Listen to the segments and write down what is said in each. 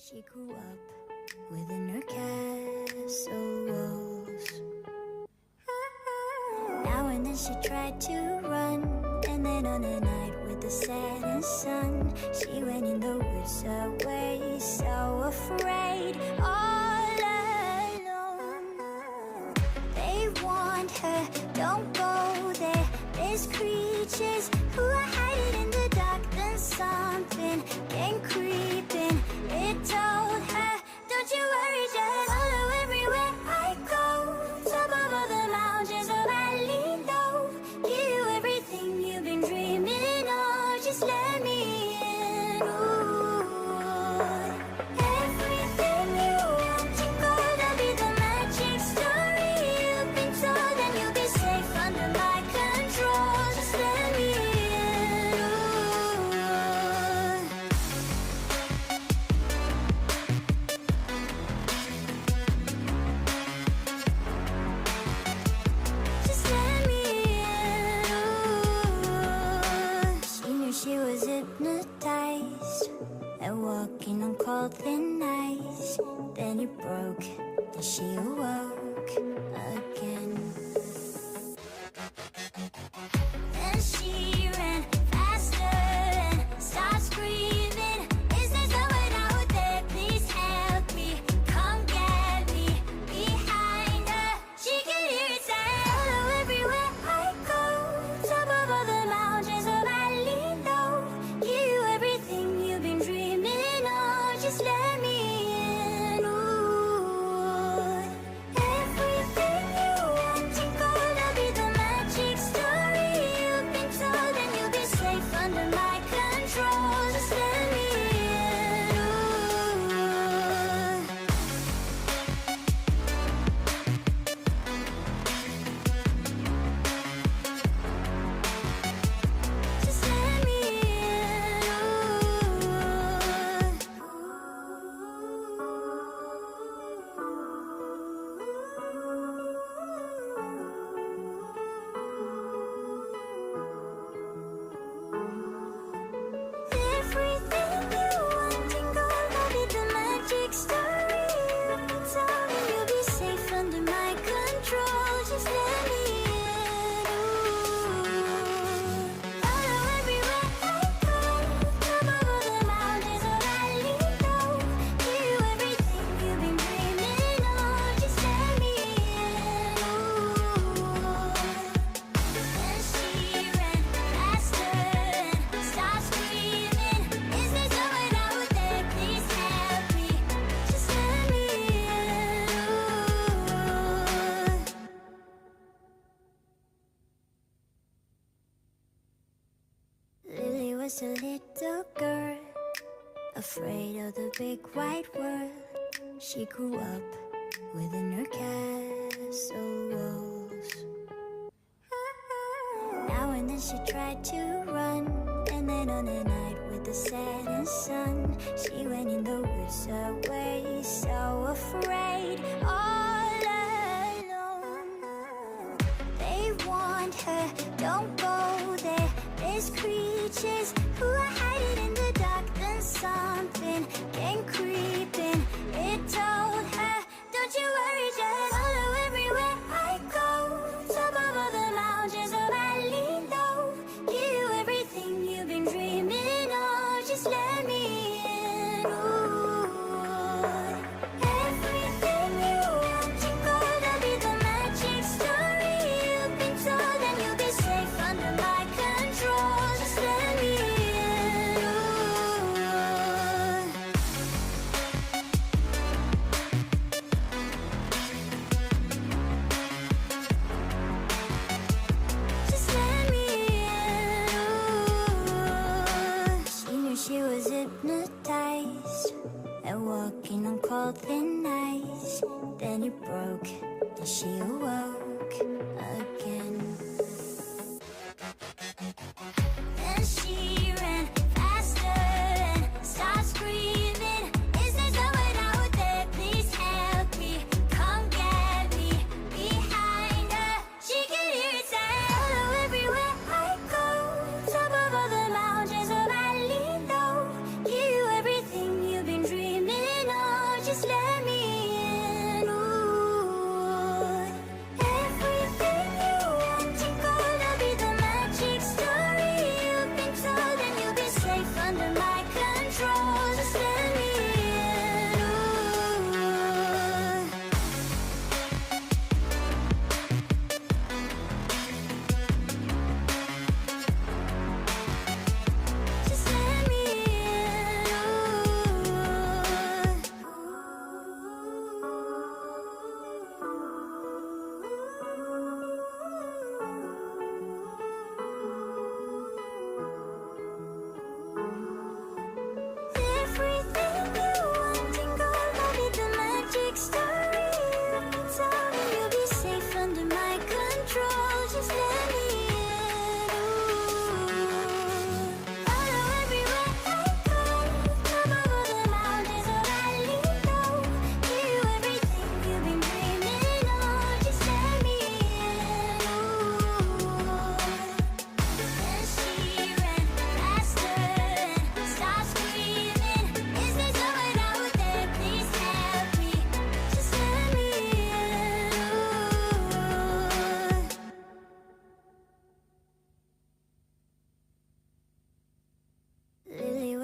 She grew up within her castle walls. Now and then she tried to run, and then on a night with the setting sun, she went in the woods away, so afraid, all alone. They warned her, don't go there, there's creatures who are hiding in the dark. Then something came creeping, it told her, don't you worry, just follow everywhere I go. Top of all the mountains of valley low, give you everything you've been dreaming of, just let me in. Ooh. Everything you want to go, that'll be the magic story you've been told, and you'll be safe under my control, just let me in. Just let me in. She knew she was hypnotized and walking on cold thin ice. Then it broke and she awoke again. Then she ran faster and started screaming, is there someone out there? Please help me, come get me. Behind her, she could hear it say, follow everywhere I go. Top of all the mountains of valley low, give you everything you've been dreaming of, just let me in. Ooh. Everything you want to go, that'll be the magic story you've been told, and you'll be safe under my control, just let me in. Ooh. Just let me Everything you want to go, that'll be the magic story you've been told, and you'll be safe under my control, just let me in. Ooh. Follow everywhere I go, top of all the mountains of valley low, give you everything you've been dreaming of, just let me in. Ooh. Then she ran faster and started screaming, is there someone out there? Please help me, just let me in. Lily was a little girl, afraid of the big wide world. She grew up within her castle walls. Now and then she tried to run, and then on a night with the setting sun, she went in the woods away, so afraid, all alone. They warned her, don't go there, there's creatures who are hiding in the dark. Then something came creeping, it told her, don't you worry, just follow everywhere I go. Top of all the mountains of valley low, give you everything you've been dreaming of, just let me in. Ooh. Everything you want to go, that'll be the magic story you've been told, and you'll be safe under my control, just let me in. Just let me in. She knew she was hypnotized and walking on cold thin ice. Then it broke and she awoke again. Then she ran faster and started screaming, is there someone out there? Please help me, come get me. Behind her, she could hear it say, follow everywhere I go. Top of all the mountains of valley low, give you everything you've been dreaming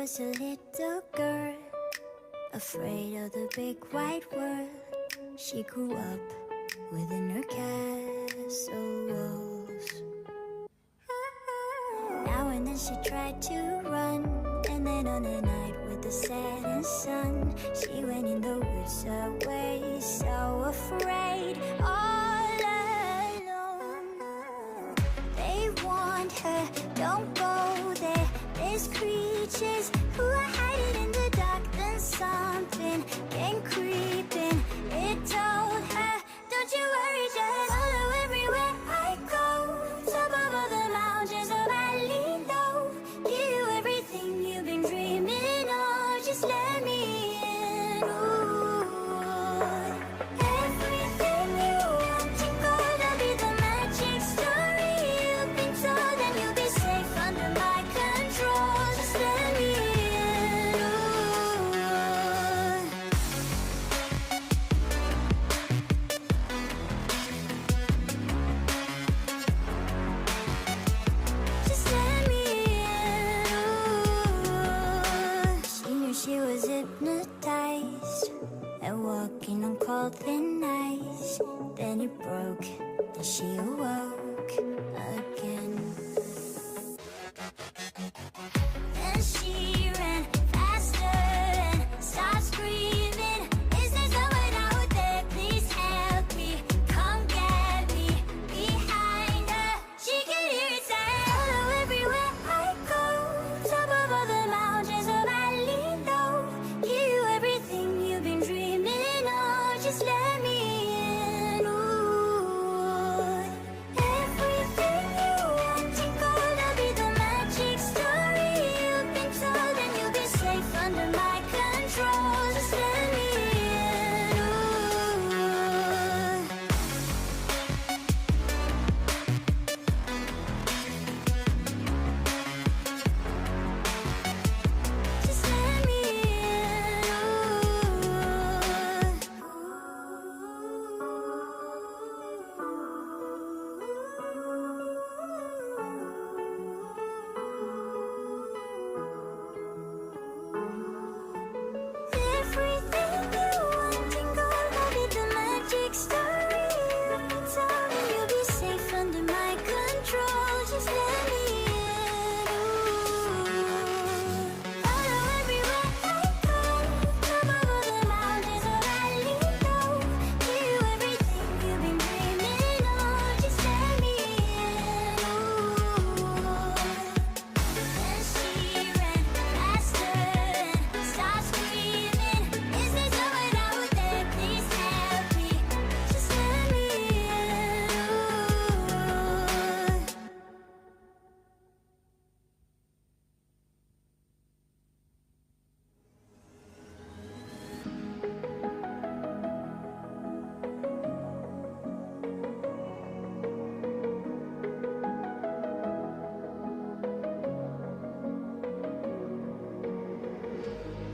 was a little girl, afraid of the big white world. She grew up within her castle walls. Now and then she tried to run, and then on a night with the setting sun, she went in the woods away, so afraid, all alone. They warned her, don't go there, there's creatures who are hiding in the dark. Then something came creeping, it told her, don't you worry, just follow everywhere I go. Top of all the mountains of valley low, give you everything you've been dreaming of, just let me in. Ooh. Everything you want to go, that'll be the magic story you've been told, and you'll be safe under my control, just let me in. Ooh. Just let me in. She knew she was hypnotized and walking on cold thin ice. Then it broke and she awoke again. Then she ran faster and started screaming, is there someone out there? Please help me, come get me. Behind her, she could hear it say, follow everywhere I go. Top of all the mountains of valley low, give you everything you've been dreaming of, just let me in. Ooh. Everything you want to go, that'll be the magic story you've been told, and you'll be safe under my control, just let me in. Ooh. Just let me everything you want to go, that'll be the magic story you've been told, and you'll be safe under my control, just let me in. Ooh. Follow everywhere I go, top of all the mountains of valley low, give you everything you've been dreaming of, just let me in. Ooh. Then she ran faster and started screaming, is there someone out there? Please help me, just let me in. Ooh.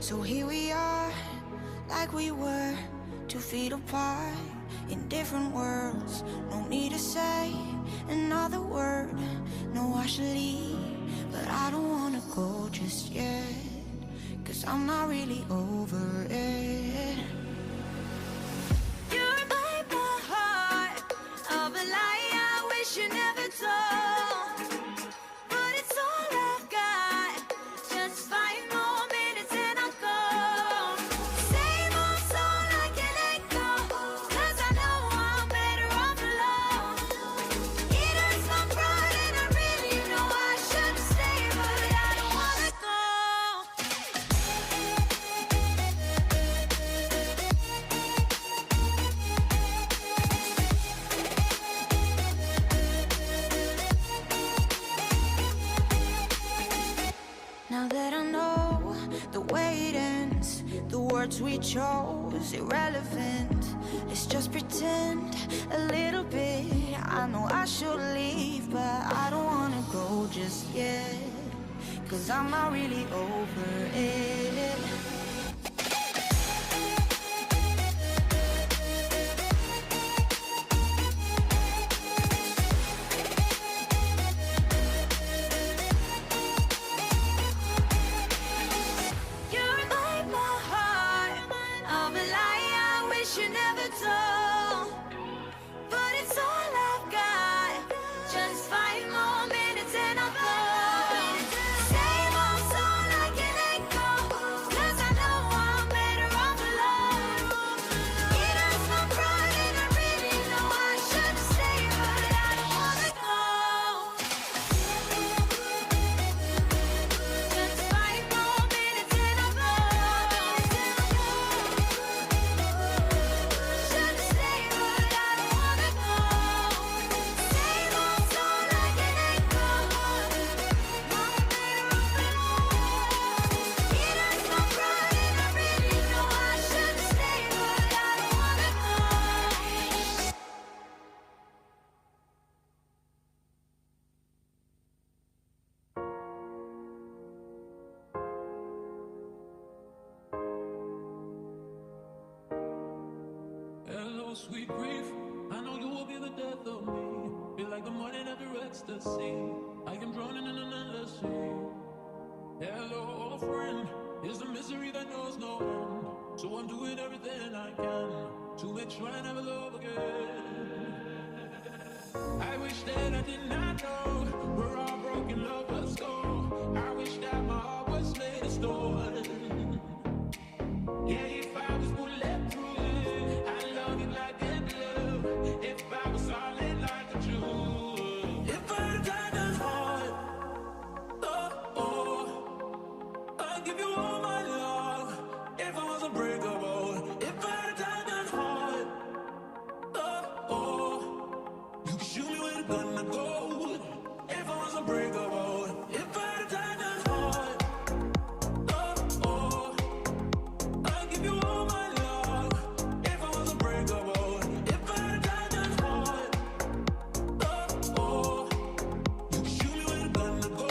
So here we are, like we were, 2 feet apart, in different worlds. No need to say another word. No, I should leave, but I don't wanna go just yet, 'cause I'm not really over it. You're my heart of a lie I wish you never told, but it's all I've got. Just 5 more minutes and I'll go. Same old song like an echo, 'cause I know I'm better off alone. It hurts my pride and I really know I should stay, but I don't wanna go. Now that I know the way it ends, the words we chose irrelevant. Let's just pretend a little bit. I know I should leave, but I don't wanna go just yet, 'cause I'm not really over it. know sweet grief. I know you will be the death of me. Feel like the morning after ecstasy. I am drowning in an endless sea. Hello, old friend. Is a misery that knows no end. So I'm doing everything I can to make sure I never love again. I wish that I did not know where our broken lovers go. I wish that my heart was made of stone. Yeah, if I was bulletproof, I love you like a glue. If I was solid like a Jew, if I had a diamond heart, oh, oh, I'd give you all my love. If I was unbreakable, if I had a diamond heart, oh, oh, you could shoot me with a gun to go. If I was unbreakable, if I had a diamond heart, oh, oh, I'd give you all my love. If I was unbreakable, if I had a diamond heart, oh, oh, you could shoot me with a gun to go.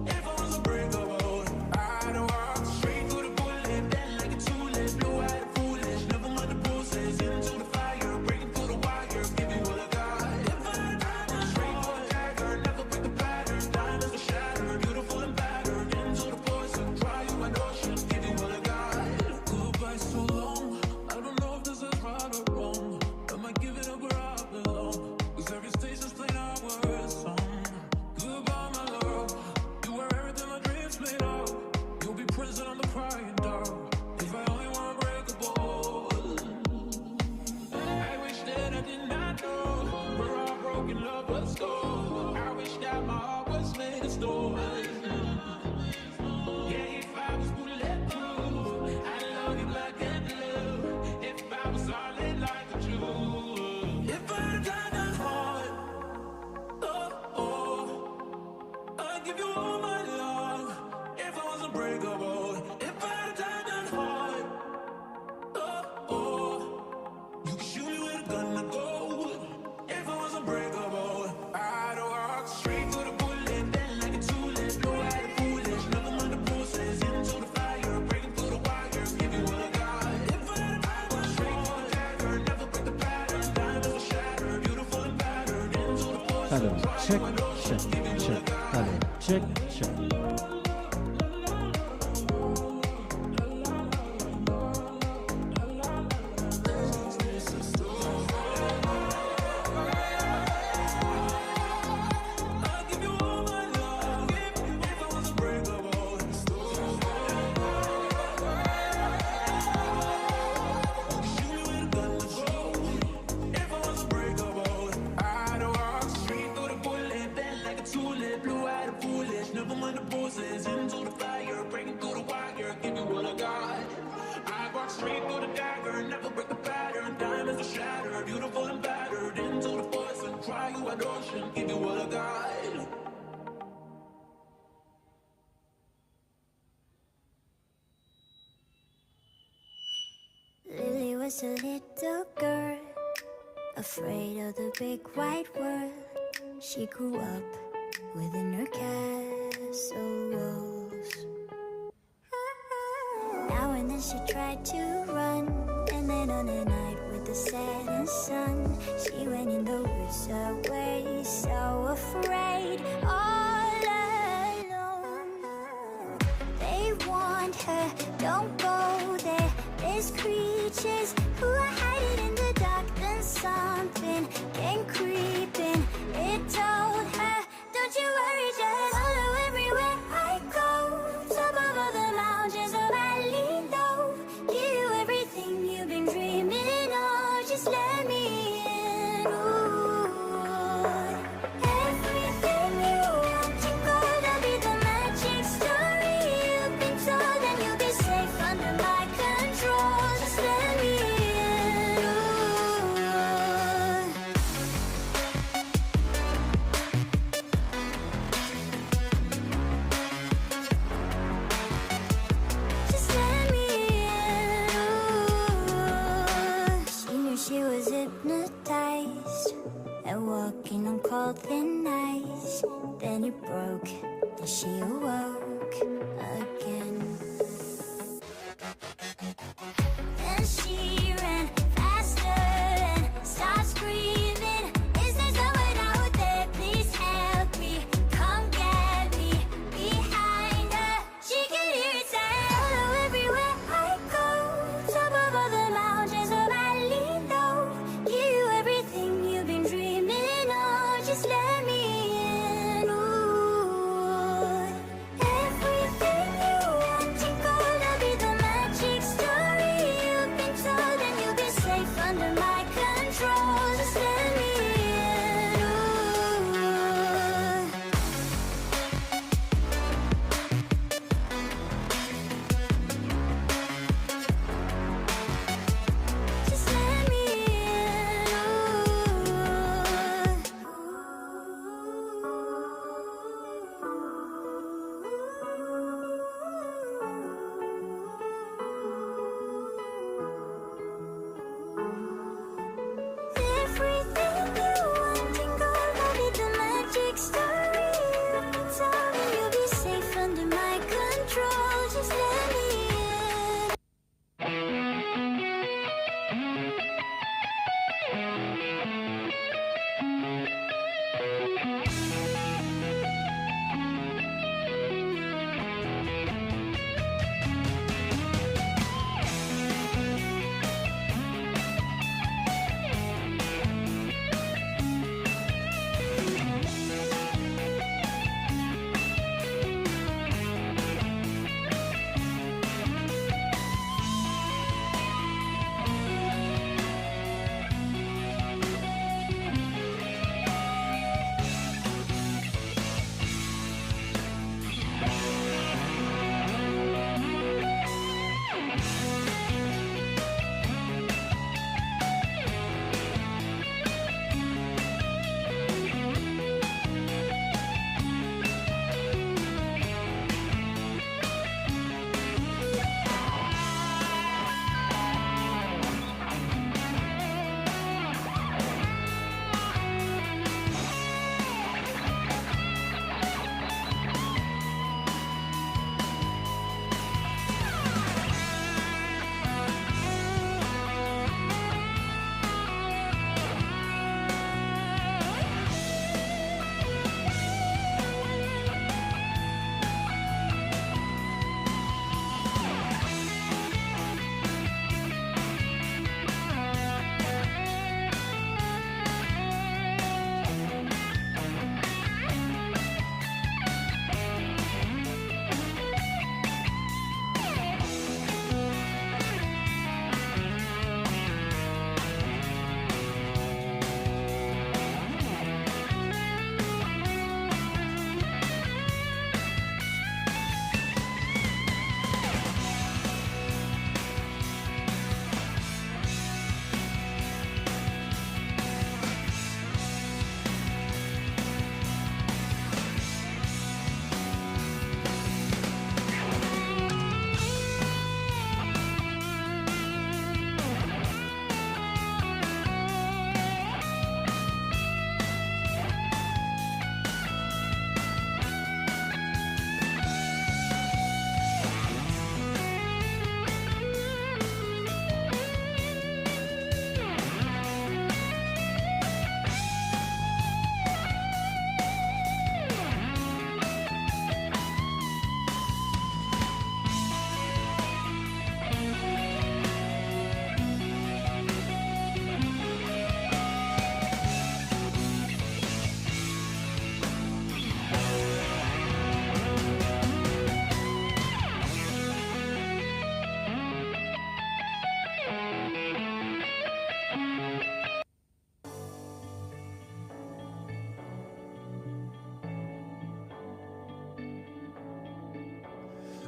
If I was unbreakable, I'd walk straight through the bullet, then like a tulip, blue-eyed foolish, never mind the process, into the fire, breaking through the wire, give you all I got. If I had a diamond, straight for a dagger, never break the pattern, diamonds are shattered, beautiful and battered, into the poison, try you an ocean, give you all I got. Goodbye so long, I don't know if this is right or wrong. Am I giving up where I belong? 'Cause every station's playing our song. Goodbye, my love. You were everything my dreams made of. You'll be prison on the crying dog. If I only were unbreakable. I wish that I did not know where our broken lovers go. I wish that my heart was made of stone. Yeah, if I was bulletproof, I'd love you like a glue. If I was solid like a Jew, if I had a diamond heart, oh, oh, I'd give you all my love. If I was unbreakable, if I had a diamond heart, oh, oh, you could shoot me with a gun to go. If I was unbreakable, I'd walk straight through the bullet, then like a tulip, blue-eyed foolish, never mind the process, into the fire, breaking through the wire, give you all I got. If I had a diamond, straight for a dagger, never break the pattern, diamonds are shattered, beautiful and battered, into the poison, Hello, check, try you an ocean, check, give you all I check. got. Hello, check, check. I'd give you all my love, if I was unbreakable. Shoot me with a gun to go. If I was unbreakable, I'd walk straight through the bullet, then like a tulip, blue-eyed and foolish, never mind the poses, into the fire, breaking through the wire, give you all I got. I'd walk straight through the dagger, never break the pattern, diamonds are shattered, beautiful and battered, into the poison, try you an ocean, give you all I got. Lily was a little girl, afraid of the big white world. She grew up within her castle walls. Now and then she tried to run, and then on a night with the setting sun, she went in the woods away, so afraid, all alone. They warned her, don't go there. There's creatures who are hiding in the dark. Then something came creeping. It told her, don't you worry, just follow everywhere I go. Top of all the mountains, a valley low. Give you everything you've been dreaming of. Just let me in. Ooh. Everything you want to go, that'll be the magic story you've been told, and you'll be safe under my control. Just let me in. Ooh. Just let me in. Ooh. She knew she was hypnotized and walking on cold thin ice. Then it broke and she awoke again. Then she ran faster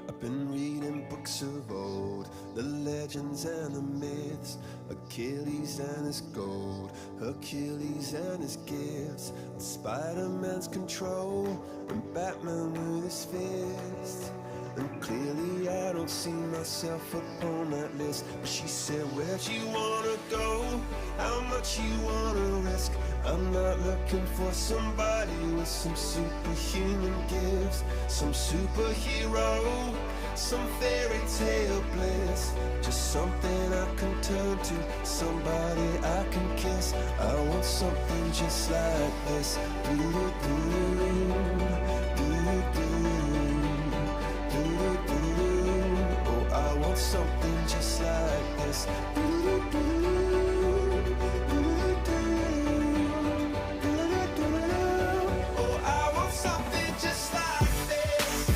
I've been reading books of old, the legends and the myths, Achilles and his gold, Hercules and his gifts, and Spider-Man's control, and Batman with his fists. And clearly I don't see myself upon that list. But she said, where'd you wanna go? How much you wanna risk? I'm not looking for somebody with some superhuman gifts, some superhero, some fairy tale bliss. Just something I can turn to, somebody I can kiss. I want something just like this. Oh, I want something just like this. Oh, I want something just like this.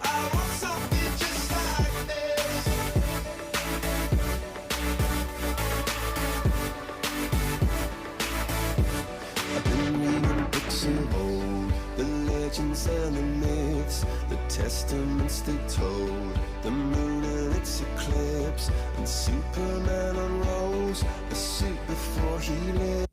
I want something just like this. I've been reading books of old, the legends and the myths, the testaments they told, the moon and its eclipse, and Superman unrolls a suit before he lived.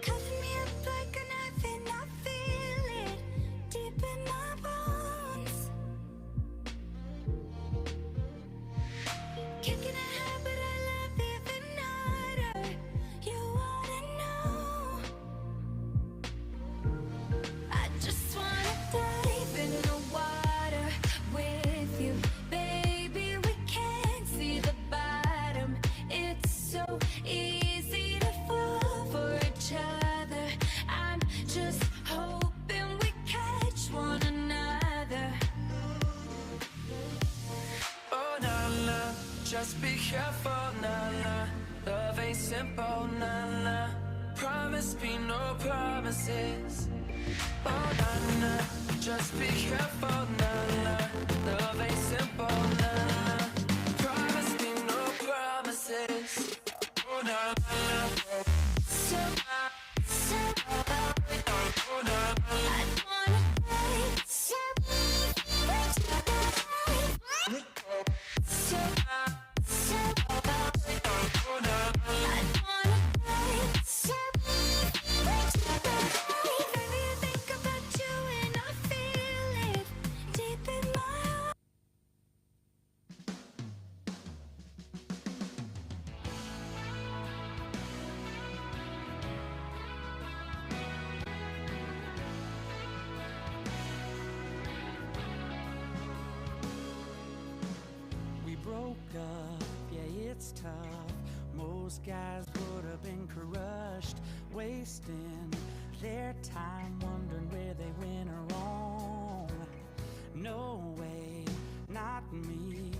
Cutting me up like a knife and I feel it deep in my bones. Kicking a habit I love even harder. You wanna know? I just wanna dive in the water with you, baby. We can't see the bottom. It's so easy to fall for each other. I'm just hoping we catch one another. Oh, na na, just be careful, na na. Love ain't simple, na na. Promise me no promises. Oh, na na, just be careful, na na. Love ain't simple, na na. Promise me no promises. Oh, na na. So, so Oh, na na. I wanna play so so so Oh, na na. I wanna play so baby, I think about you and I feel it deep in my heart. We broke up, yeah, it's tough. Most guys would have been crushed, wasting their time wondering where they went wrong. No way, not me.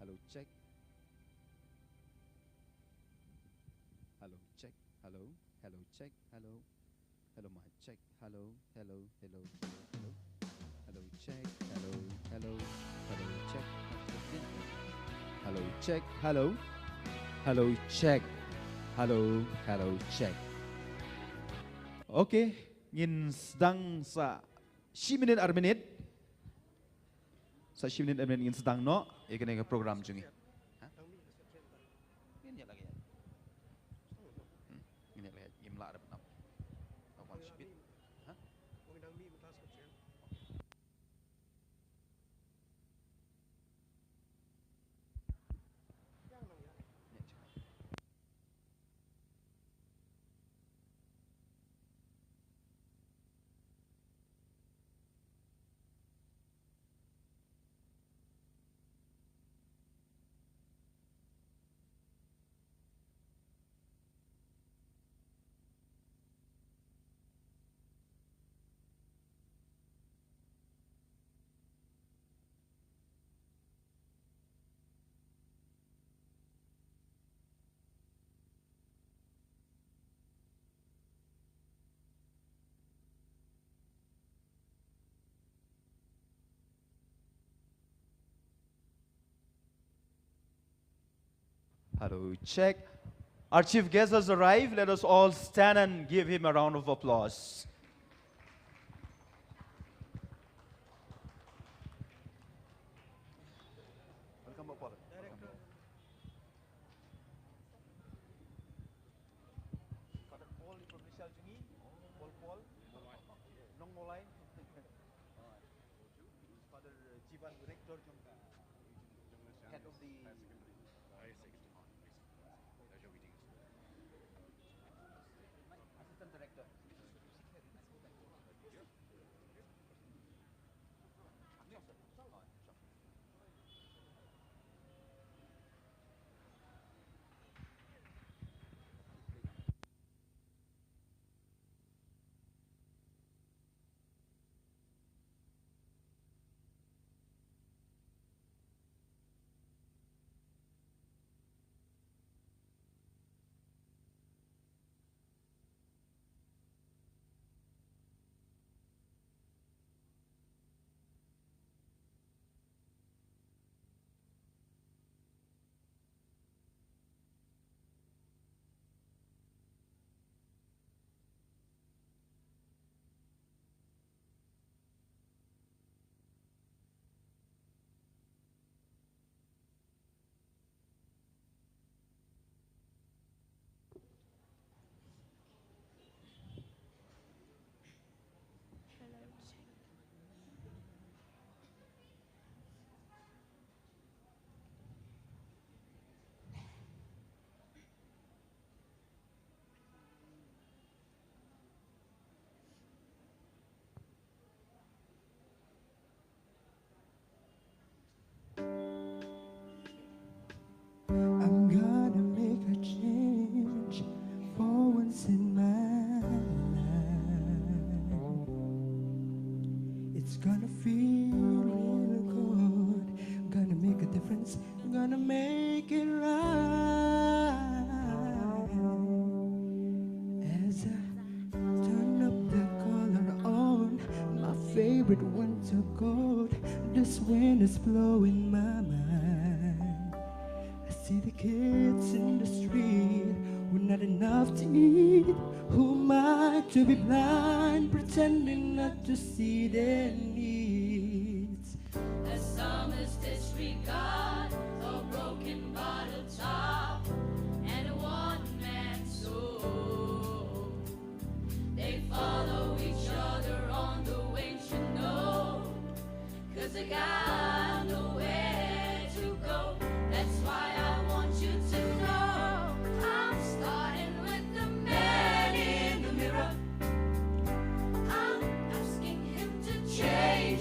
Hello, check. Hello, check. Hello. Hello, check. Hello. Hello, mic check. Hello. Hello. Hello. Hello. Hello. Hello, check. Hello. Hello. Hello, check. Hello, check. Hello. Hello, check. Hello. Hello, check. Okay, nhìn sedang sa 10 minit ar minit. Sa 10 minit ar minit nhìn sedang no, ikan yang program jungi. Ini lagi ya. Ini lagi imla ada benam. Lawan speed. Hah? Hello, check. Our chief guest has arrived. Let us all stand and give him a round of applause. Welcome, Paul. Paul Indonesia jungi, Paul, nong mulai. Father Jivan Director juga, head of the Assistant Director. I'm gonna make a change for once in my life. It's gonna feel real good. Gonna make a difference. Gonna make it right. As I turn up the color on my favorite winter coat, this wind is blowing my mind. I see the kids in the street with not enough to eat. Who am I to be blind, pretending not to see their needs? As summer's disregard a broken bottle top and a one-man soul. They follow each other on the ancient road, 'cause they got nowhere to go. That's why I want you to know I'm starting with the man in the mirror. I'm asking him to change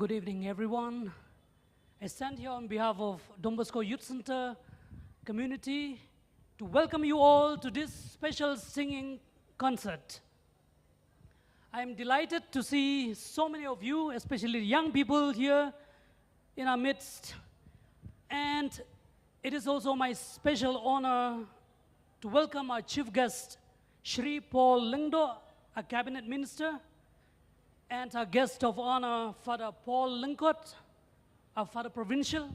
Good evening, everyone. I stand here on behalf of Don Bosco Youth Center community to welcome you all to this special singing concert. I am delighted to see so many of you, especially young people here in our midst. And it is also my special honor to welcome our chief guest, Shri Paul Lingdo, a cabinet minister, and our guest of honor, Father Paul Linkot, our Father Provincial.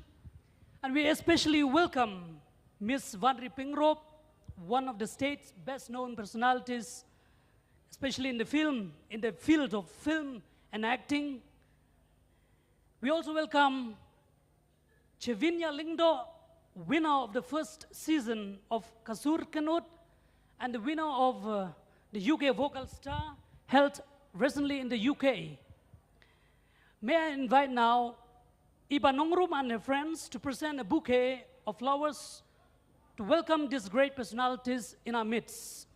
And we especially welcome Miss Vanri Pingrop, one of the state's best-known personalities, especially in the field of film and acting. We also welcome Chevinya Lingdo, winner of the first season of Kasur Kanut, and the winner of the UK Vocal Star, held recently in the UK. May I invite now Iba Nongrum and her friends to present a bouquet of flowers to welcome these great personalities in our midst.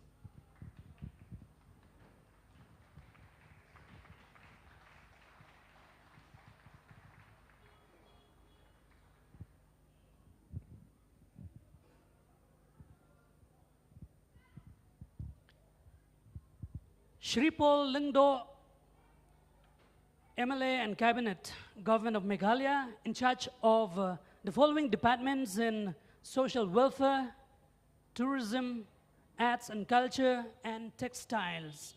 Shri Paul Lingdo, MLA and Cabinet, Government of Meghalaya, in charge of the following departments in social welfare, tourism, arts and culture, and textiles.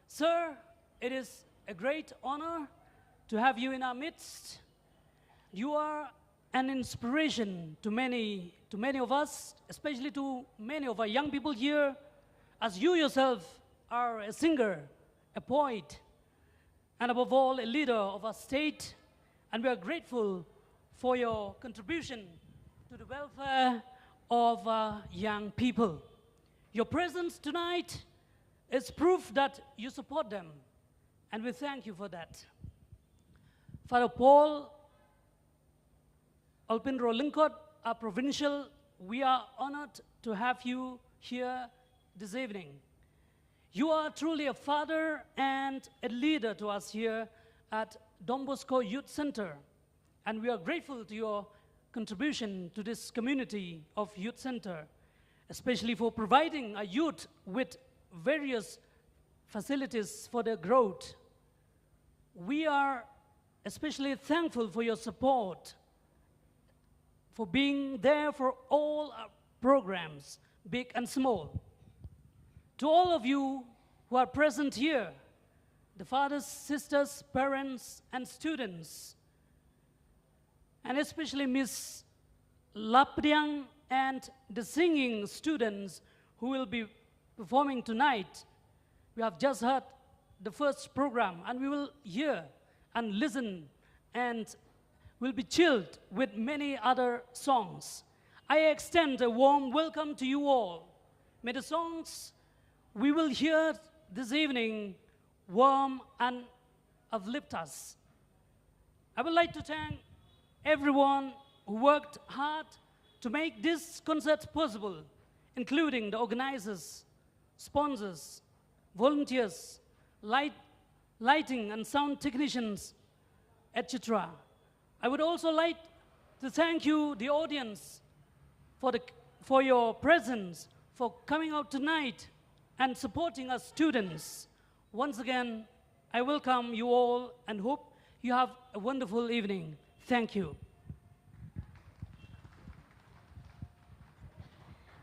Sir, it is a great honor to have you in our midst. You are an inspiration to many of us, especially to many of our young people here, as you yourself are a singer, a poet, and above all, a leader of our state. And we are grateful for your contribution to the welfare of our young people. Your presence tonight is proof that you support them, and we thank you for that. Father Paul Alpindro Linkot, our provincial, we are honored to have you here this evening. You are truly a father and a leader to us here at Don Bosco Youth Center, and we are grateful to your contribution to this community of Youth Center, especially for providing our youth with various facilities for their growth. We are especially thankful for your support, for being there for all our programs, big and small. To all of you who are present here, the fathers, sisters, parents, and students, and especially Miss Lapdiang and the singing students who will be performing tonight. We have just heard the first program, and we will hear and listen and will be chilled with many other songs. I extend a warm welcome to you all. May the songs we will hear this evening warm and uplift us. I would like to thank everyone who worked hard to make this concert possible, including the organizers, sponsors, volunteers, lighting and sound technicians, etc. I would also like to thank you, the audience, for your presence, for coming out tonight and supporting our students. Once again, I welcome you all and hope you have a wonderful evening. Thank you.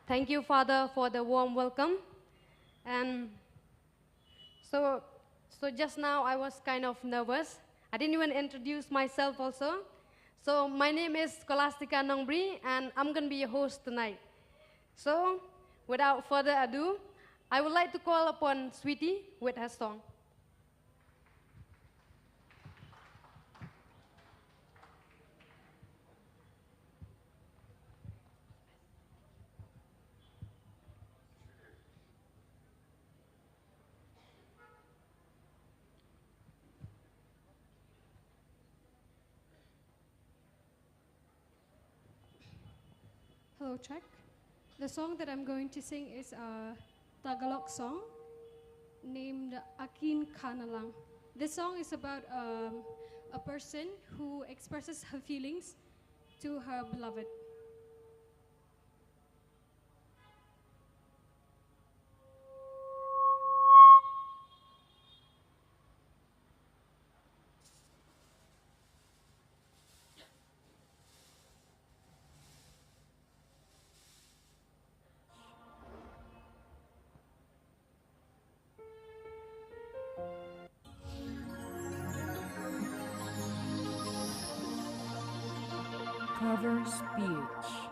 Thank you, Father, for the warm welcome. And so just now I was kind of nervous. I didn't even introduce myself also. So my name is Scholastica Nongbri, and I'm going to be your host tonight. So without further ado, I would like to call upon Sweetie with her song. Hello, check. The song that I'm going to sing is a Tagalog song named Akin Kanalang. This song is about a person who expresses her feelings to her beloved. Cover speech.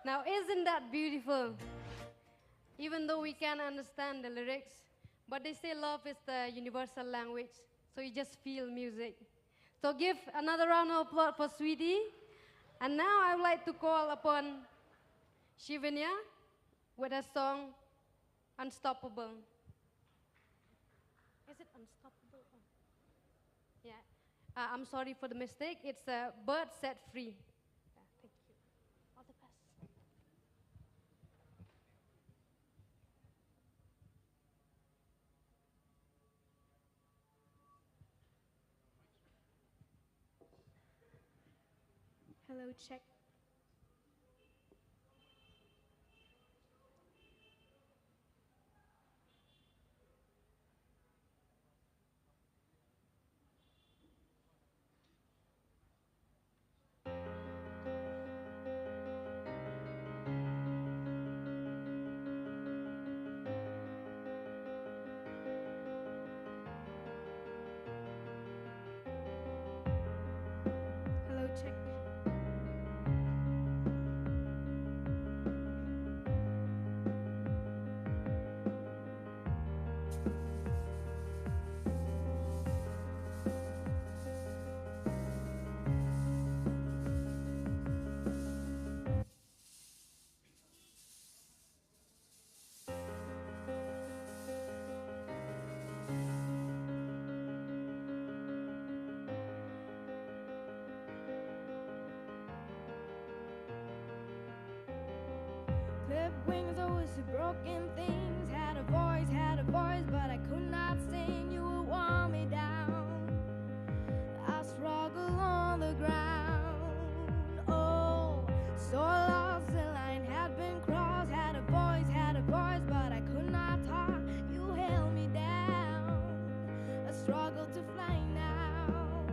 Now, isn't that beautiful? Even though we can't understand the lyrics, But they say love is the universal language, so you just feel music. So give another round of applause for Sweetie. And now I would like to call upon Shivanya with a song, Unstoppable. Is it Unstoppable? Oh. Yeah. I'm sorry for the mistake. It's a Bird Set Free. Yeah, thank you. All the best. Hello, check. Hello, check. Clipped wings, always broken things. Had a voice, but I could not sing. You would warm me down. I struggle on the ground. Oh, so lost, the line had been crossed. Had a voice, but I could not talk. You held me down. I struggle to fly now.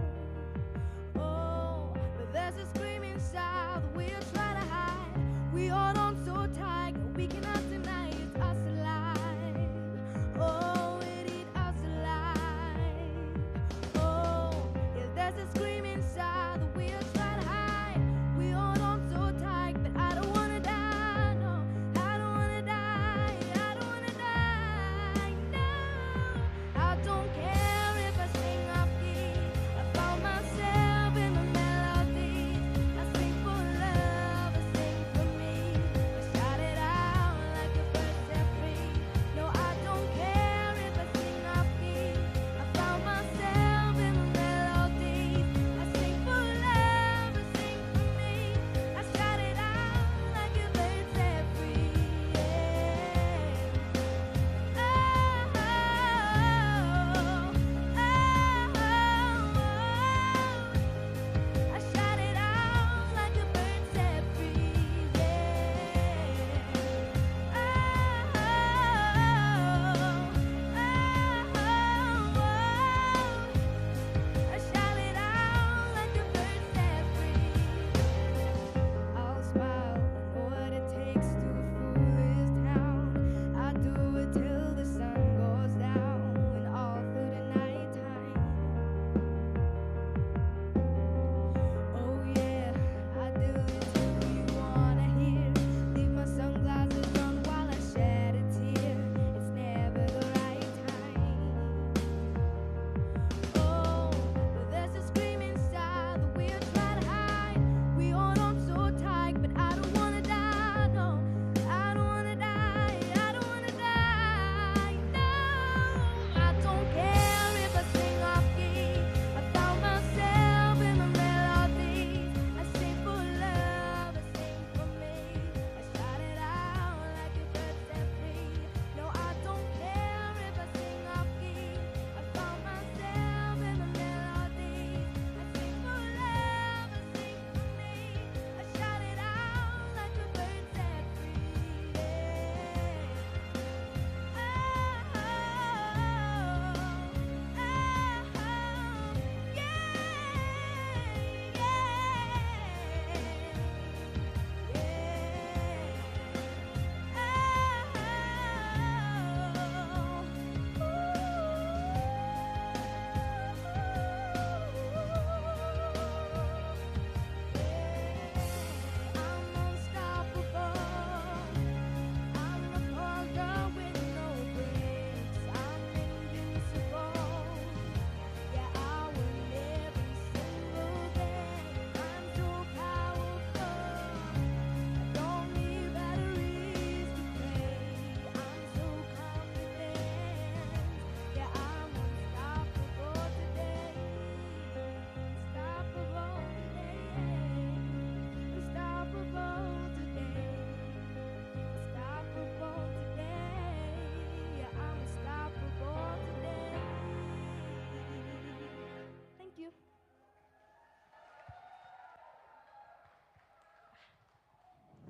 Oh, but there's a scream inside that we are trying to hide. We hold on so tight, we cannot deny it's us alive. Oh.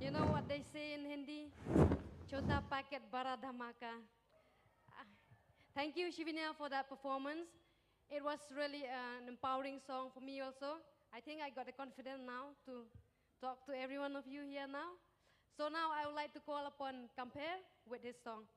You know what they say in Hindi? Chota packet bara dhamaka. Thank you, Shivinia, for that performance. It was really an empowering song for me also. I think I got the confidence now to talk to every one of you here now. So now I would like to call upon Compare with his song.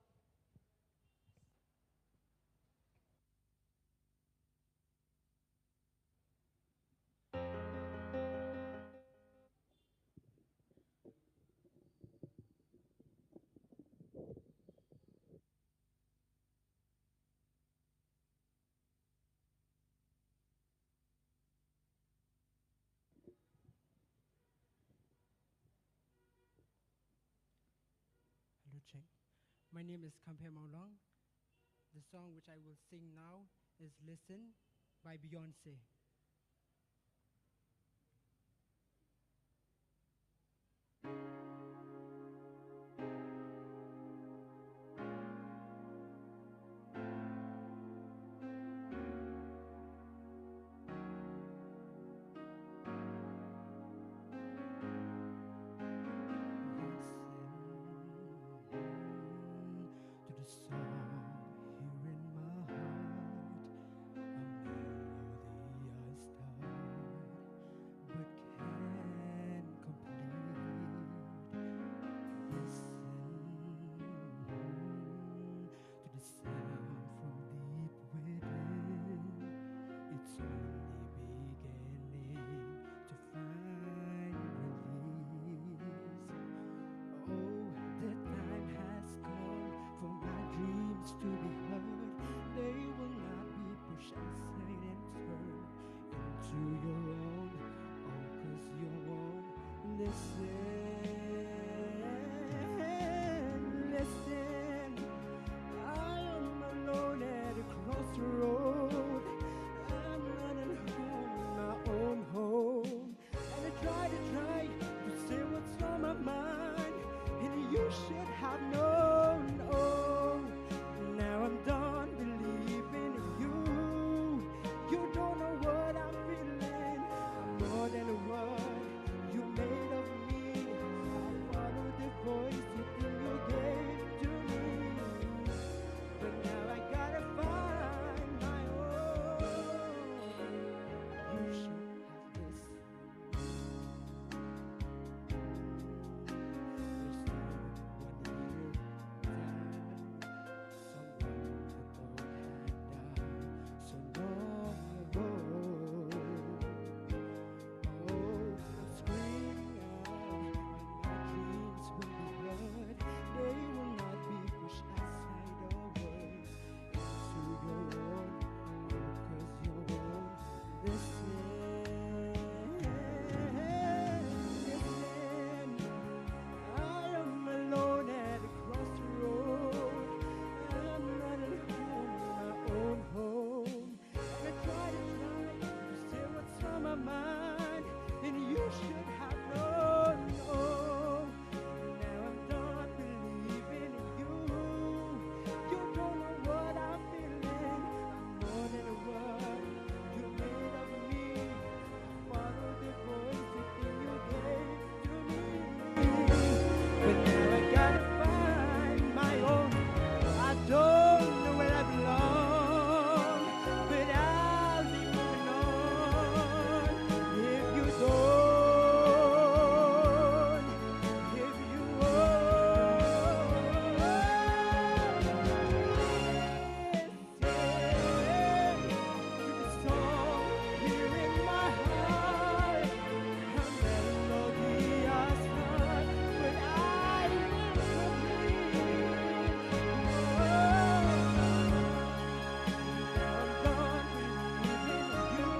Hello, check. My name is Kampe Maulong. The song which I will sing now is Listen by Beyonce. To the song here in my heart, a melody I start, but can't complete. Listen to the sound from deep within. It's only beginning to find release. Oh, the time has come for my dreams to be heard. They will not be pushed aside and turned into your own. Oh, 'cause you won't listen. I am alone at a crossroad. I'm not at home in my own home. And I try to say what's on my mind. And you should have known. Oh, now I'm done believing in you. You don't know what I'm feeling. I'm more than a word you made of me. I follow the voice you think you gave to me. But now I gotta find my own. You should have listened. There's someone here died. Someone I thought had died so long ago. Oh, I'm screaming out when my dreams will be heard. They will not be pushed aside or words into your own. Oh, 'cause you won't listen. I am alone at a crossroad. I'm not at home in my own home. And I try to say what's on my mind. And you should have known. Oh, now I'm done believing in you. You don't know what I'm feeling. I'm more than a word you made of me. Follow the voice you think you gave to me. But now I gotta find my own. I don't know where I belong, but I'll be moving on. If you don't, if you won't, listen to the song here in my heart. A melody I start, but I will complete. Now I'm done believing in you.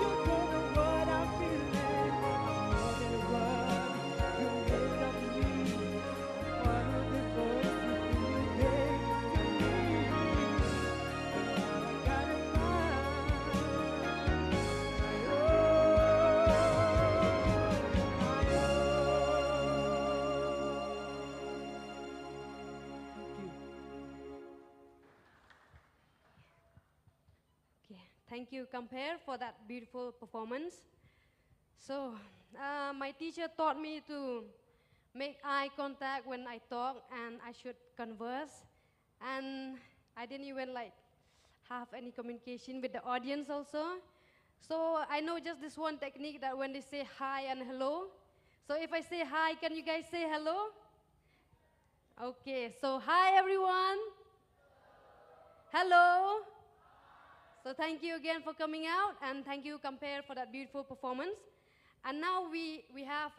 You don't know what I'm feeling. I'm more than a word you made of me. Follow the voice you gave to me. Now I gotta find my Okay, thank you, Compare, for that beautiful performance. So, my teacher taught me to make eye contact when I talk and I should converse. And I didn't even like have any communication with the audience also. So I know just this one technique that when they say hi and hello. So if I say hi, can you guys say hello? Okay, so hi everyone. Hello. So thank you again for coming out, and thank you, Compare, for that beautiful performance. And now we have,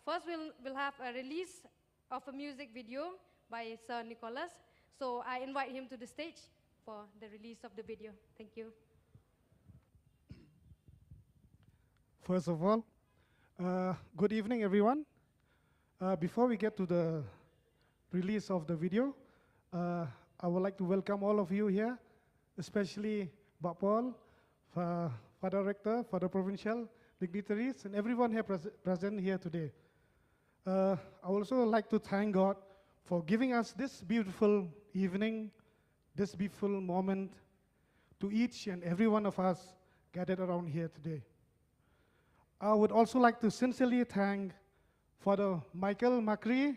first we'll have a release of a music video by Sir Nicholas. So I invite him to the stage for the release of the video. Thank you. First of all, good evening, everyone. Before we get to the release of the video, I would like to welcome all of you here, especially Pak Paul, Father Rector, Father Provincial, dignitaries, and everyone here present here today. I would also like to thank God for giving us this beautiful evening, this beautiful moment to each and every one of us gathered around here today. I would also like to sincerely thank Father Michael Macri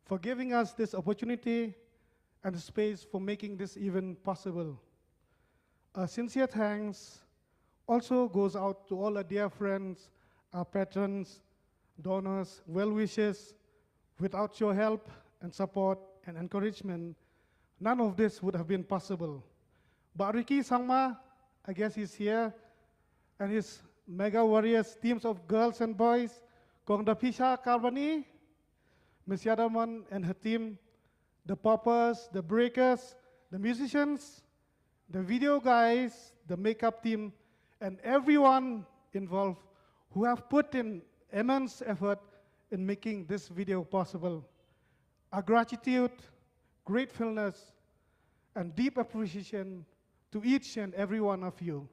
for giving us this opportunity and the space for making this event possible. A sincere thanks also goes out to all our dear friends, our patrons, donors, well-wishers. Without your help and support and encouragement, none of this would have been possible. But Ricky Sangma, I guess he's here, and his mega warriors, teams of girls and boys, Kongda Pisha Karbani, Miss Yadaman and her team, the poppers, the breakers, the musicians, the video guys, the makeup team, and everyone involved who have put in immense effort in making this video possible. Our gratitude, gratefulness, and deep appreciation to each and every one of you.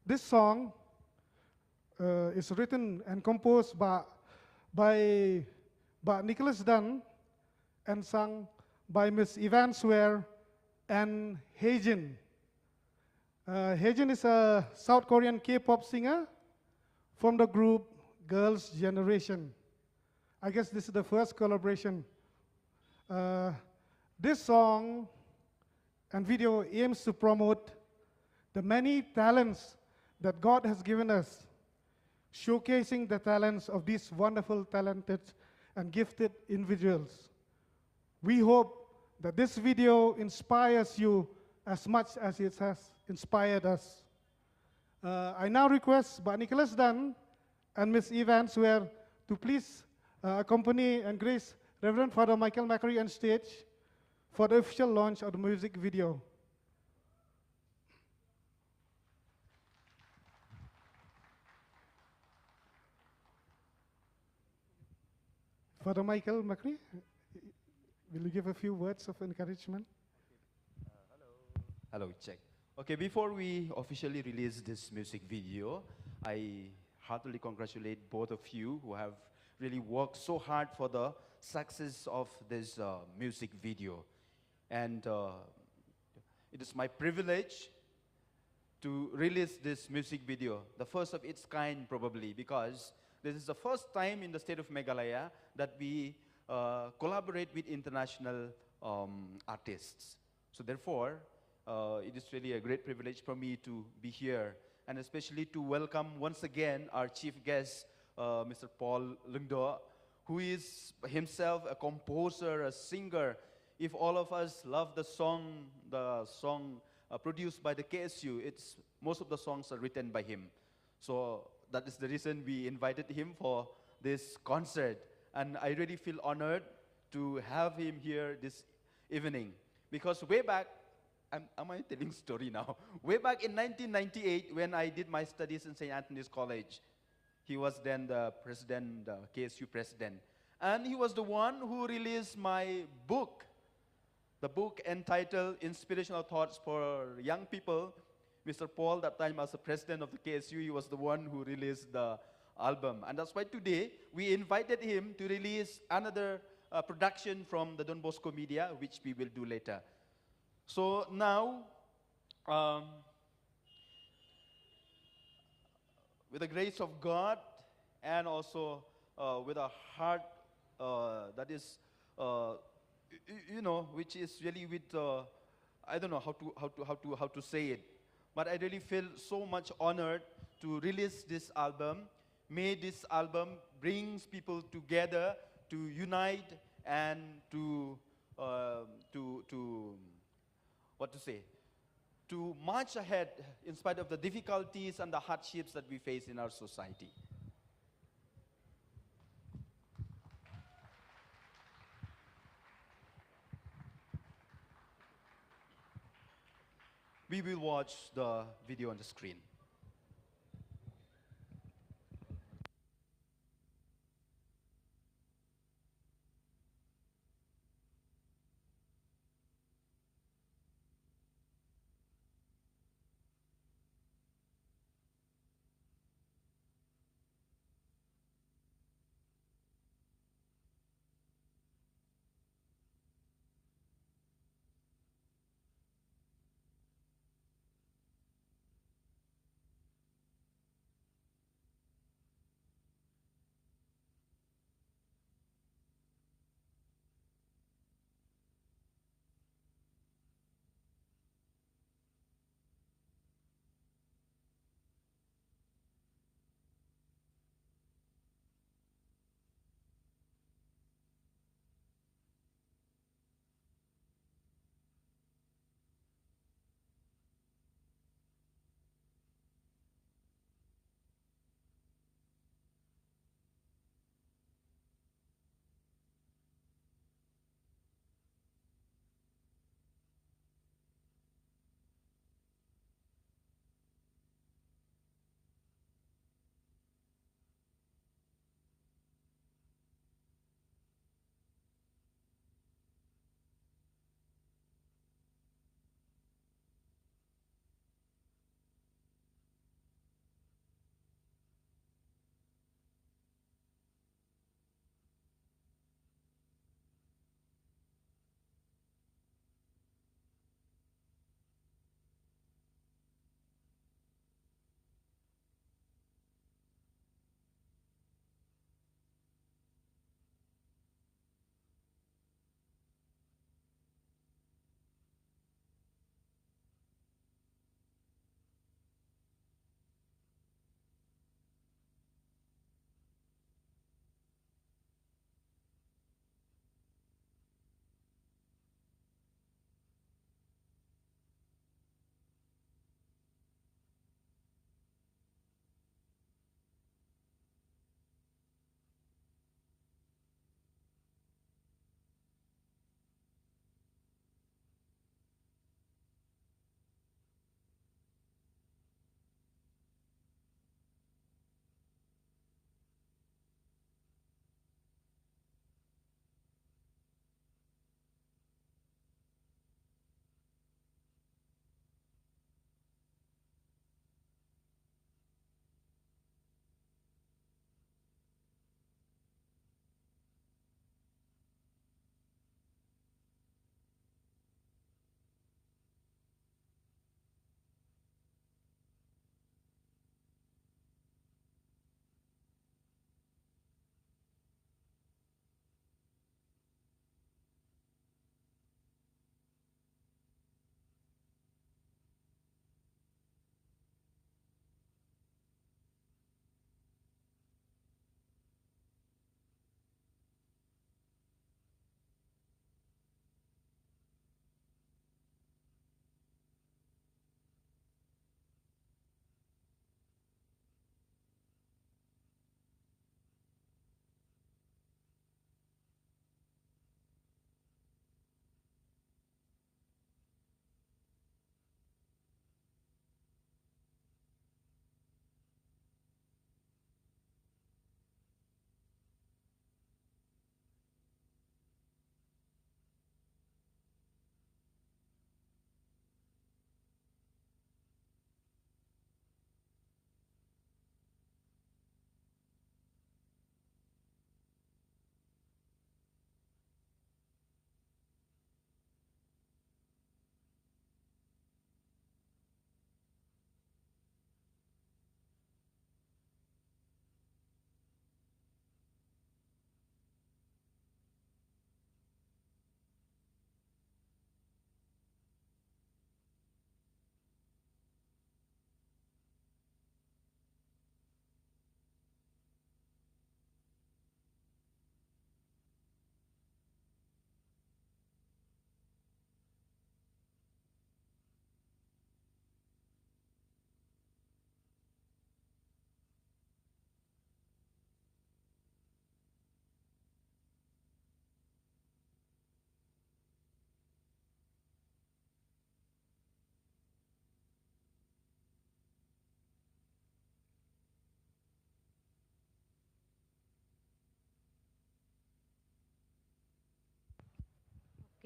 This song is written and composed by Nicholas Dunn and sung by Miss Yvonne Swear and Haejin. Haejin is a South Korean K-pop singer from the group Girls' Generation. I guess this is the first collaboration. This song and video aims to promote the many talents that God has given us, showcasing the talents of these wonderful, talented, and gifted individuals. We hope that this video inspires you as much as it has inspired us. I now request Pak Nicholas Dunn and Miss Yvonne Swear to please accompany and grace Reverend Father Michael Macri on stage for the official launch of the music video. Father Michael Macri, will you give a few words of encouragement? Hello, check. Okay, before we officially release this music video, I heartily congratulate both of you who have really worked so hard for the success of this music video. And it is my privilege to release this music video, the first of its kind probably, because this is the first time in the state of Meghalaya that we collaborate with international artists. So therefore, it is really a great privilege for me to be here, and especially to welcome once again our chief guest, Mr. Paul Lungdo, who is himself a composer, a singer. If all of us love the song produced by the KSU, most of the songs are written by him. So that is the reason we invited him for this concert. And I really feel honored to have him here this evening. Because way back, am I telling story now? Way back in 1998, when I did my studies in St. Anthony's College, he was then the president, the KSU president. And he was the one who released my book, the book entitled Inspirational Thoughts for Young People. Mr. Paul, that time as the president of the KSU, he was the one who released the album. And that's why today we invited him to release another production from the Don Bosco Media, which we will do later. So now um, with the grace of God and also with a heart that is, which is really with, I don't know how to say it, but I really feel so much honored to release this album. May this album brings people together to unite and to what to say, to march ahead in spite of the difficulties and the hardships that we face in our society. We will watch the video on the screen.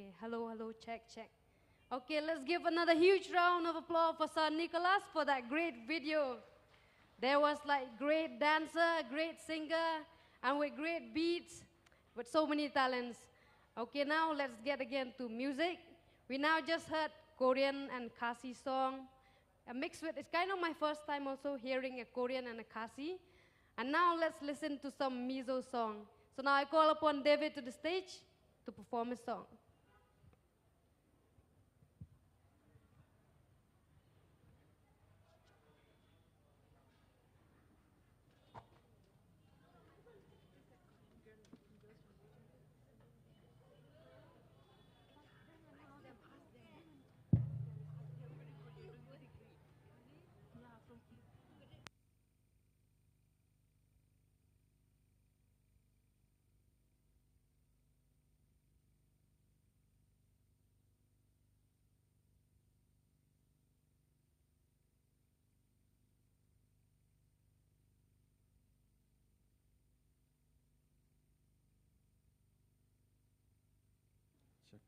Okay, hello, hello, check, check. Okay, let's give another huge round of applause for Sir Nicholas for that great video. There was like great dancer, great singer, and with great beats, with so many talents. Okay, now let's get again to music. We now just heard Korean and Khasi song. A mix with, it's kind of my first time also hearing a Korean and a Khasi. And now let's listen to some Mizo song. So now I call upon David to the stage to perform his song.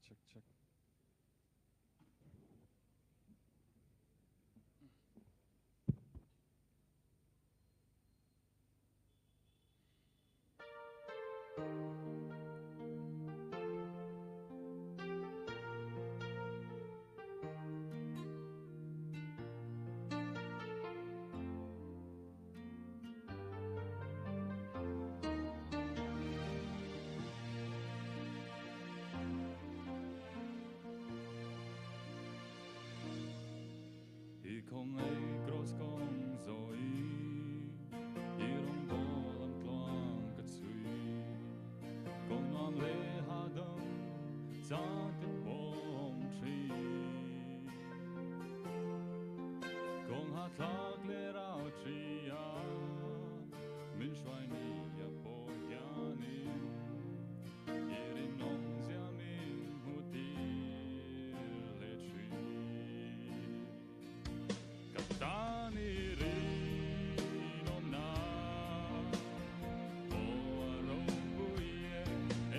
Check, check, check. I kong ei gråskong zoi I rong bolam klong kat sui Kong non le ha dong Zang tin bom tri Kong ha tlak le rao tri ya Min shwai ni ya po ya ni Irin nong zia min hu ti le tri Kaptani rin om na O arong buie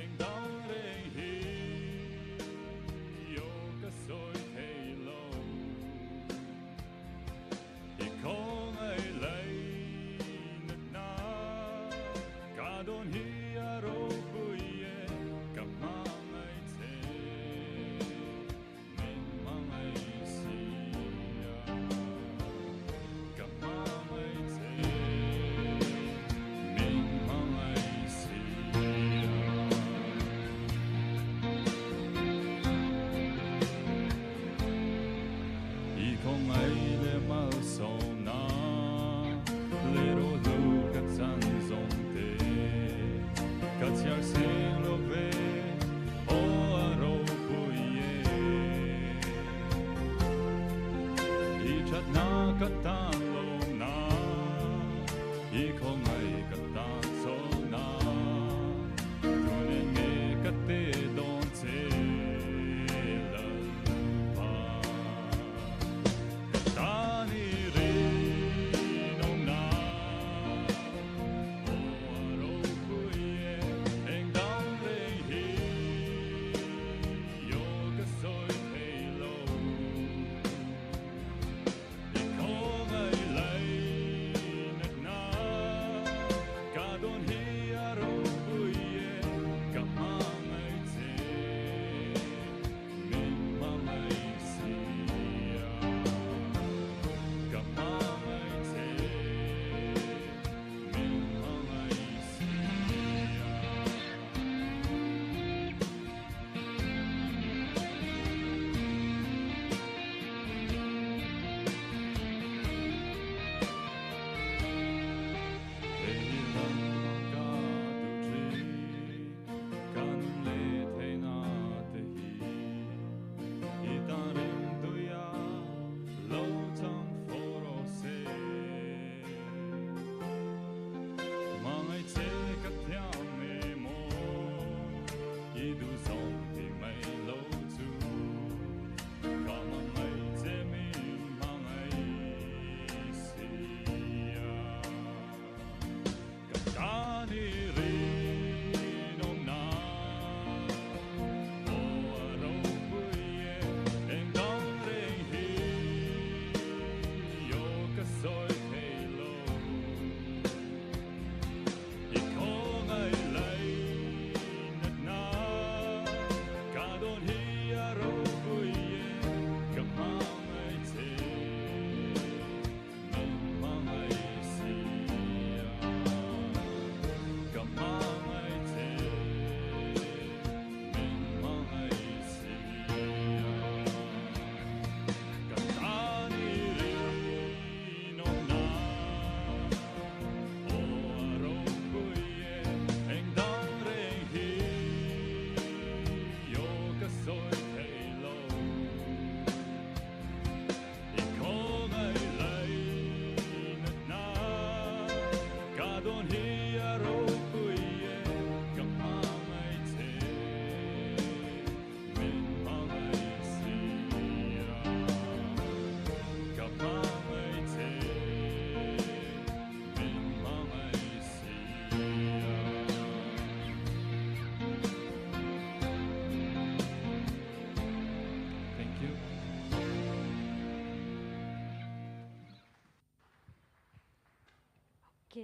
Eng dao reng hi Yo ka soi hei lo I kong ai lei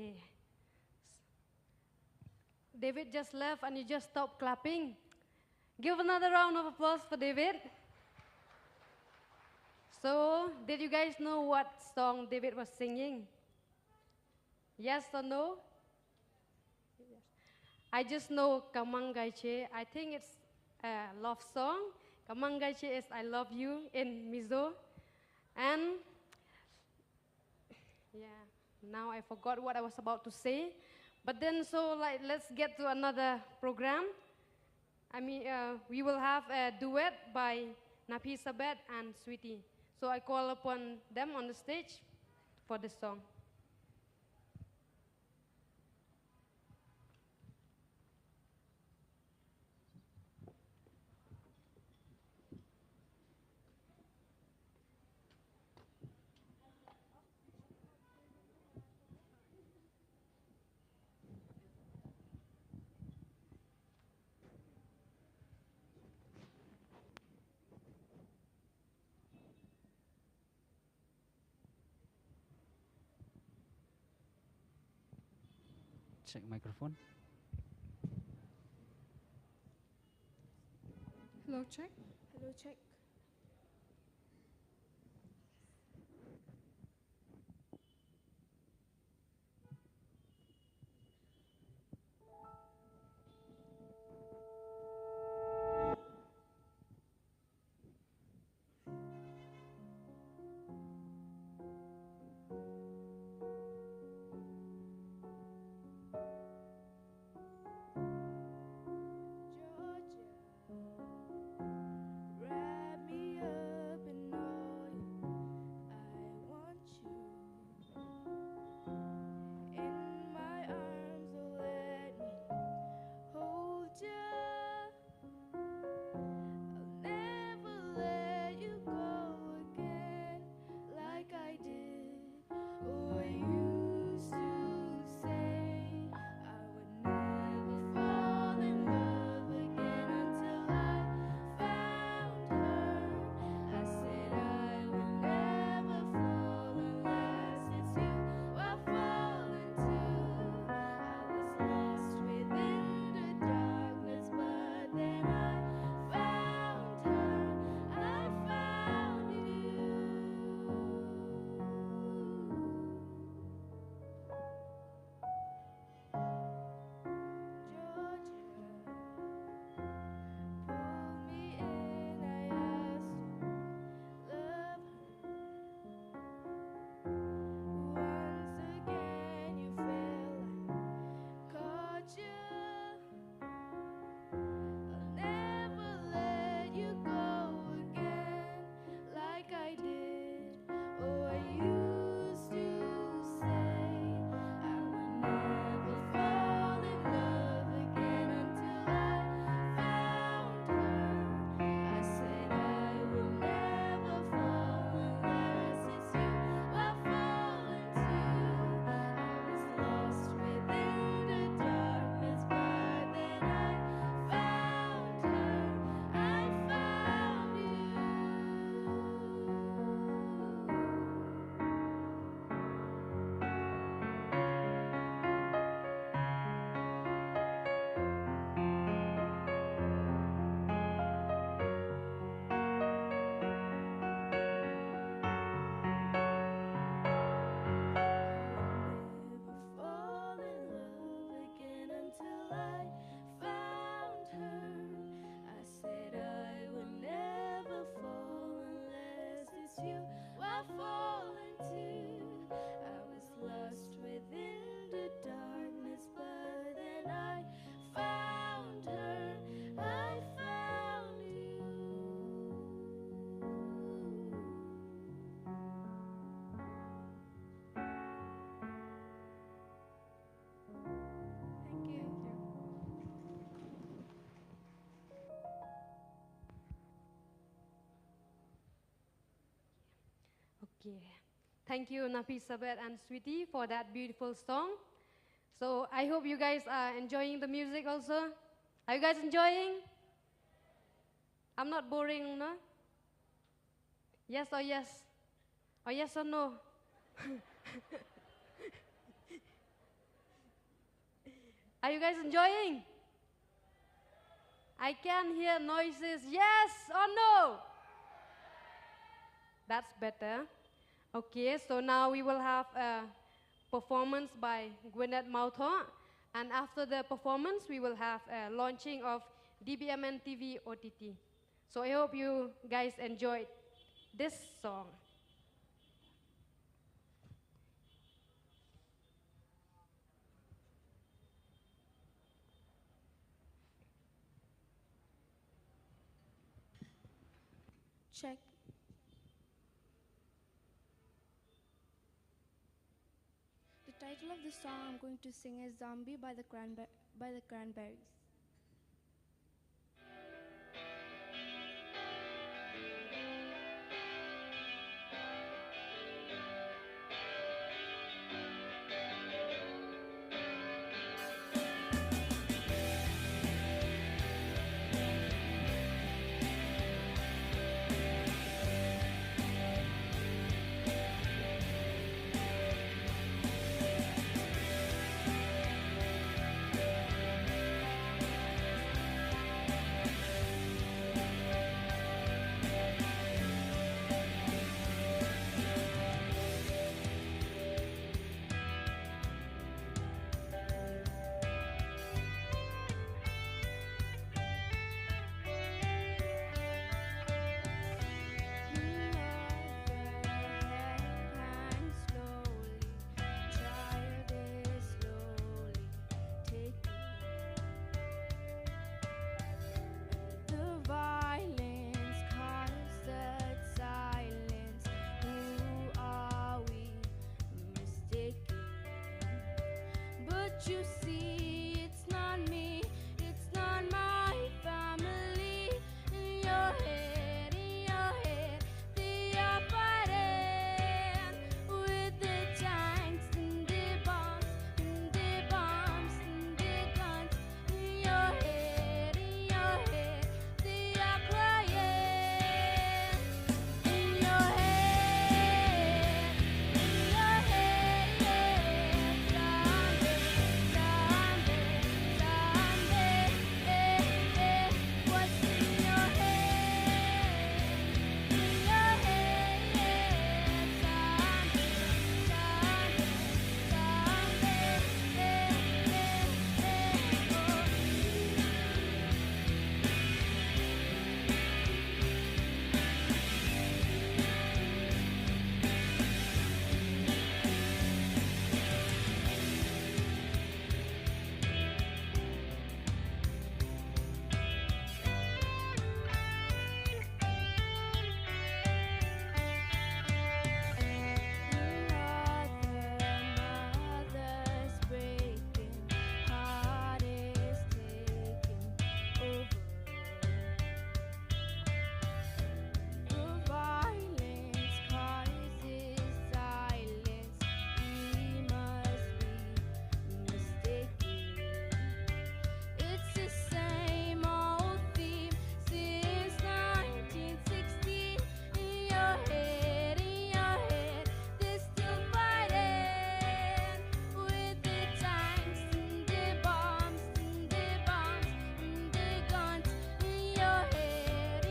Okay. David just left and you just stopped clapping. Give another round of applause for David. So, did you guys know what song David was singing? Yes or no? Yes. I just know Kamangaiche. I think it's a love song. Kamangaiche is I love you in Mizo. And yeah, now I forgot what I was about to say. But then, so like, let's get to another program. I mean, we will have a duet by Napi Sabet and Sweetie. So I call upon them on the stage for this song. Check microphone. Hello, check. Hello, check. Wrap me up in oil. I want you in my arms. Oh, let me hold you. I'll never let you go again like I did. Oh, I used to say I would never fall in love again until I found her. I said I would never fall unless it's you I fall into. I was lost within the darkness, but then I found her. I found you. Georgia, pull me in. I asked to love her. Once again, you felt I caught you. I'll never let you go again like I did. Oh, I used to say I would never fall in love again until I found her. I said I will never fall unless it's you I fall into. I was lost within the darkness, but then I found her. I found you. Fall in love again until I found her. I said I would never fall unless it's you I fall into. I was lost within the darkness, but then I found her. I found you. Thank you. Okay. Thank you, Nafi Sabet and Sweetie, for that beautiful song. So I hope you guys are enjoying the music also. Are you guys enjoying? I'm not boring, no? Yes or yes? Or yes or no? Are you guys enjoying? I can hear noises, yes or no? That's better. Okay, so now we will have a performance by Gwyneth Malthaw. And after the performance, we will have a launching of dbmnTv OTT. So I hope you guys enjoyed this song. Check. The title of the song I'm going to sing is Zombie by the Cranberries. You see, it's not me, it's not my family. In your head, they are fighting with the tanks and the bombs and the bombs and the guns. In your head, they are crying. In your head, what's in your head? In your mother's breaking, heart is taking over. The violence causes silence. We must be mistaken. It's the same old theme since 1960. In your head, they're still fighting with the tanks and the bombs and the guns. In your head,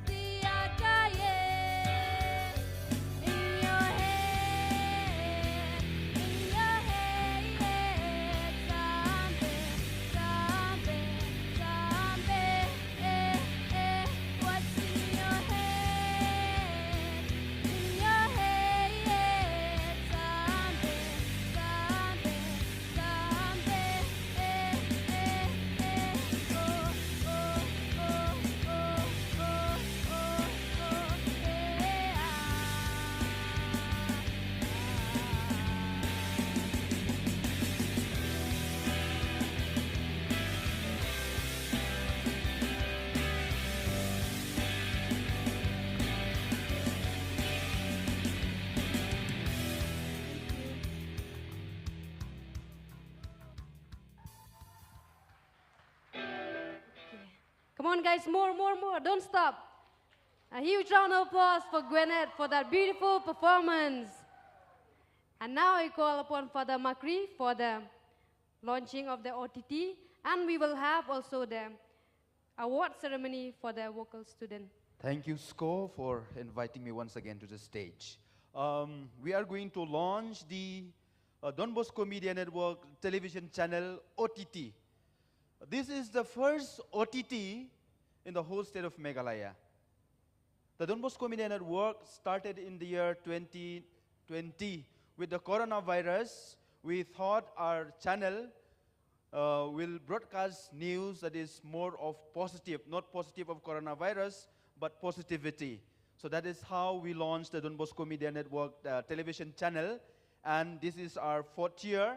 they are dying. In your head, zombie, what's in your head? In your head, zombie, Come on, guys, more. Don't stop. A huge round of applause for Gwyneth for that beautiful performance. And now I call upon Father Makri for the launching of the OTT, and we will have also the award ceremony for the vocal student. Thank you, Sko, for inviting me once again to the stage. We are going to launch the Don Bosco Media Network television channel OTT. This is the first OTT in the whole state of Meghalaya. The Don Bosco Media Network started in the year 2020. With the coronavirus, we thought our channel will broadcast news that is more of positive, not positive of coronavirus, but positivity. So that is how we launched the Don Bosco Media Network television channel. And this is our 4th year,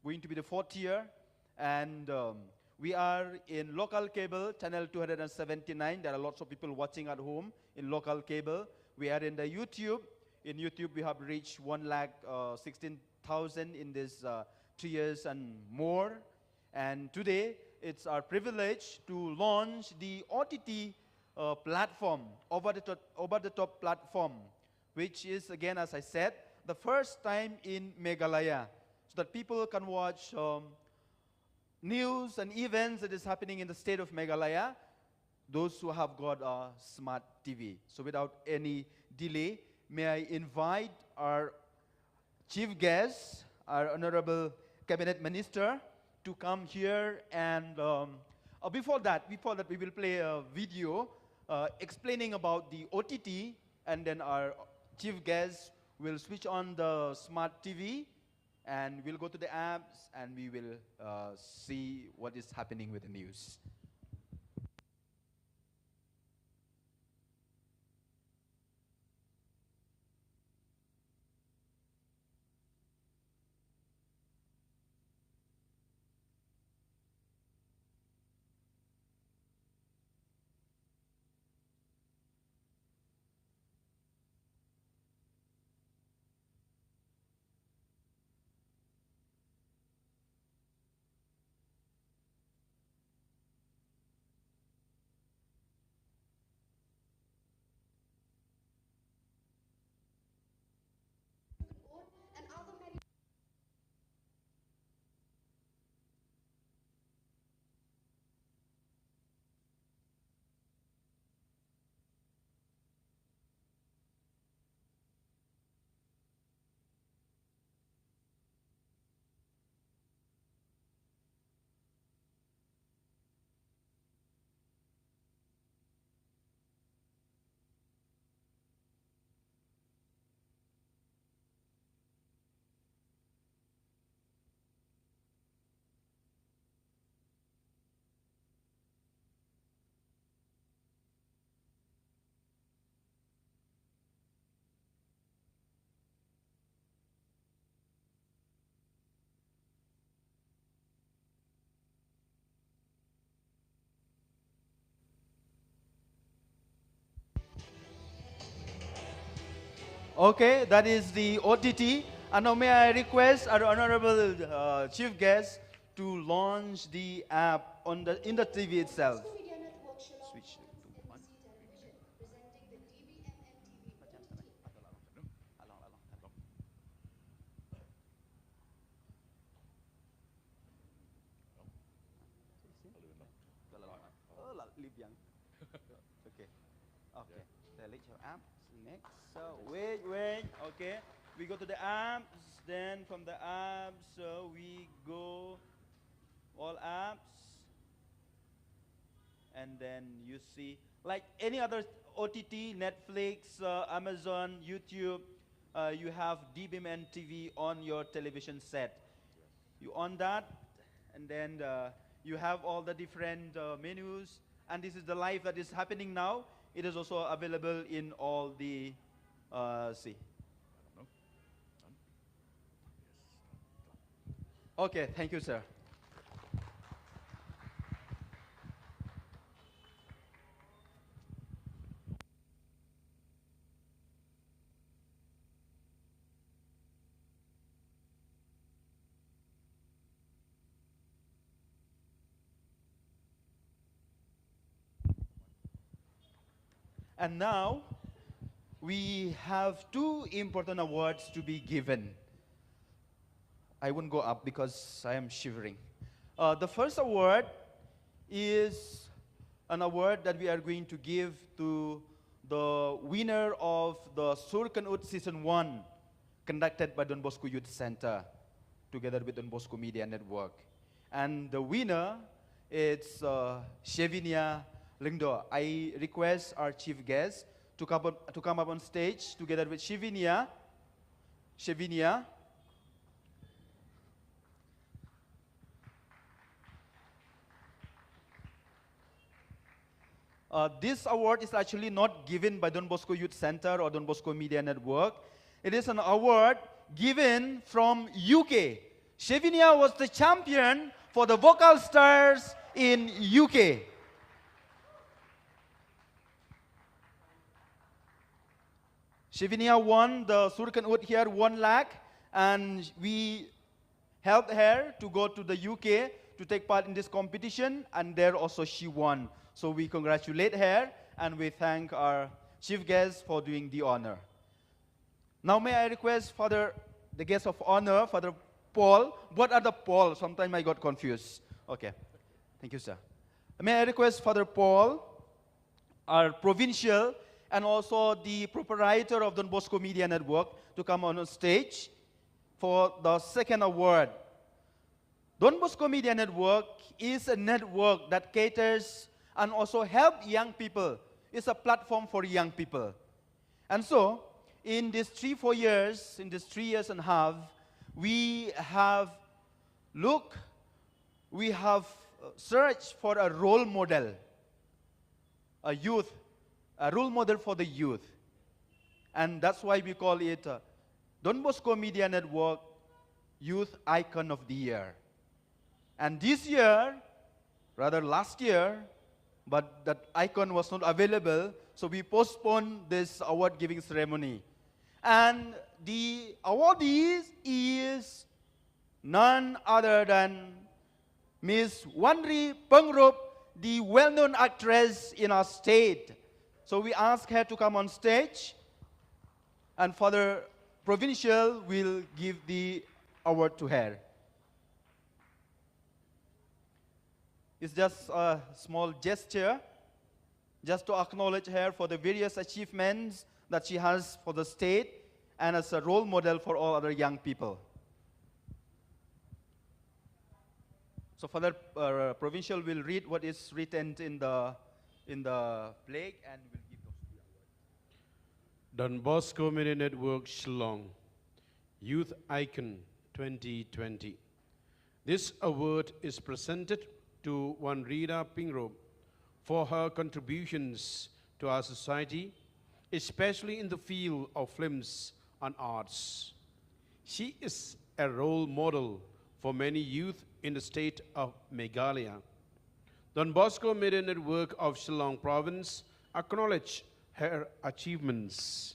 going to be the 4th year. And we are in local cable, channel 279. There are lots of people watching at home in local cable. We are in the YouTube. In YouTube, we have reached 1,16,000 in this 3 years and more. And today, it's our privilege to launch the OTT platform, over-the-top platform, which is, again, as I said, the first time in Meghalaya, so that people can watch news and events that is happening in the state of Meghalaya, those who have got a smart TV. So without any delay, may I invite our chief guest, our Honorable Cabinet Minister, to come here. And before that, we will play a video explaining about the OTT, and then our chief guest will switch on the smart TV, and we'll go to the apps, and we will see what is happening with the news. Okay, that is the OTT. And now may I request our honorable chief guest to launch the app on in the TV itself. Switch to one. Okay. Okay. Select your apps. Next. So wait. Okay. We go to the apps. Then from the apps, we go all apps. And then you see, like any other OTT, Netflix, Amazon, YouTube, you have dbmnTv on your television set. You on that, and then you have all the different menus. And this is the live that is happening now. It is also available in all the, see. Okay, thank you, sir. And now, we have two important awards to be given. I won't go up because I am shivering. The first award is an award that we are going to give to the winner of the Surkan Ut Season 1, conducted by Don Bosco Youth Center, together with Don Bosco Media Network. And the winner is Shevinia Lingdo. I request our chief guest to come up on stage together with Shevinia. Shevinia. This award is actually not given by Don Bosco Youth Center or Don Bosco Media Network. It is an award given from UK. Shevinia was the champion for the vocal stars in UK. Shevinia won the Surkan Ut here 1 lakh, and we helped her to go to the UK to take part in this competition, and there also she won. So we congratulate her, and we thank our chief guest for doing the honor. Now may I request the guest of honor, Father Paul. What are the Paul? Sometimes I got confused. Okay. Thank you, sir. May I request Father Paul, our provincial, and also the proprietor of Don Bosco Media Network, to come on stage for the second award. Don Bosco Media Network is a network that caters and also help young people. It's a platform for young people. And so, in these 3-4 years, in these 3 years and a half, we have searched for a role model, a role model for the youth. And that's why we call it Don Bosco Media Network Youth Icon of the Year. And this year, rather last year, but that icon was not available, so we postponed this award-giving ceremony. And the awardee is none other than Miss Wanri Pengrup, the well-known actress in our state. So we ask her to come on stage, and Father Provincial will give the award to her. It's just a small gesture, just to acknowledge her for the various achievements that she has for the state and as a role model for all other young people. So Father Provincial will read what is written in the plaque and will give those the award. Don Bosco Media Network Shillong, Youth Icon 2020. This award is presented to Wanrida Pingro for her contributions to our society, especially in the field of films and arts. She is a role model for many youth in the state of Meghalaya. Don Bosco Media Network of Shillong Province acknowledged her achievements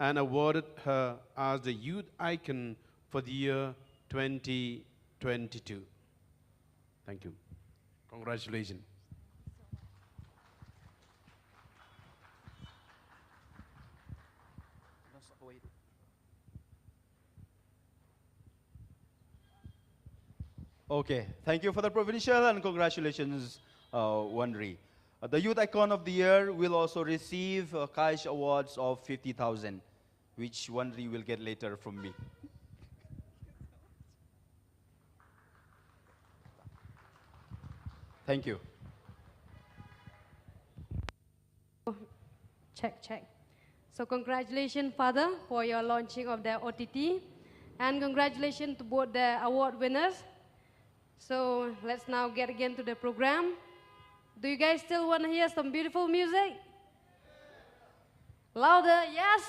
and awarded her as the youth icon for the year 2022. Thank you. Congratulations. Okay, thank you for the provincial, and congratulations, Wanri. The Youth Icon of the Year will also receive cash awards of 50,000, which Wanri will get later from me. Thank you. Check. So congratulations, Father, for your launching of the OTT. And congratulations to both the award winners. So let's now get again to the program. Do you guys still want to hear some beautiful music? Louder, yes?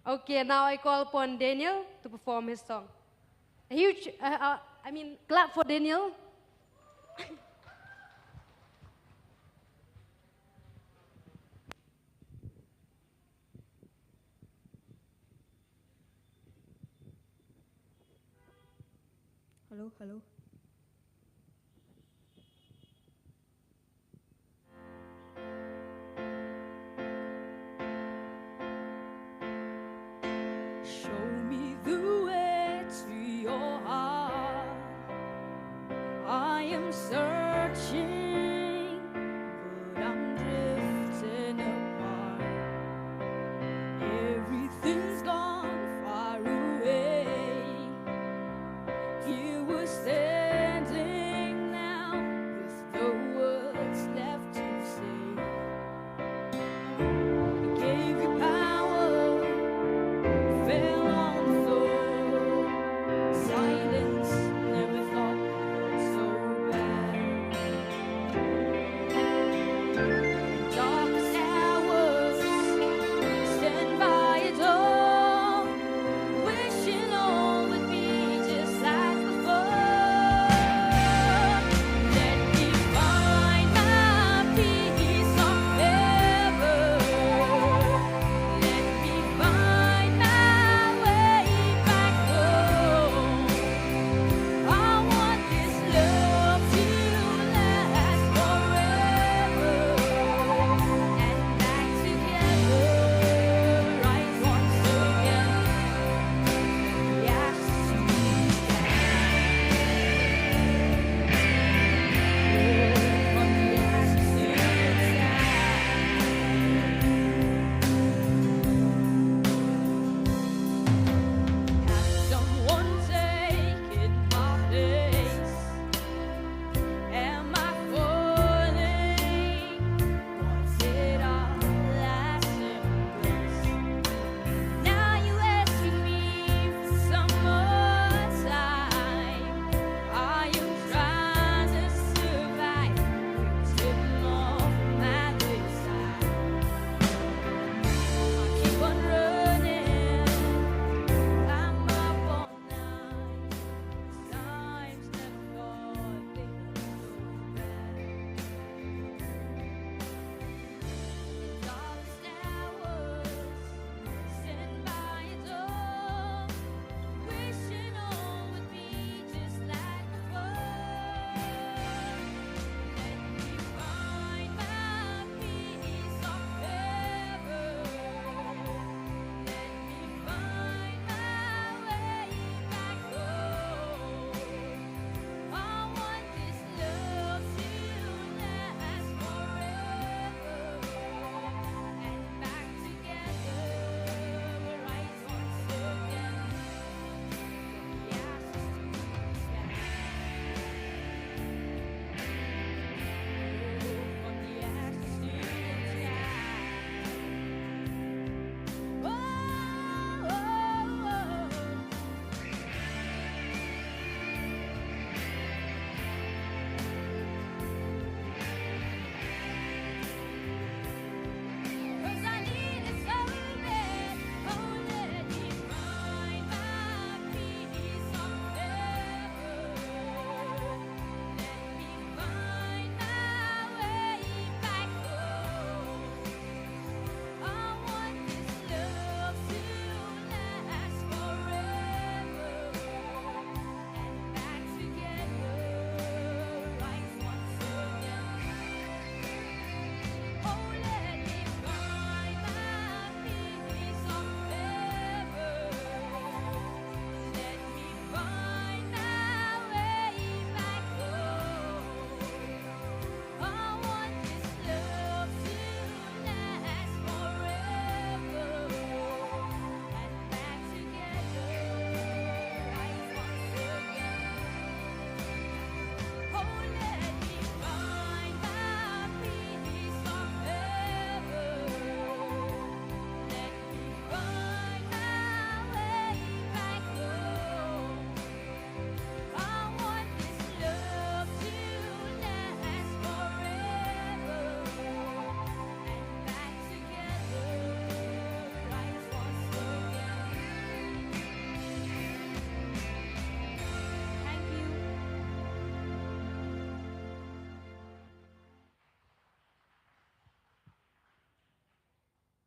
Okay, now I call upon Daniel to perform his song. A huge, clap for Daniel. Hello. Show me the way.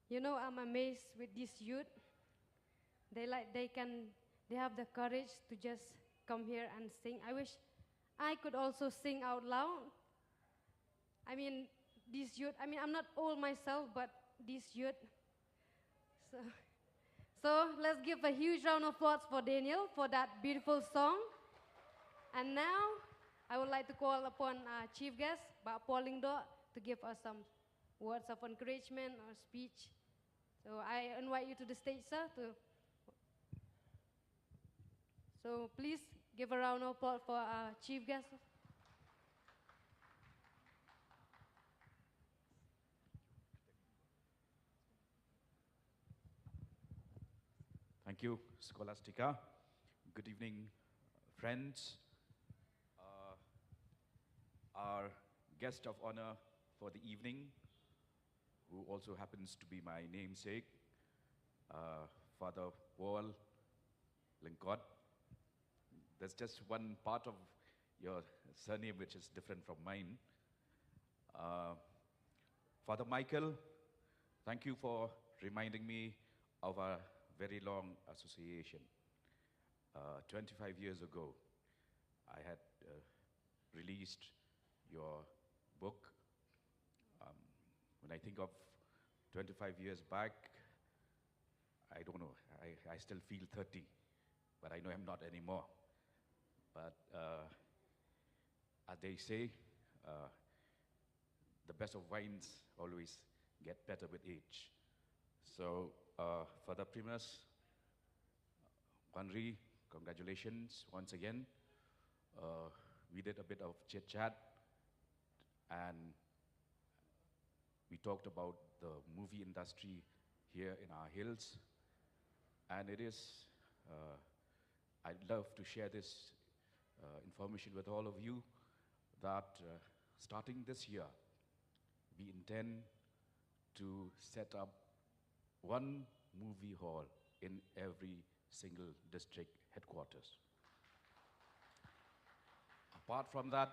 You know, I'm amazed with this youth. They have the courage to just come here and sing. I wish I could also sing out loud. I mean, this youth, I mean, I'm not old myself, but this youth. So, so let's give a huge round of applause for Daniel for that beautiful song. And now, I would like to call upon our chief guest, Pak Paulindo, to give us some words of encouragement or speech. So I invite you to the stage, sir. So please give a round of applause for our chief guest. Thank you, Scholastica. Good evening, friends. Our guest of honor for the evening, who also happens to be my namesake, Father Paul Lincott. There's just one part of your surname which is different from mine. Father Michael, thank you for reminding me of our very long association. 25 years ago, I had released your book. When I think of 25 years back, I don't know, I still feel 30, but I know I'm not anymore. But as they say, the best of wines always get better with age. So, Father Primus, Wanri, congratulations once again. We did a bit of chit-chat, and we talked about the movie industry here in our hills. And it is, I'd love to share this information with all of you that starting this year, we intend to set up one movie hall in every single district headquarters. Apart from that,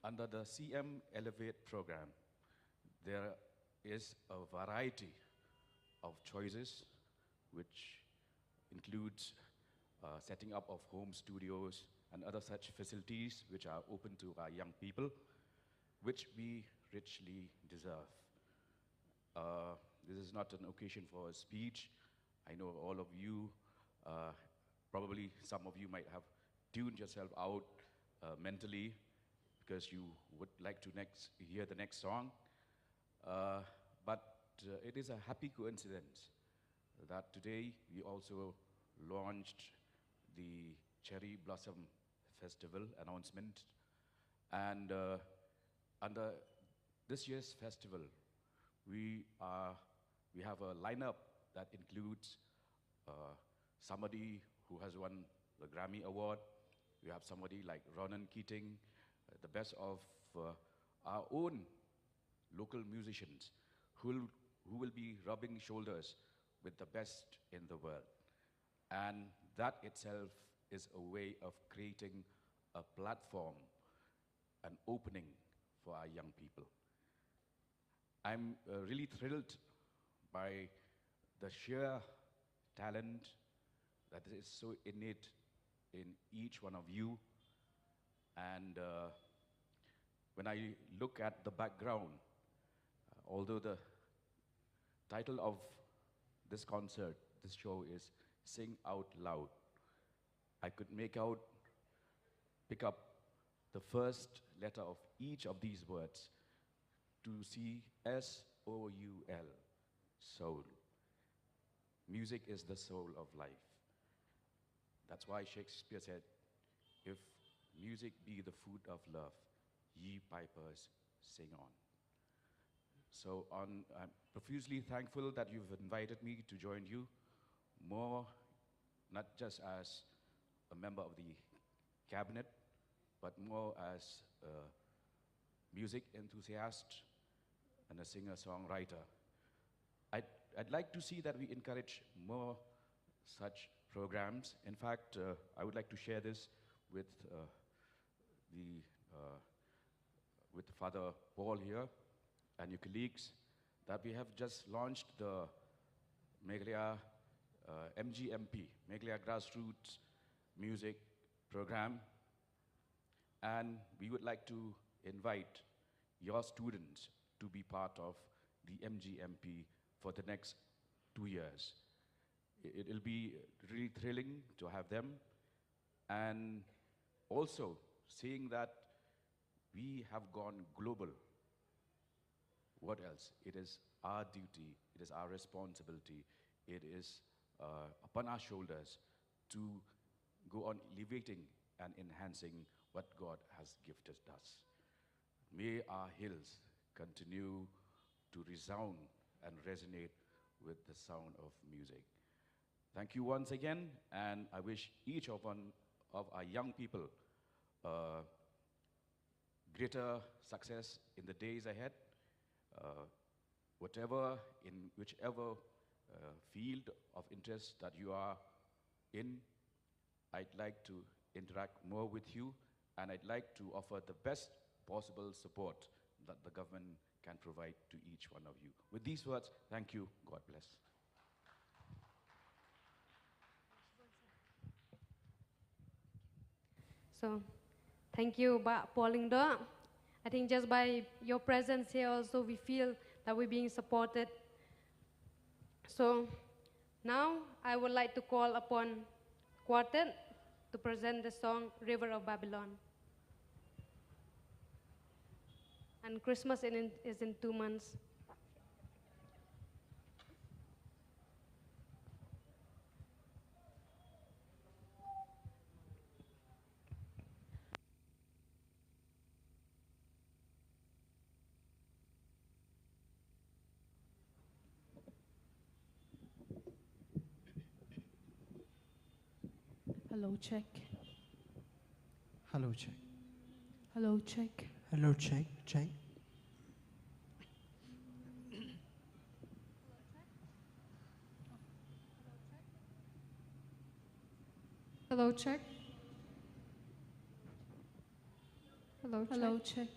under the CM Elevate program, there is a variety of choices, which includes setting up of home studios and other such facilities which are open to our young people, which we richly deserve. This is not an occasion for a speech. I know all of you, probably some of you might have tuned yourself out mentally because you would like to hear the next song. But it is a happy coincidence that today we also launched the Cherry Blossom Festival announcement. And under this year's festival, we have a lineup that includes somebody who has won the Grammy Award. We have somebody like Ronan Keating, the best of our own local musicians who will be rubbing shoulders with the best in the world. And that itself is a way of creating a platform, an opening for our young people. I'm really thrilled by the sheer talent that is so innate in each one of you. And when I look at the background, although the title of this concert, this show is Sing Out Loud, I could pick up the first letter of each of these words to see S-O-U-L, soul. Music is the soul of life. That's why Shakespeare said, if music be the food of love, ye pipers sing on. So I'm profusely thankful that you've invited me to join you, more not just as a member of the cabinet, but more as a music enthusiast and a singer-songwriter. I'd like to see that we encourage more such programs. In fact, I would like to share this with Father Paul here and your colleagues, that we have just launched the Meghalaya MGMP, Meghalaya Grassroots Music Program, and we would like to invite your students to be part of the MGMP for the next 2 years. It'll be really thrilling to have them, and also seeing that we have gone global. What else? It is our duty, it is our responsibility, it is upon our shoulders to go on elevating and enhancing what God has gifted us. May our hills continue to resound and resonate with the sound of music. Thank you once again, and I wish each of our young people greater success in the days ahead. Whichever field of interest that you are in, I'd like to interact more with you, and I'd like to offer the best possible support that the government can provide to each one of you. With these words, thank you. God bless. So, thank you, Paulindo. I think just by your presence here also we feel that we're being supported. So, now I would like to call upon Quartet to present the song River of Babylon. And Christmas is in 2 months. Hello, check. Hello, check. Hello, check. Hello, check, check. Hello, check. Hello, check. Hello, check.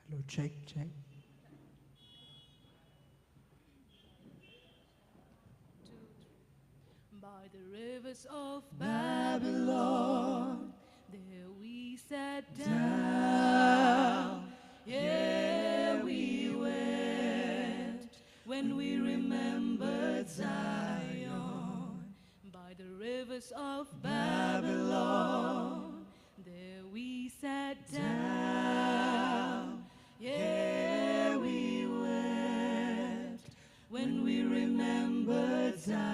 Hello, check, check. By the rivers of Babylon, there we sat down. Yeah, we wept when we remembered Zion. By the rivers of Babylon, there we sat down. Yeah, we wept when we remembered Zion.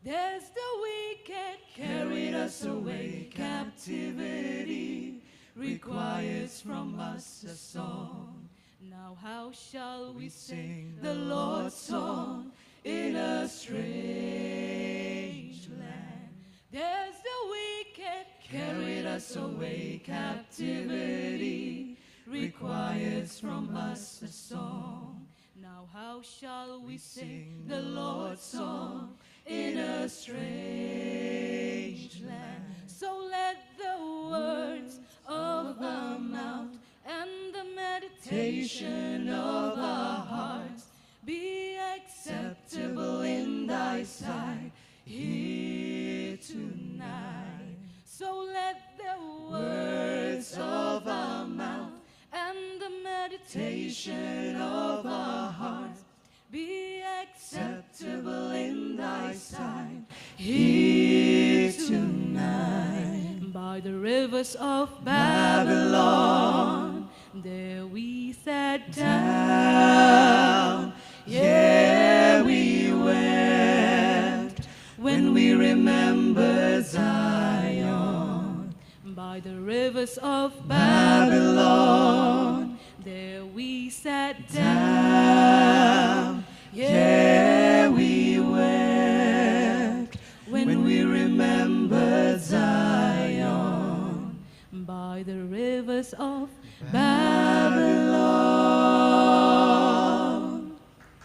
There's the wicked carried us away. Captivity requires from us a song. Now how shall we sing the Lord's song in a strange land? There's the wicked carried us away. Captivity requires from us a song. Now how shall we sing the Lord's song in a strange land? So let the words of our mouth and the meditation of our hearts be acceptable in thy sight here tonight. So let the words of our mouth and the meditation of our hearts be acceptable in thy sight here tonight. By the rivers of Babylon, there we sat down. Yeah, we wept when we remembered Zion. By the rivers of Babylon, there we sat down. Yeah, we wept when we remembered Zion. By the rivers of Babylon.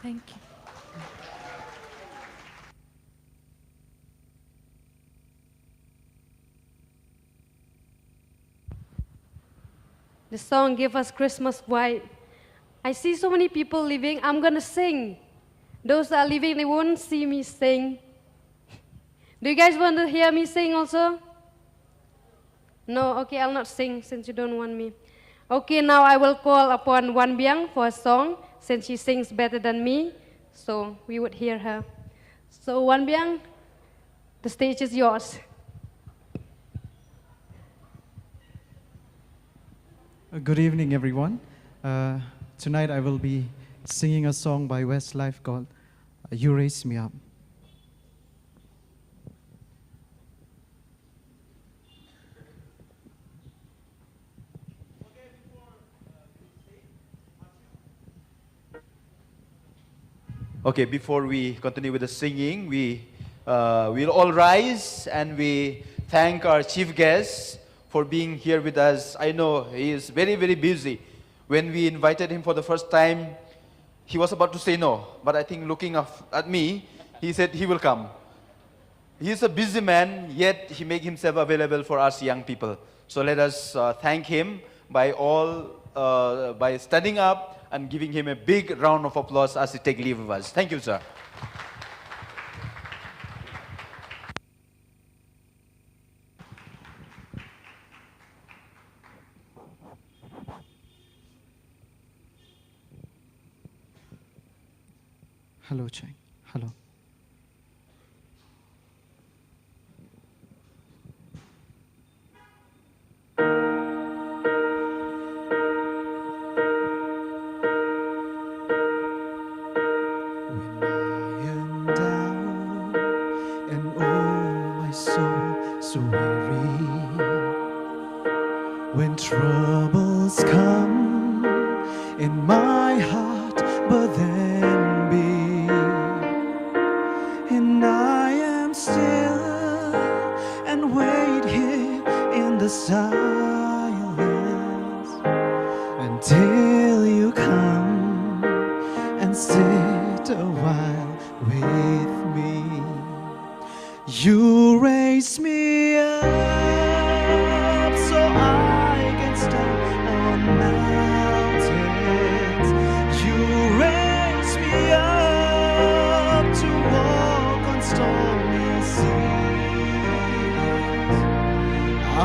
Thank you. The song give us Christmas vibe. I see so many people leaving. I'm gonna sing. Those that are leaving, they won't see me sing. Do you guys want to hear me sing also? No? Okay, I'll not sing since you don't want me. Okay, now I will call upon Wan Biang for a song since she sings better than me, so we would hear her. So Wan Biang, the stage is yours. Good evening, everyone. Tonight I will be singing a song by Westlife called You Raise Me Up. Okay, before we continue with the singing, we'll all rise and we thank our chief guest for being here with us. I know he is very, very busy. When we invited him for the first time, he was about to say no, but I think looking at me, he said he will come. He is a busy man, yet he makes himself available for us young people. So let us thank him by standing up and giving him a big round of applause as he takes leave of us. Thank you, sir. Hello, check. Hello. When I am down and oh my soul so weary, when troubles come in my heart, but then be, and I am still and wait here in the silence until you come and sit a while with me. You raise me up so I can stand on mountains. You raise me up to walk on stormy seas. I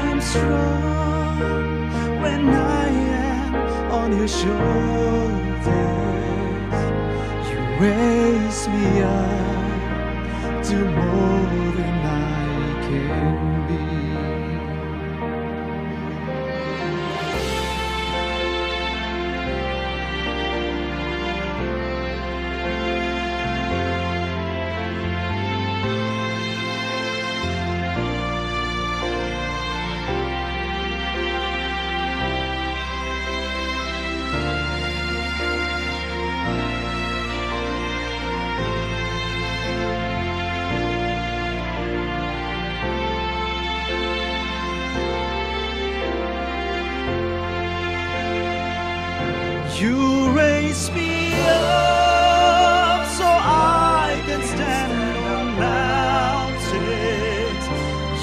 am strong when I am on your shoulders. You raise me up to more than I can be. You raise me up so I can stand on mountains.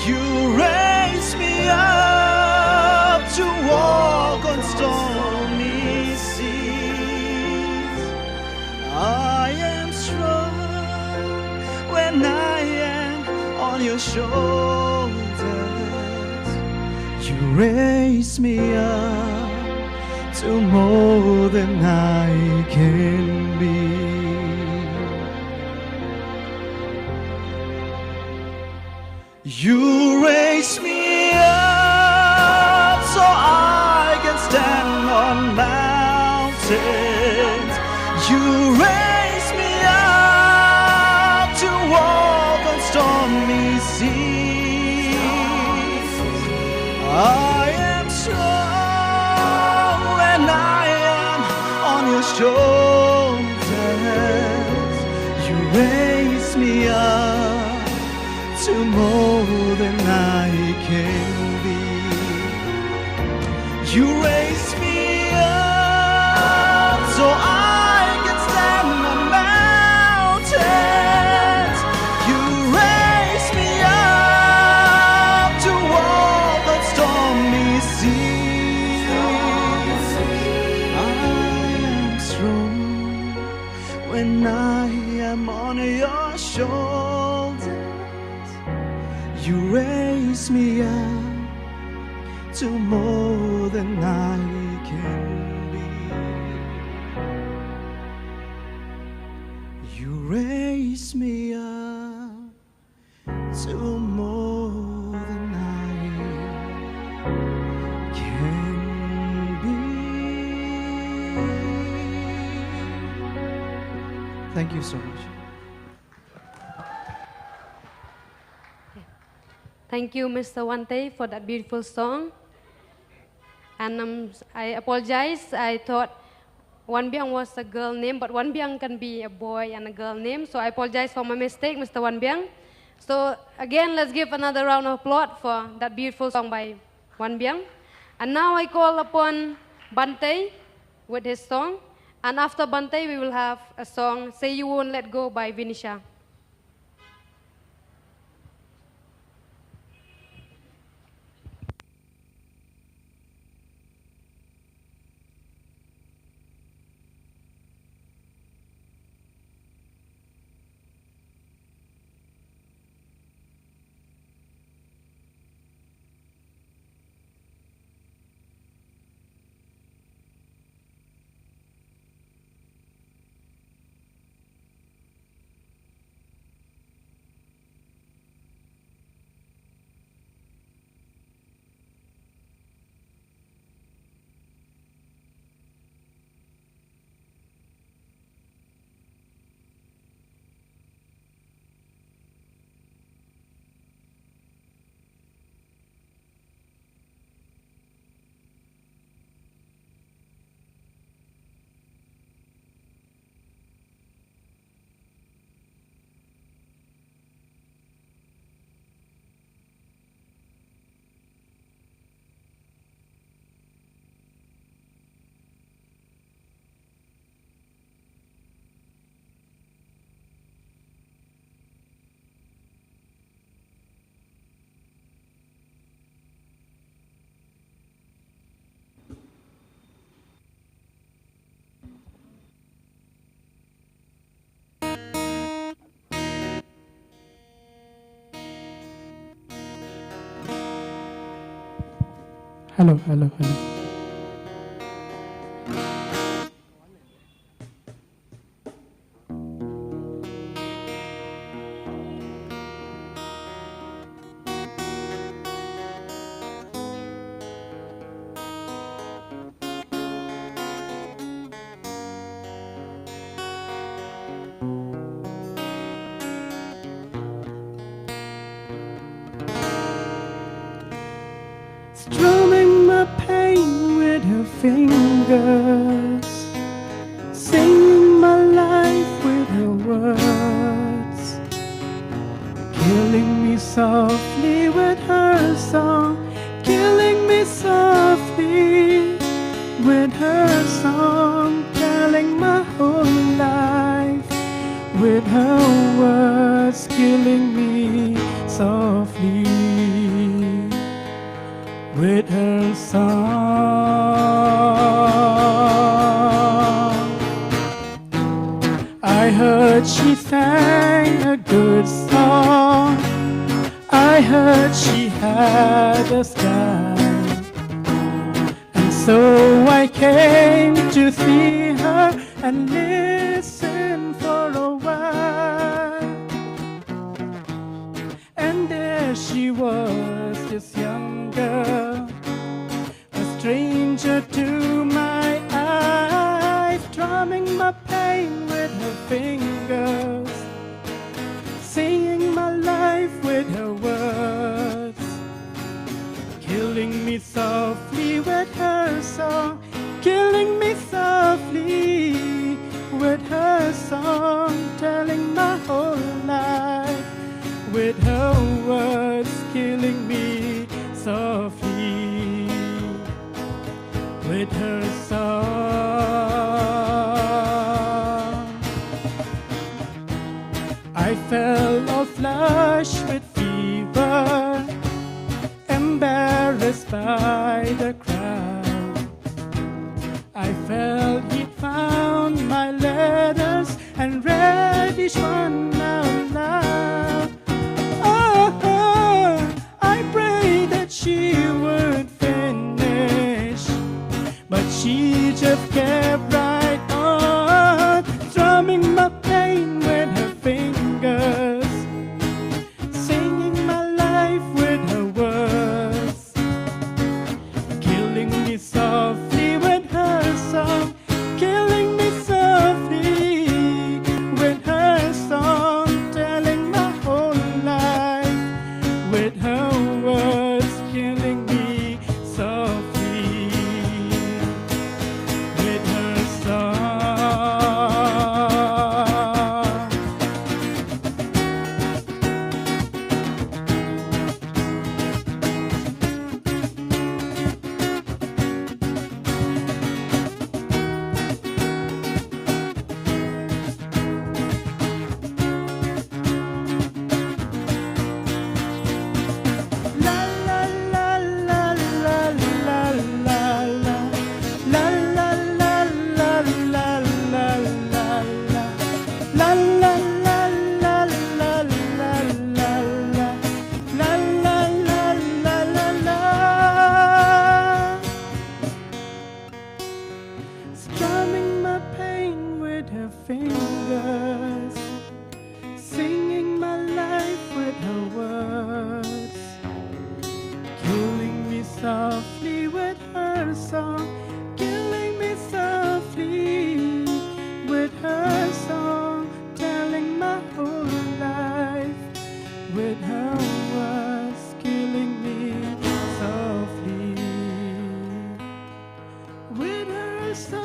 You raise me up to walk on stormy seas. I am strong when I am on your shoulders. You raise me up to more than I can be. You raise me up so I can stand on mountains. You raise me up to walk on stormy seas. I am strong when I am on your shoulders. You raise me up to more than I can be. You raise me up so I can stand on mountains. You raise me up to walk on stormy seas. I'm on your shoulders. You raise me up to more than I can be. You raise me up to more than I can be. Thank you so much. Thank you, Mr. Wante, for that beautiful song. And I apologize. I thought Wan Biang was a girl name, but Wan Biang can be a boy and a girl name. So I apologize for my mistake, Mr. Wan Biang. So again, let's give another round of applause for that beautiful song by Wan Biang. And now I call upon Bante with his song. And after Bante, we will have a song, Say You Won't Let Go by Vinisha. Hello, hello, hello. Strumming my pain with her fingers, singing my life with her words, killing me softly with her song, killing me softly with her song, telling my whole life with her words, killing me softly with her song. I heard she sang a good song, I heard she had a style, and so I came to see her and listen for a while. And there she was, this young girl, a stranger to my eyes, drumming my pain with her fingers, singing my life with her words, killing me softly with her song, killing me softly with her song, telling my whole life with her words, killing me softly with her song. I fell all flush with fever, embarrassed by the crowd. I felt he'd found my letters and read each one out loud. Oh, I pray that she would finish, but she just kept right on, strumming my pain with her fingers, singing my life with her words, killing me softly with her song, killing me softly with her song, telling my whole life with her words, killing me softly with her song. Strumming my pain with her fingers, singing my life with her words, killing me softly with her song, killing me softly with her song, telling my whole life with her words, killing me softly with her song.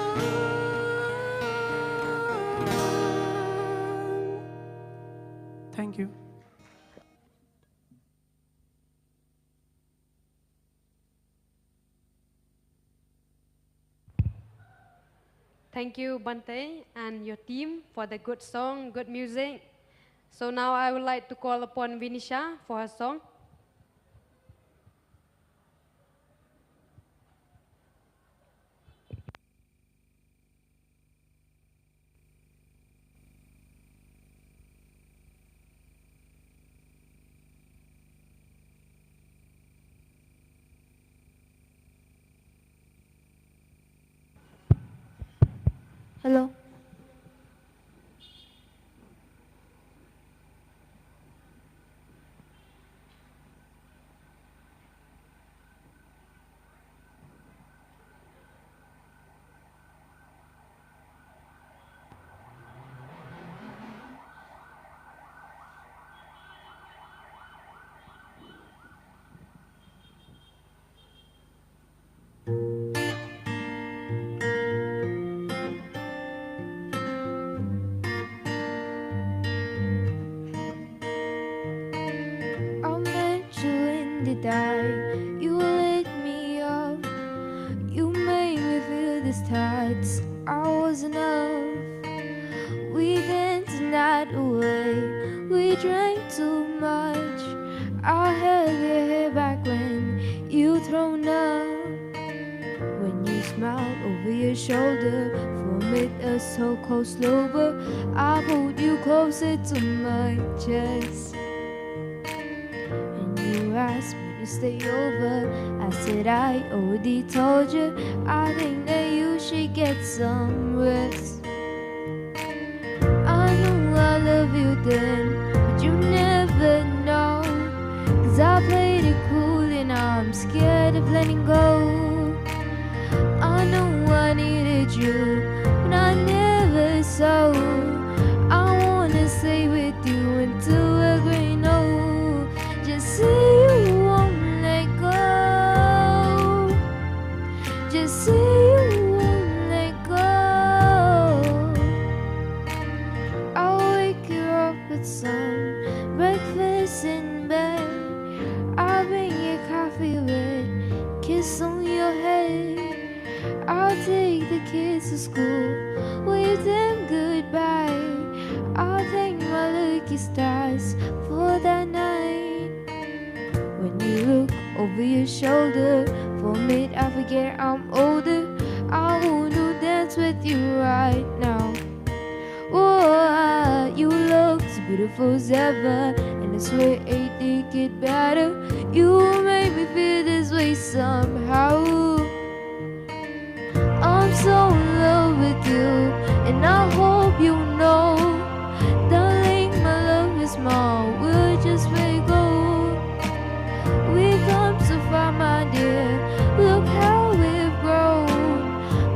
Thank you. Thank you, Bante, and your team for the good song, good music. So now I would like to call upon Vinisha for her song. Hello. I met you in the dark. You lit me up. You made me feel these tides. I was enough. We danced the night away. We drank too much. I held your hair back when you thrown up. When you smiled over your shoulder, forming us so close, over. I pulled you closer to my chest. And you asked me to stay over. I said I already told you. I think that you should get some rest. I knew I love you then, but you never know. 'Cause I played it cool and I'm scared of letting go. I know I needed you, but I never saw. I wanna stay with you until we're green old. Just say you won't let go. Just say you won't let go. I'll wake you up with some breakfast in bed. I'll bring you coffee with kiss on your head. I'll take the kids to school, wave them goodbye. I'll thank my lucky stars for that night. When you look over your shoulder, for a minute I forget I'm older. I want to dance with you right now. Oh, you love beautiful as ever, and I swear it did get better. You made me feel this way somehow. I'm so in love with you, and I hope you know, darling, my love is more. We'll just make go. We come so far, my dear. Look how we've grown.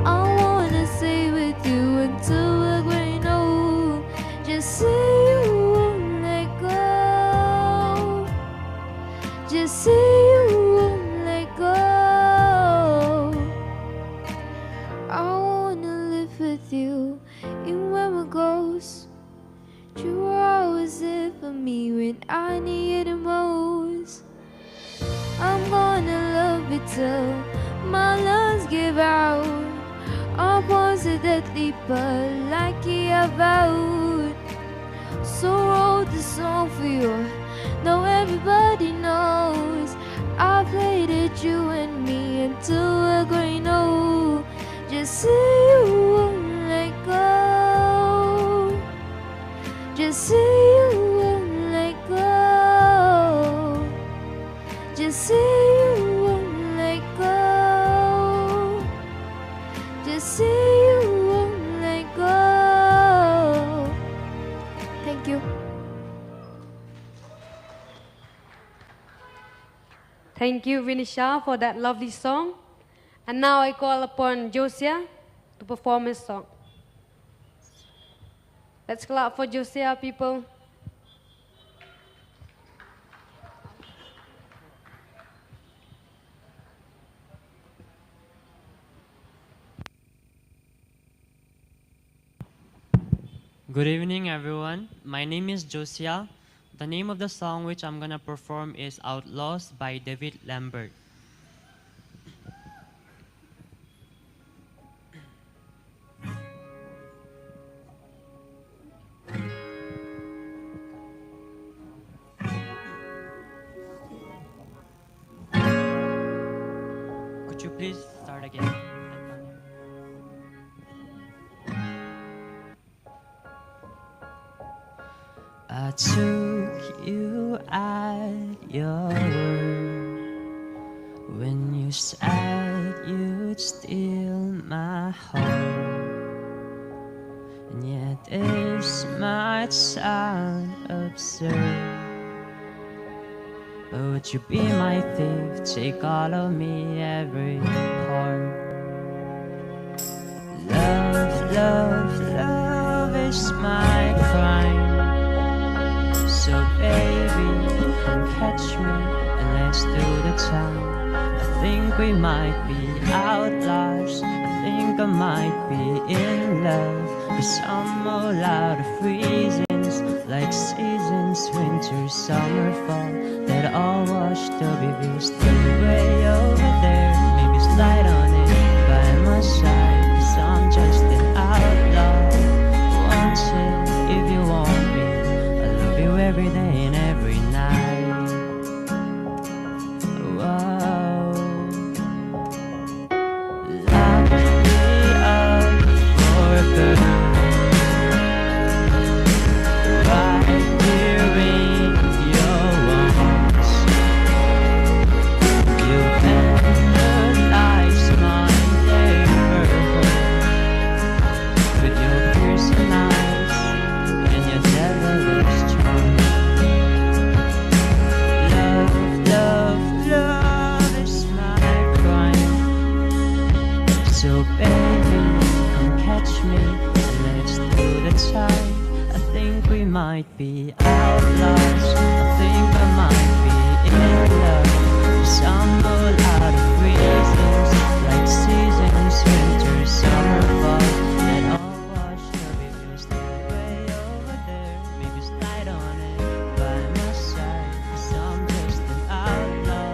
I wanna stay with you until we're grown old. Just say you won't let go. Just say you won't let go. I wanna live with you in where goes. You were always there for me when I needed the most. I'm gonna love you till my lungs give out. Our bonds are deadly, but like I vowed. So wrote the song for you. Now everybody knows I played it, you and me, until we're growing old. Just say you won't let go. Just say you won't let go. Just say you won't let go. Just say you won't let go. Thank you. Thank you, Vinisha, for that lovely song. And now I call upon Josiah to perform his song. Let's clap for Josiah, people. Good evening, everyone. My name is Josiah. The name of the song which I'm gonna perform is Outlaws by David Lambert. Could you please start again? I took you at your word when you said you'd steal my heart. And yet this might sound absurd, but would you be my thief, take all of me, every part? Love, love, love is my crime. So baby, come catch me and let's do the time. I think we might be outlaws. I think I might be in love. 'Cause I'm all out of reasons, like seasons, winter, summer, fall, that all wash to be visited way over there. Maybe slide on it by my side, 'cause I'm just an outlaw. Wanted if you want me, every day and every night. Whoa. Lock me up for good, right here in your arms. You vandalize my neighborhood with your piercing eyes and your devilish charm. So baby, come catch me and let's do the time. I think we might be outlaws. I think I might be in love. 'Cause I'm all out of reasons, like seasons, winter, summer, fall, that all wash up if you stay way over there. Maybe slide on it by my side, 'cause I'm just an outlaw.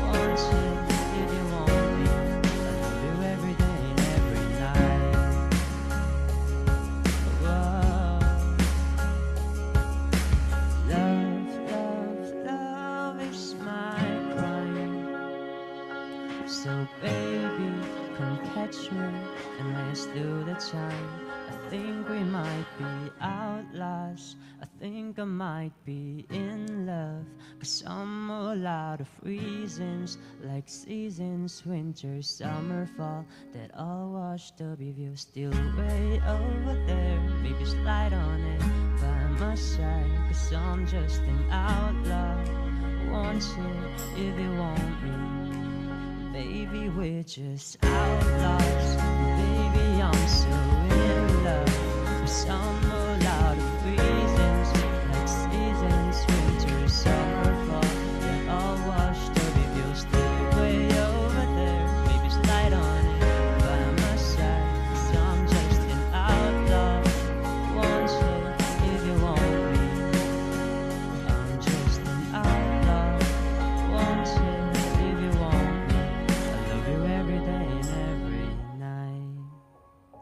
Wanted if you want me, I love you every day and every night. Whoa. Love, love, love is my crime. So baby, come catch me and let's do the time. I I think we might be outlaws. I think I might be in love. 'Cause I'm all out of reasons, like seasons, winter, summer, fall, that all washed up if you're still way over there. Maybe slide on it by my side, 'cause I'm just an outlaw. Want it if you want me. Baby, we're just outlaws. Baby, I'm so in love. 'Cause I'm all out of reasons, like seasons, winter, summer, fall, that all washed up if you're still way over there. Maybe slide on it by my side, 'cause I'm just an outlaw. Want it if you want me. I'm just an outlaw. Want it if you want me. I love you every day and every night.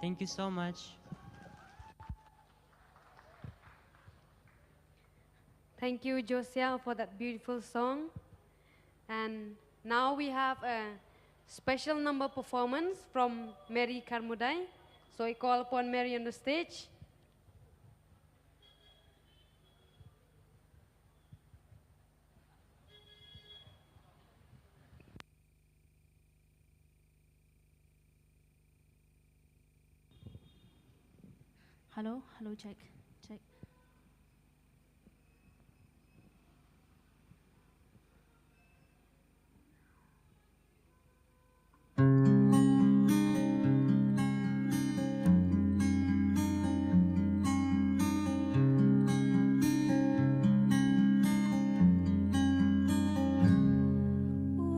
Thank you so much. Thank you, Josiah, for that beautiful song. And now we have a special number performance from Mary Karmudai. So I call upon Mary on the stage. Hello, check, check.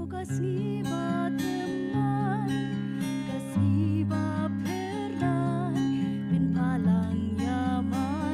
Kasih teman, kasih peran, bin palang yaman.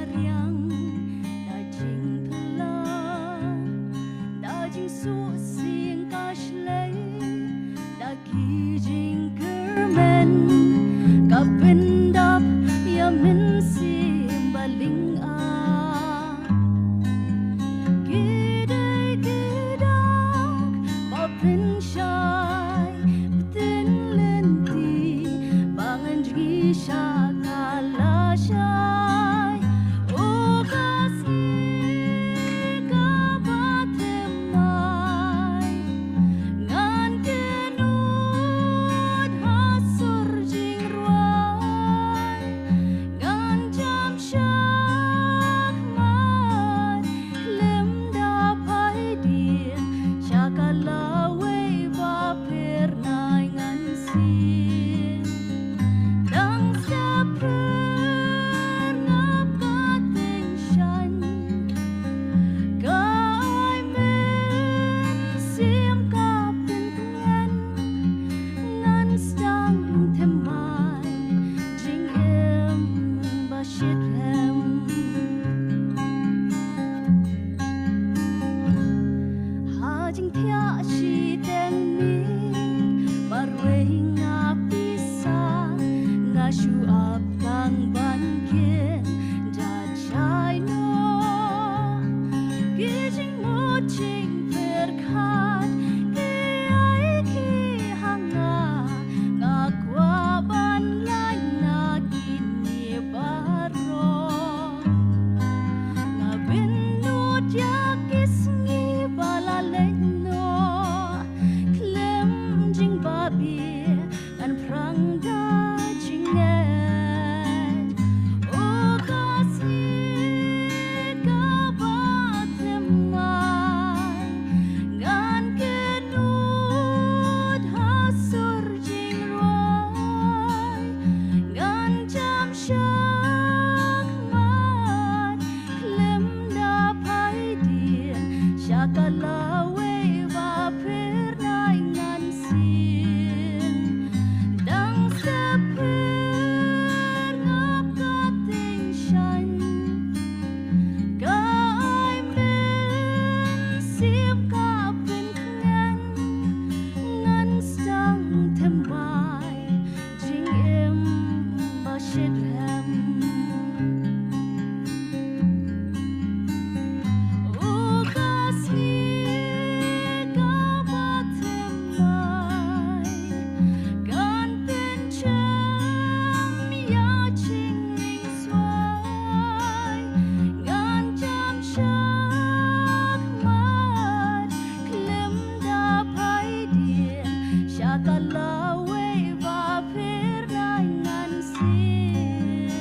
kalawe bapirnai ngan sing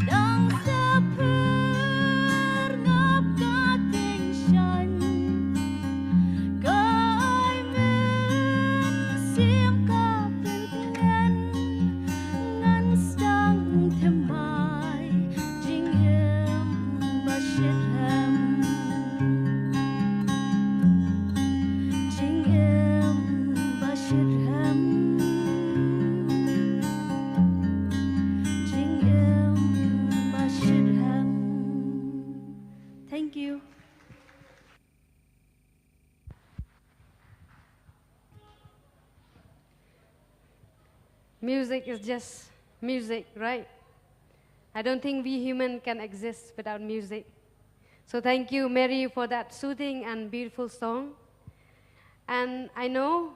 dang sapur ngap kating shan kai men sim kapilngan ngan stang themai jing em bashirham jing em bashirham jing em bashirham. Thank you. Music is just music, right? I don't think we human can exist without music. So thank you, Mary, for that soothing and beautiful song. And I know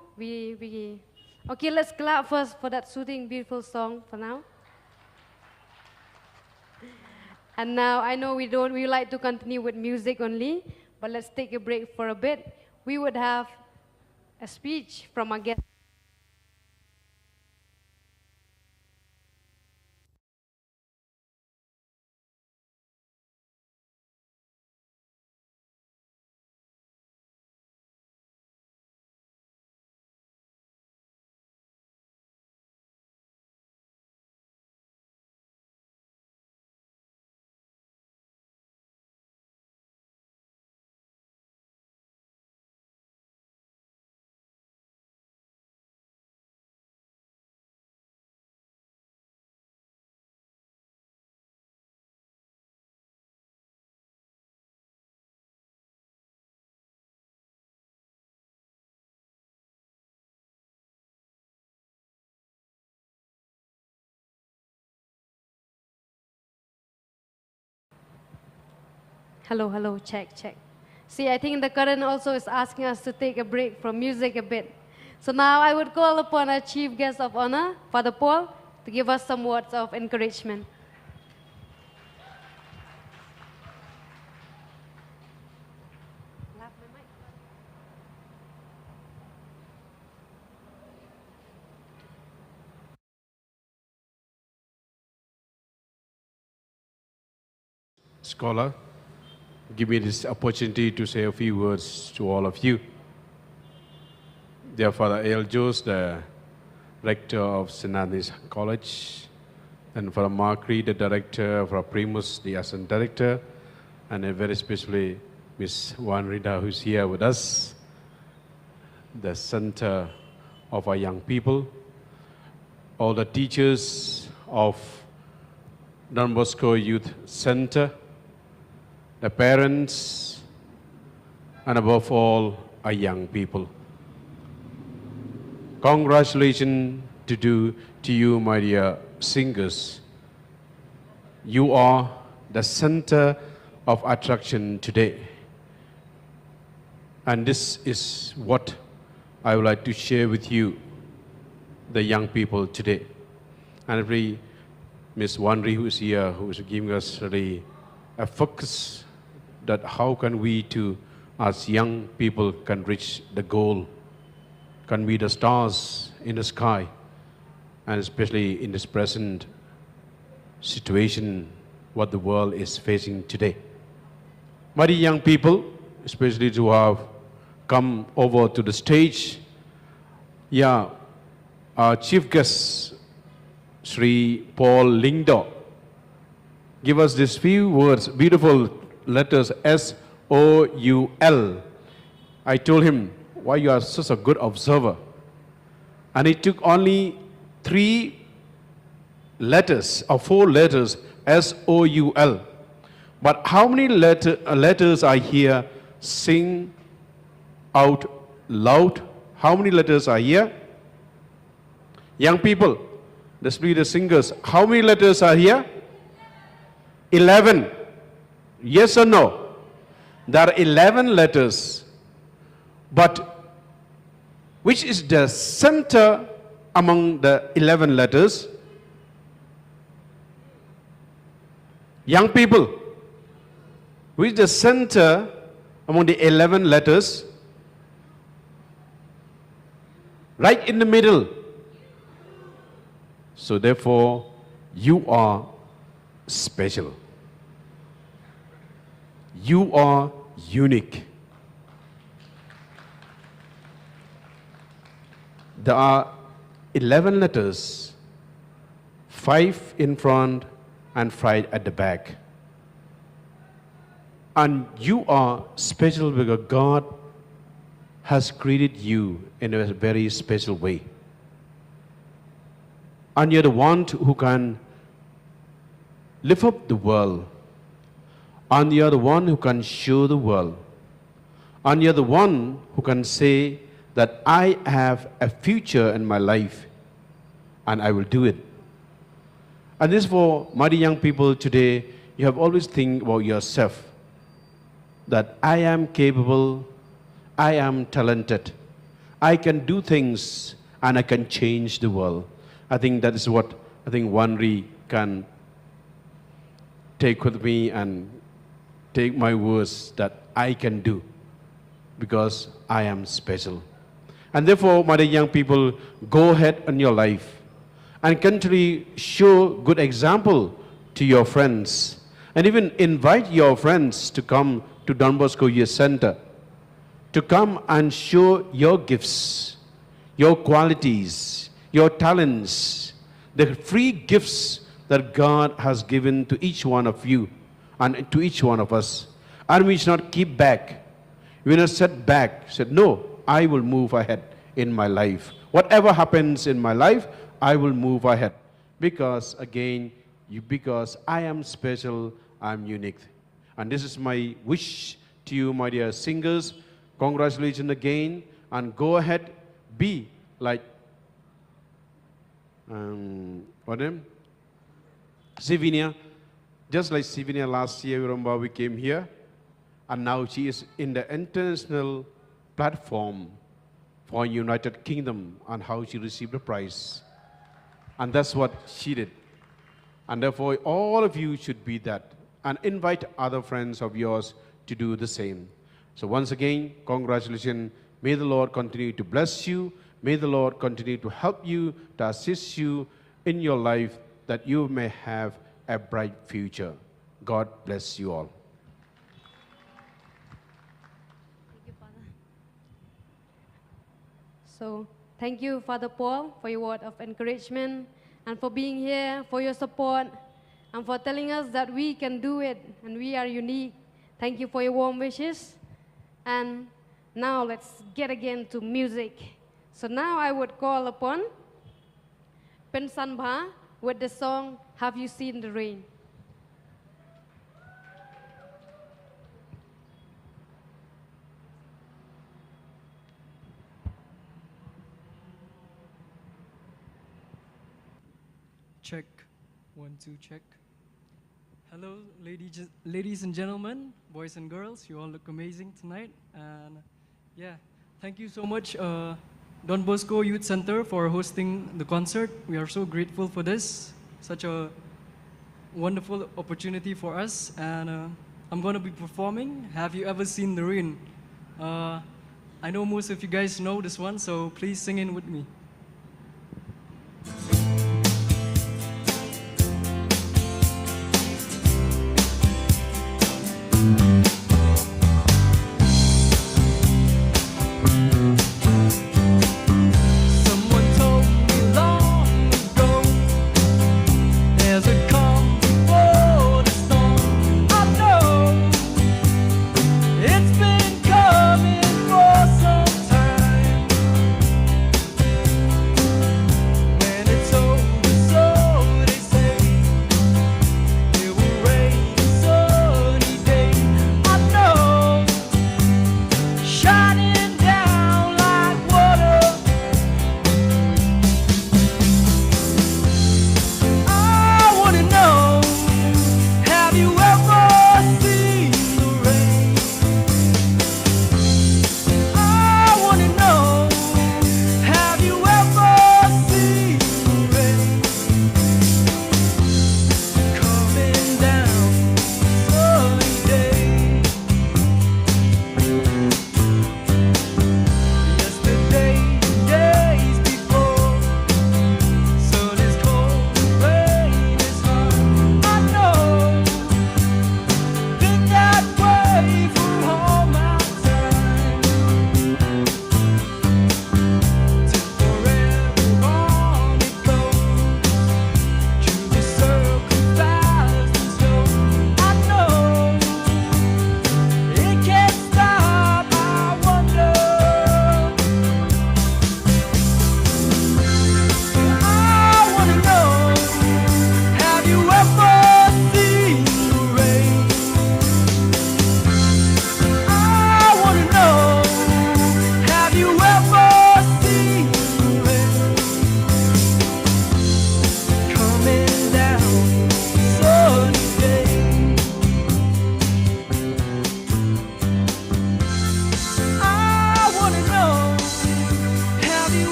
okay, let's clap first for that soothing, beautiful song for now. And now I know we like to continue with music only, but let's take a break for a bit. We would have a speech from our guest. Hello, check. See, I think the current also is asking us to take a break from music a bit. So now I would call upon our chief guest of honor, Father Paul, to give us some words of encouragement. Scholar, give me this opportunity to say a few words to all of you. Dear Father A.L. Jose, the rector of St. Anthony's College, and Father Mark Reed, the director, Father Primus, the assistant director, and very especially Miss Juan Rita, who's here with us, the center of our young people, all the teachers of Don Bosco Youth Center, the parents, and above all, our young people. Congratulations to you, my dear singers. You are the center of attraction today. And this is what I would like to share with you, the young people today. And every Miss Wanri who is here, who is giving us really a focus that how can we too, as young people, can reach the goal, can be the stars in the sky, and especially in this present situation, what the world is facing today. Many young people, especially who have come over to the stage, our chief guest, Sri Paul Lingdo, give us these few words, beautiful letters, S-O-U-L. I told him, why you are such a good observer? And it took only 3 letters or 4 letters, S-O-U-L. But how many letters are here? Sing out loud. How many letters are here? Young people, especially the singers, how many letters are here? 11. Yes or no? There are 11 letters. But which is the center among the 11 letters? Young people, which is the center among the 11 letters? right in the middle. So therefore, you are special. You are unique. There are 11 letters, 5 in front and 5 at the back. And you are special because God has created you in a very special way. And you're the one who can lift up the world. And you're the one who can show the world. And you're the one who can say that I have a future in my life and I will do it. And this for mighty young people today, you have always think about yourself that I am capable, I am talented, I can do things and I can change the world. I think that is what I think Wanri can take with me and take my words that I can do because I am special. And therefore, my young people, go ahead in your life and continually show good example to your friends and even invite your friends to come to Don Bosco Youth Center to come and show your gifts, your qualities, your talents, the free gifts that God has given to each one of you and to each one of us. And we should not keep back. We will not sit back, said, no, I will move ahead in my life. Whatever happens in my life, I will move ahead. Because again, because I am special, I am unique. And this is my wish to you, my dear singers. Congratulations again, and go ahead, be like, what name? Sivinia. Just like Sivinia last year, remember we came here, and now she is in the international platform for United Kingdom and how she received the prize. And that's what she did. And therefore, all of you should be that and invite other friends of yours to do the same. So once again, congratulations. May the Lord continue to bless you. May the Lord continue to help you, to assist you in your life, that you may have a bright future. God bless you all. Thank you, Father. So, thank you, Father Paul, for your word of encouragement and for being here, for your support, and for telling us that we can do it and we are unique. Thank you for your warm wishes. And now let's get again to music. So now I would call upon Pensan Bha with the song, Have You Seen the Rain? Check. 1, 2, check. Hello, ladies and gentlemen, boys and girls. You all look amazing tonight. And yeah, thank you so much, Don Bosco Youth Center, for hosting the concert. We are so grateful for this. Such a wonderful opportunity for us. And I'm going to be performing Have You Ever Seen the Rain? I know most of you guys know this one, so please sing in with me. It's been coming for some time.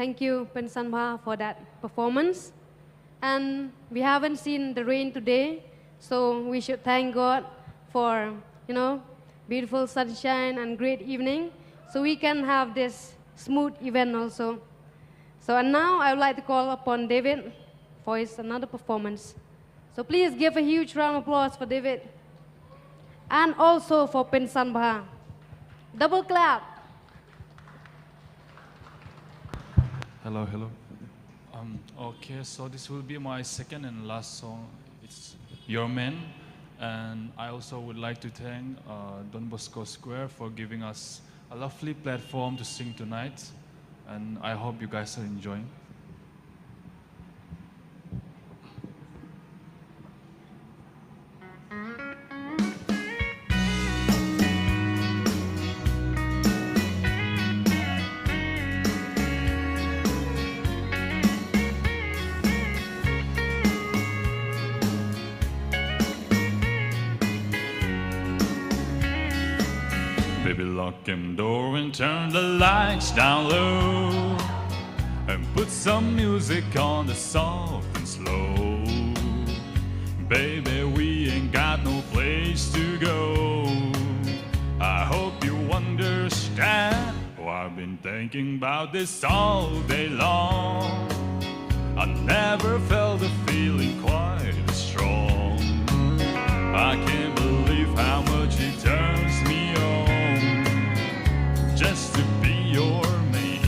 thank you, Pensanbha, for that performance. And we haven't seen the rain today, so we should thank God for, beautiful sunshine and great evening, so we can have this smooth event also. So, and now I would like to call upon David for his another performance. So please give a huge round of applause for David. And also for Pensanbha. Double clap. Hello, hello. Okay, so this will be my second and last song. It's Your Man. And I also would like to thank Don Bosco Square for giving us a lovely platform to sing tonight. And I hope you guys are enjoying. Baby, lock them door and turn the lights down low, and put some music on the soft and slow. Baby, we ain't got no place to go. I hope you understand. Oh, I've been thinking about this all day long. I never felt a feeling quite as strong. I can't believe how much it turns me on just to be your mate.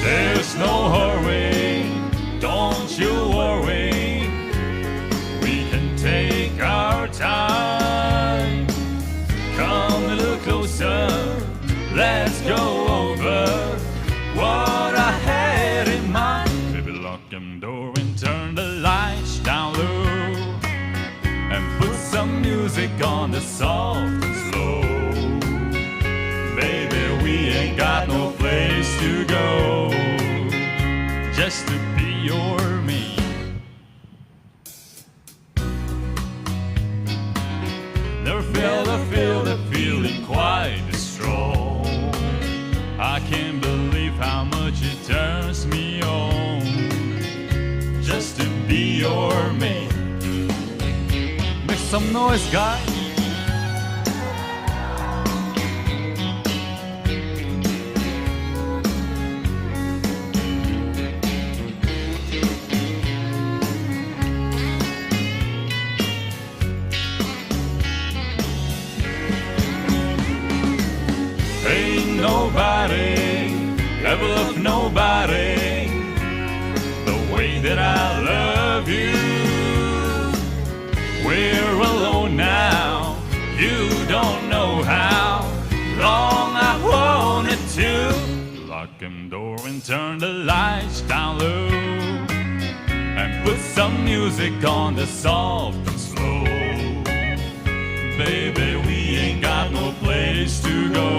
There's no hurry, don't you worry. We can take our time. Come a little closer, let's go over what I had in mind. Baby, lock them door and turn the lights down low, and put some music on the soft and slow. Baby, we ain't got no place to go just to be your me. Never feel the feeling quite as strong. I can't believe how much it turns me on just to be your mate. Make some noise, guys. Ain't nobody ever loved nobody the way that I love you. We're alone now, you don't know how long I wanted to. Lock them door and turn the lights down low, and put some music on the soft and slow. Baby, we ain't got no place to go.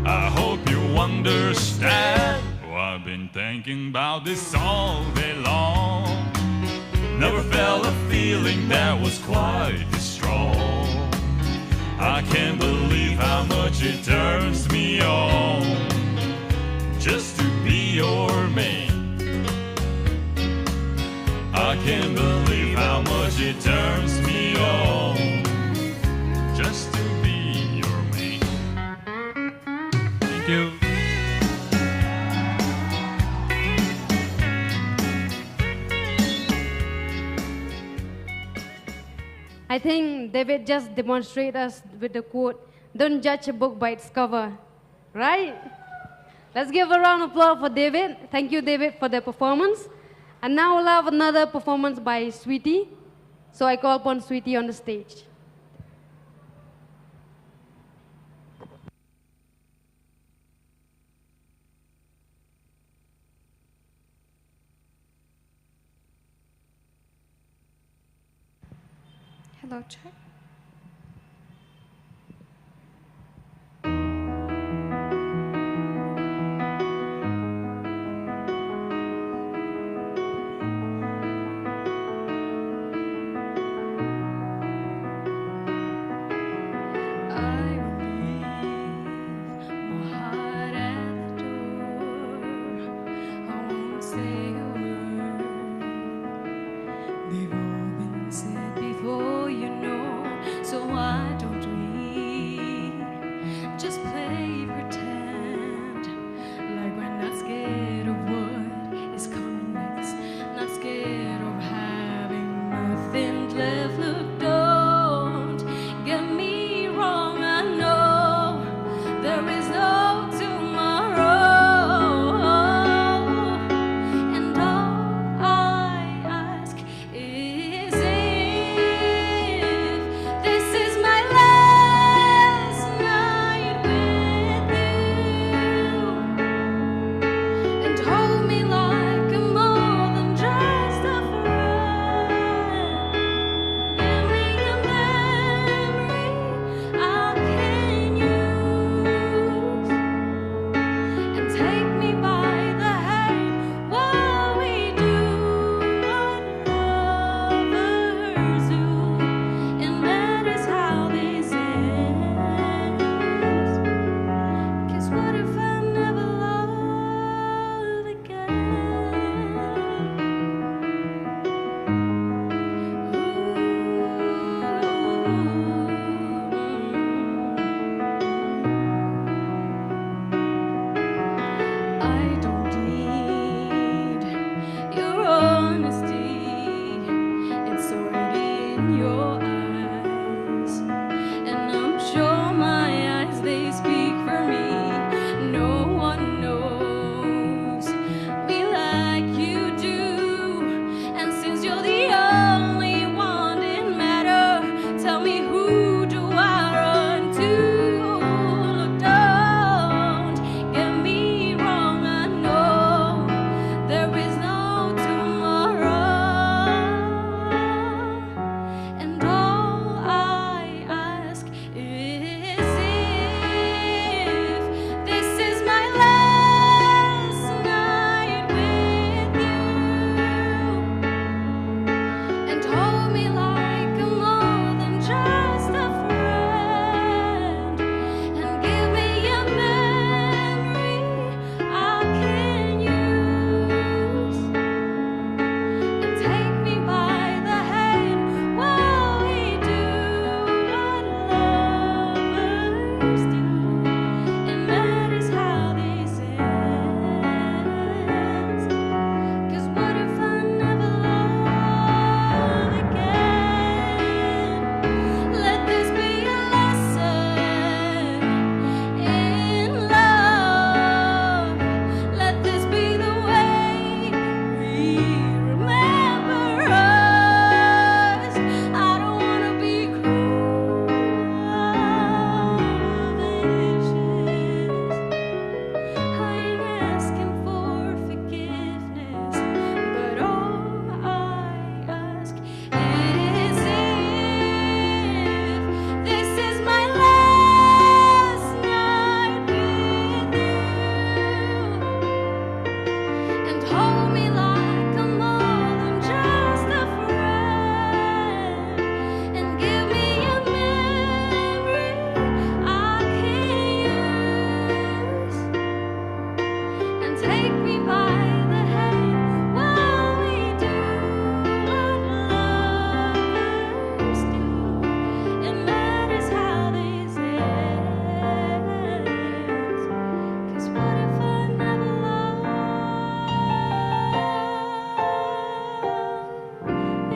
I hope you understand. Oh, I've been thinking about this all day long. Never felt a feeling that was quite as strong. I can't believe how much it turns me on just to be your mate. I can't believe how much it turns me on just to be your mate. Thank you. I think David just demonstrated us with the quote, "Don't judge a book by its cover." Right? Let's give a round of applause for David. Thank you, David, for the performance. And now we'll have another performance by Sweetie. So I call upon Sweetie on the stage. Hello, check. I play pretend, like we're not scared of what is coming next, not scared of having nothing left. Look, don't get me wrong, I know there is no tomorrow, and all I ask is if this is my last night with you, and hold me like I'm more than just a friend. Give me a memory I can use, and take me by the hand while we do what lovers do, and that is how this ends. 'Cause what if I never love I don't need your honesty, it's already in your eyes, and I'm sure my eyes, they speak for me. No one knows me like you do, and since you're the only one that matter, tell me, who do I run to? Look, don't get me wrong, I know there is no tomorrow, and all I ask is if this is my last night with you, and hold me like I'm more than just a friend, and give me a memory I can use, and take me by the hand while we do what lovers do, and that is how this ends. 'Cause what if I never love again? Let this be a lesson in love. Let this be the way we remember us. I don't wanna be cruel, vicious. I ain't asking for forgiveness, but all I ask is if this is my last night with you, and hold me like I'm more than just a friend, and give me a memory I can use, and take me by the hand while we do what lovers do, and that is how this ends. 'Cause what if I never love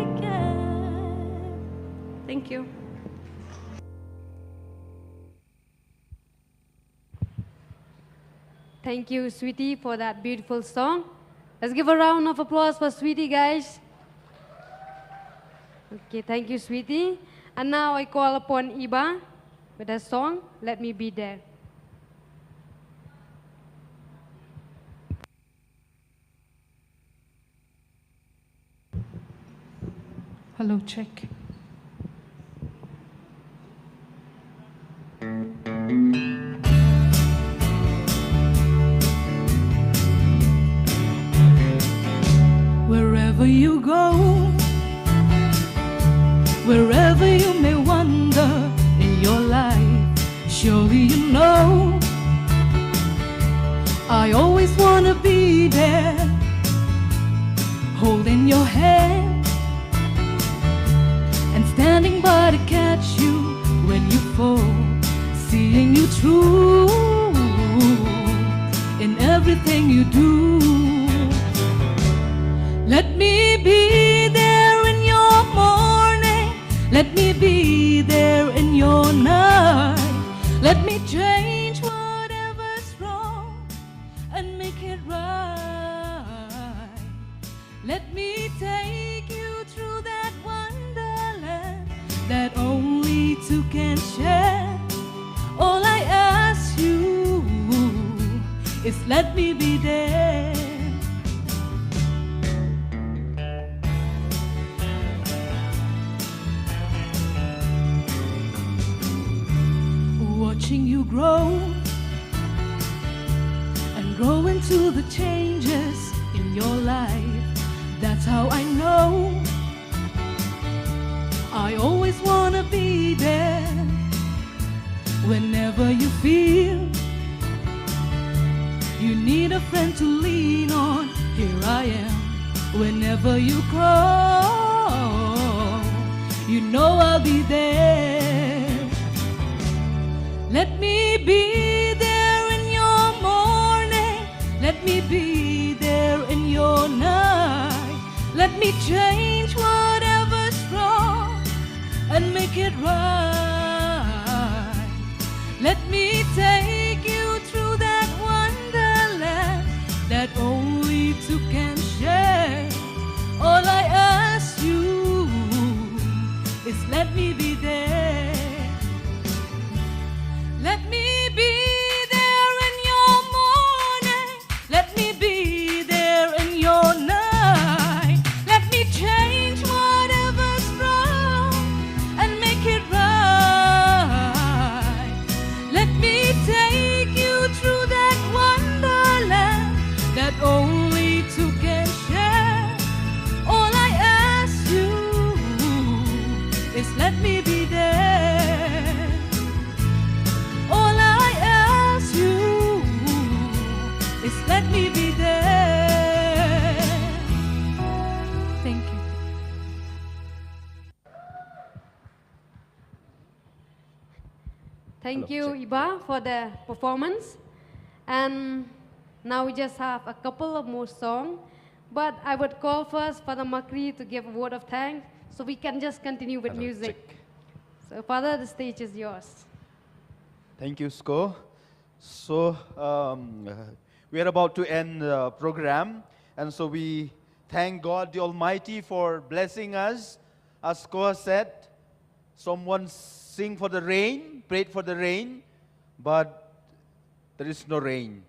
again? Thank you. Thank you, Sweetie, for that beautiful song. Let's give a round of applause for Sweetie, guys. Okay, thank you, Sweetie. And now I call upon Iba with a song, Let Me Be There. Hello, check. Wherever you go, wherever you may wander in your life, surely you know I always want to be there, holding your hand and standing by to catch you when you fall, seeing you through. everything you do. Let me be there in your morning. Let me be there in your night. Let me change whatever's wrong and make it right. Let me take you through that wonderland that only two can share. All I ask you is let me be there. Watching you grow and grow into the changes in your life. That's how I know I always wanna be there. Whenever you feel you need a friend to lean on, here I am. Whenever you call, you know I'll be there. Let me be there in your morning. Let me be there in your night. Let me change whatever's wrong and make it right. Let me take you through that wonderland that only two can share. All I ask you is let me be there. Let me be there in your morning. Let me be there in your night. Let me change whatever's wrong and make it right. Let me take you through that wonderland that only two can share. All I ask you is let me be there. All I ask you is let me be there. Thank you. Thank you, Iba, for the performance. And now we just have a couple of more songs. But I would call first Father Makri to give a word of thanks so we can just continue with music. So, Father, the stage is yours. Thank you, Sko. So, we are about to end the program. And so we thank God the Almighty for blessing us. As Sko said, someone sing for the rain, prayed for the rain, but there is no rain.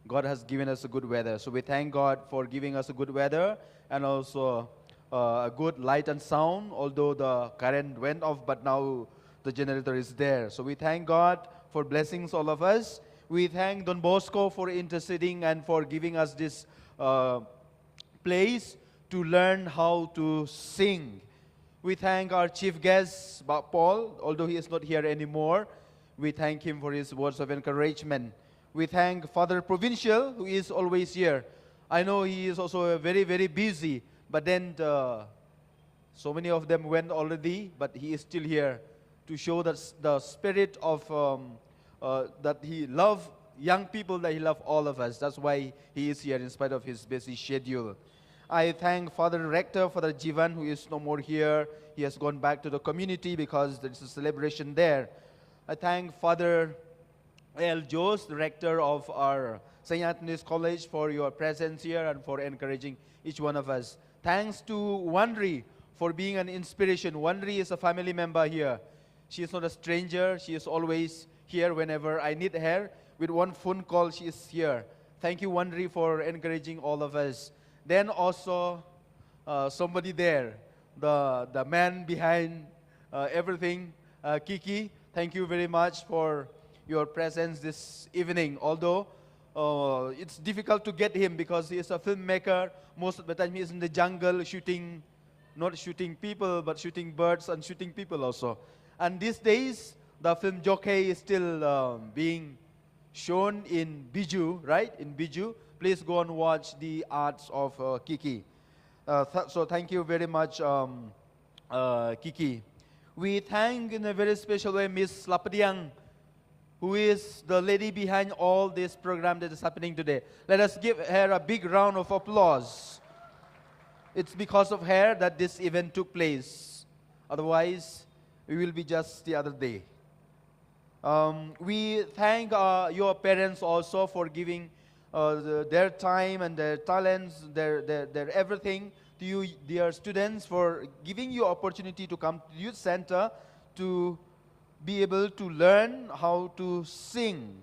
God has given us a good weather. So we thank God for giving us a good weather and also a good light and sound, although the current went off, but now the generator is there. So we thank God for blessings all of us. We thank Don Bosco for interceding and for giving us this place to learn how to sing. We thank our chief guest, Paul, although he is not here anymore. We thank him for his words of encouragement. We thank Father Provincial, who is always here. I know he is also very, very busy, but then so many of them went already, but he is still here to show that the spirit of that he loves young people, that he loves all of us. That's why he is here in spite of his busy schedule. I thank Father Rector, Father Jivan, who is no more here. He has gone back to the community because there is a celebration there. I thank Father L. Jos, the rector of our St. Anthony's College, for your presence here and for encouraging each one of us. Thanks to Wanri for being an inspiration. Wanri is a family member here. She is not a stranger. She is always here whenever I need her. With one phone call, she is here. Thank you, Wanri, for encouraging all of us. Then also somebody there, the man behind everything, Kiki. Thank you very much for your presence this evening. Although it's difficult to get him because he is a filmmaker. Most of the time he is in the jungle shooting, not shooting people, but shooting birds and shooting people also. And these days, the film Jockey is still being shown in Biju, right? In Biju. Please go and watch the arts of Kiki. So thank you very much, Kiki. We thank in a very special way Miss Lapadiang who is the lady behind all this program that is happening today. Let us give her a big round of applause. It's because of her that this event took place. Otherwise, we will be just the other day. We thank your parents also for giving their time and their talents, their everything to you, dear students, for giving you opportunity to come to youth center to be able to learn how to sing.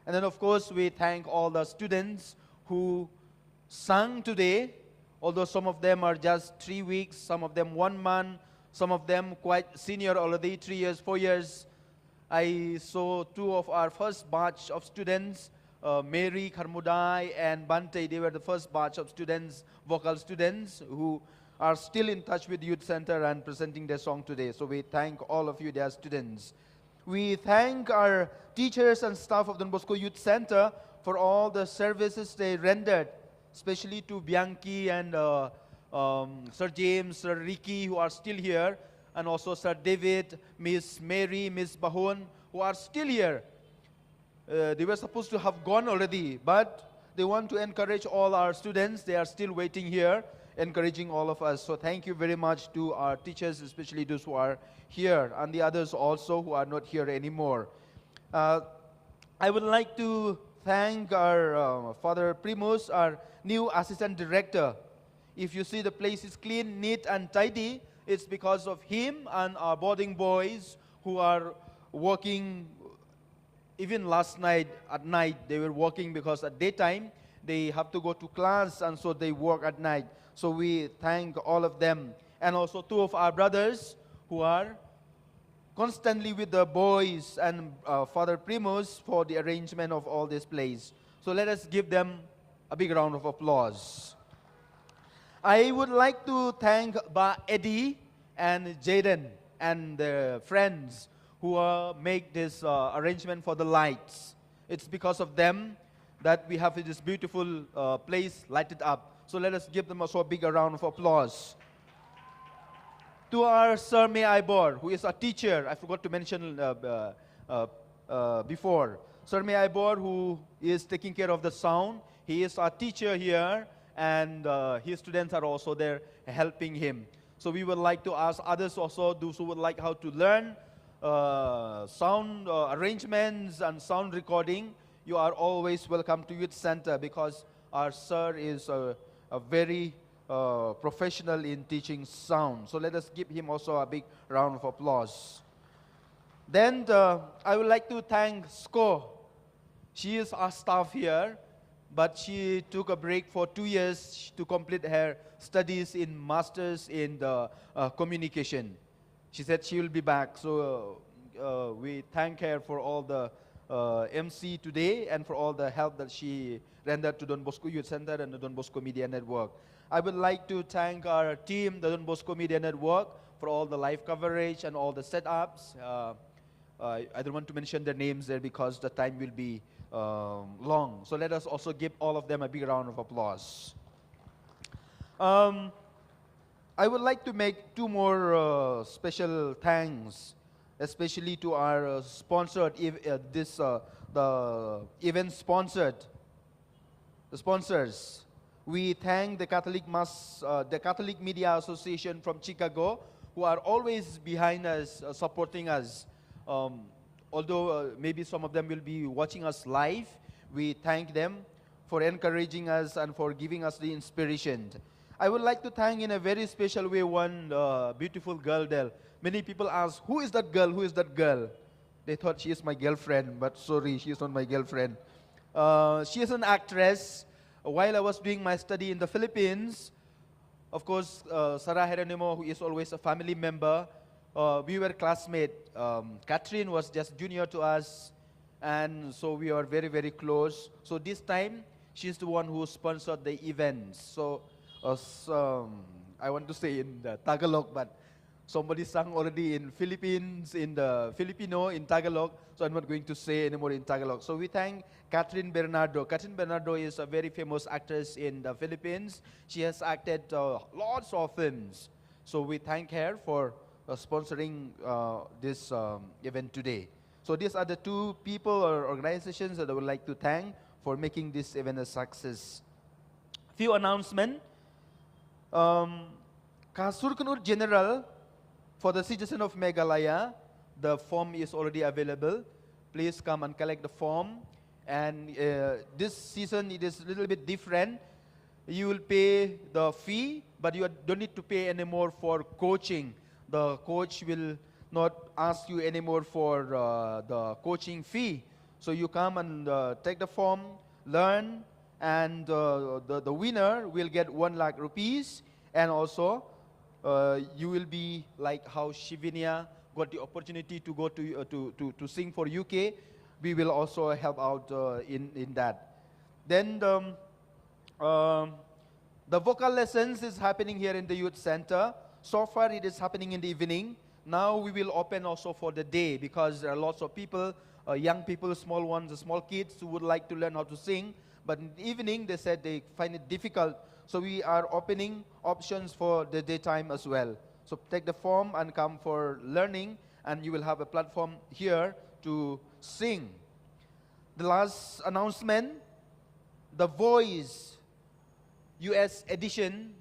And then, of course, we thank all the students who sang today, although some of them are just 3 weeks, some of them 1 month, some of them quite senior already, 3 years, 4 years. I saw 2 of our first batch of students, Mary Karmudai and Bante. They were the first batch of students, vocal students, who are still in touch with Youth Center and presenting their song today. So we thank all of you, dear students. We thank our teachers and staff of Don Bosco Youth Center for all the services they rendered, especially to Bianchi and Sir James, Sir Ricky, who are still here, and also Sir David, Miss Mary, Miss Bahun, who are still here. They were supposed to have gone already, but they want to encourage all our students. They are still waiting here, encouraging all of us. So thank you very much to our teachers, especially those who are here, and the others also who are not here anymore. I would like to thank our Father Primus, our new assistant director. If you see the place is clean, neat, and tidy, it's because of him and our boarding boys who are working. Even last night, at night, they were working because at daytime, they have to go to class, and so they work at night. So we thank all of them. And also 2 of our brothers who are constantly with the boys and Father Primus for the arrangement of all this place. So let us give them a big round of applause. I would like to thank Ba Eddie and Jaden and their friends who make this arrangement for the lights. It's because of them that we have this beautiful place lighted up. So let us give them also a big round of applause. To our Sir May Ibor, who is a teacher, I forgot to mention before. Sir May Ibor, who is taking care of the sound. He is our teacher here, and his students are also there helping him. So we would like to ask others also, those who would like how to learn sound arrangements and sound recording, you are always welcome to Youth Center, because our sir is a very professional in teaching sound. So let us give him also a big round of applause. Then I would like to thank Sko. She is our staff here, but she took a break for 2 years to complete her studies in Masters in the communication. She said she will be back, so we thank her for all the MC today and for all the help that she rendered to Don Bosco Youth Center and the Don Bosco Media Network. I would like to thank our team, the Don Bosco Media Network, for all the live coverage and all the setups. I don't want to mention their names there because the time will be long. So let us also give all of them a big round of applause. I would like to make 2 more special thanks, especially to our sponsored, the event sponsored, the sponsors. We thank the the Catholic Media Association from Chicago, who are always behind us, supporting us. Although maybe some of them will be watching us live, we thank them for encouraging us and for giving us the inspiration. I would like to thank in a very special way one beautiful girl there. Many people ask, who is that girl? Who is that girl? They thought she is my girlfriend, but sorry, she is not my girlfriend. She is an actress. While I was doing my study in the Philippines, of course, Sarah Heronimo, who is always a family member, we were classmates. Catherine was just junior to us, and so we are very, very close. So this time, she's the one who sponsored the events. So I want to say in the Tagalog, but somebody sang already in Philippines, in the Filipino, in Tagalog, so I'm not going to say anymore in Tagalog. So we thank Catherine Bernardo. Catherine Bernardo is a very famous actress in the Philippines. She has acted lots of films. So we thank her for sponsoring this event today. So these are the two people or organizations that I would like to thank for making this event a success. Few announcements. Kasurkanur General, for the citizen of Meghalaya, the form is already available. Please come and collect the form. And this season it is a little bit different. You will pay the fee, but you don't need to pay anymore for coaching. The coach will not ask you anymore for the coaching fee. So you come and take the form, learn, and the winner will get 1 lakh rupees. And also, you will be like how Shivinia got the opportunity to go to sing for UK. We will also help out in that. Then the vocal lessons is happening here in the youth center. So far it is happening in the evening. Now we will open also for the day, because there are lots of people, young people, small ones, small kids who would like to learn how to sing. But in the evening they said they find it difficult. So we are opening options for the daytime as well. So take the form and come for learning, and you will have a platform here to sing. The last announcement, The Voice US edition,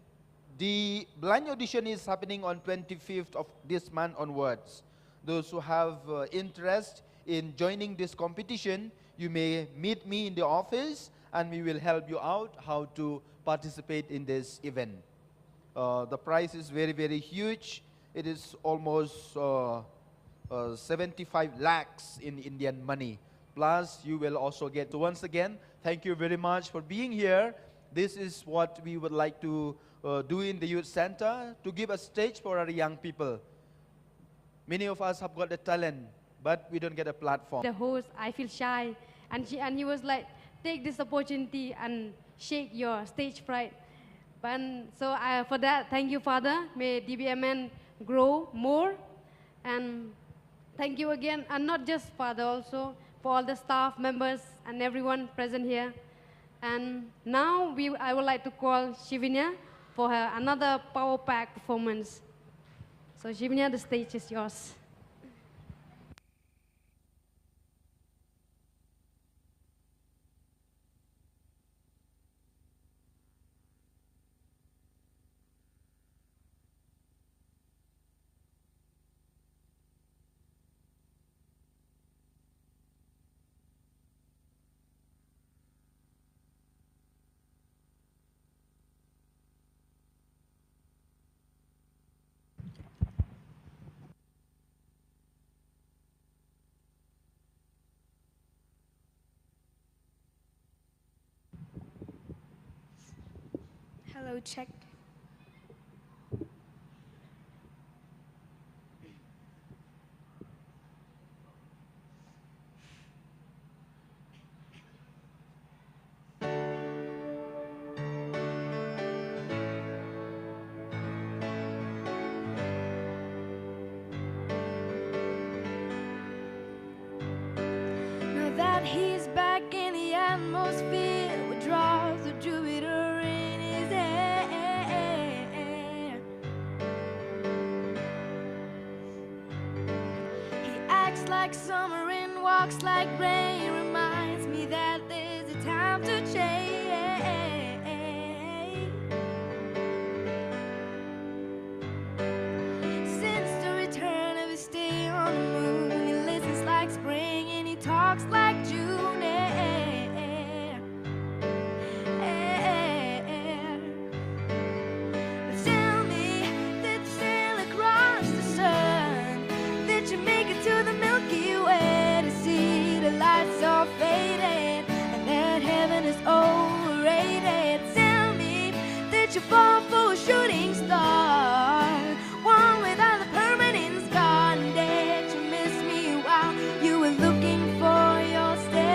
the blind audition is happening on 25th of this month onwards. Those who have interest in joining this competition, you may meet me in the office and we will help you out how to participate in this event. The prize is very, very huge. It is almost 75 lakhs in Indian money. Plus, you will also get to, once again, thank you very much for being here. This is what we would like to do in the youth center, to give a stage for our young people. Many of us have got the talent, but we don't get a platform. The host, I feel shy, and he was like, take this opportunity and shake your stage fright. So for that, thank you, Father. May dbmn grow more. And thank you again, and not just Father, also for all the staff members and everyone present here. And now I would like to call Shivinia for her another power pack performance. So Shivinia, the stage is yours. Hello, check. Now that he's back in the atmosphere with draws of Jupiter in his hair, he acts like summer and walks like rain, reminds me that there's a time to change. Since the return of his stay on the moon, he listens like spring and he talks like June. But tell me that you sail across the sun, that you make it to the Milky Way to see the lights all faded, and that heaven is overrated. Tell me that you fall for a shooting star, one without a permanent scar, and that you miss me while you were looking for your star.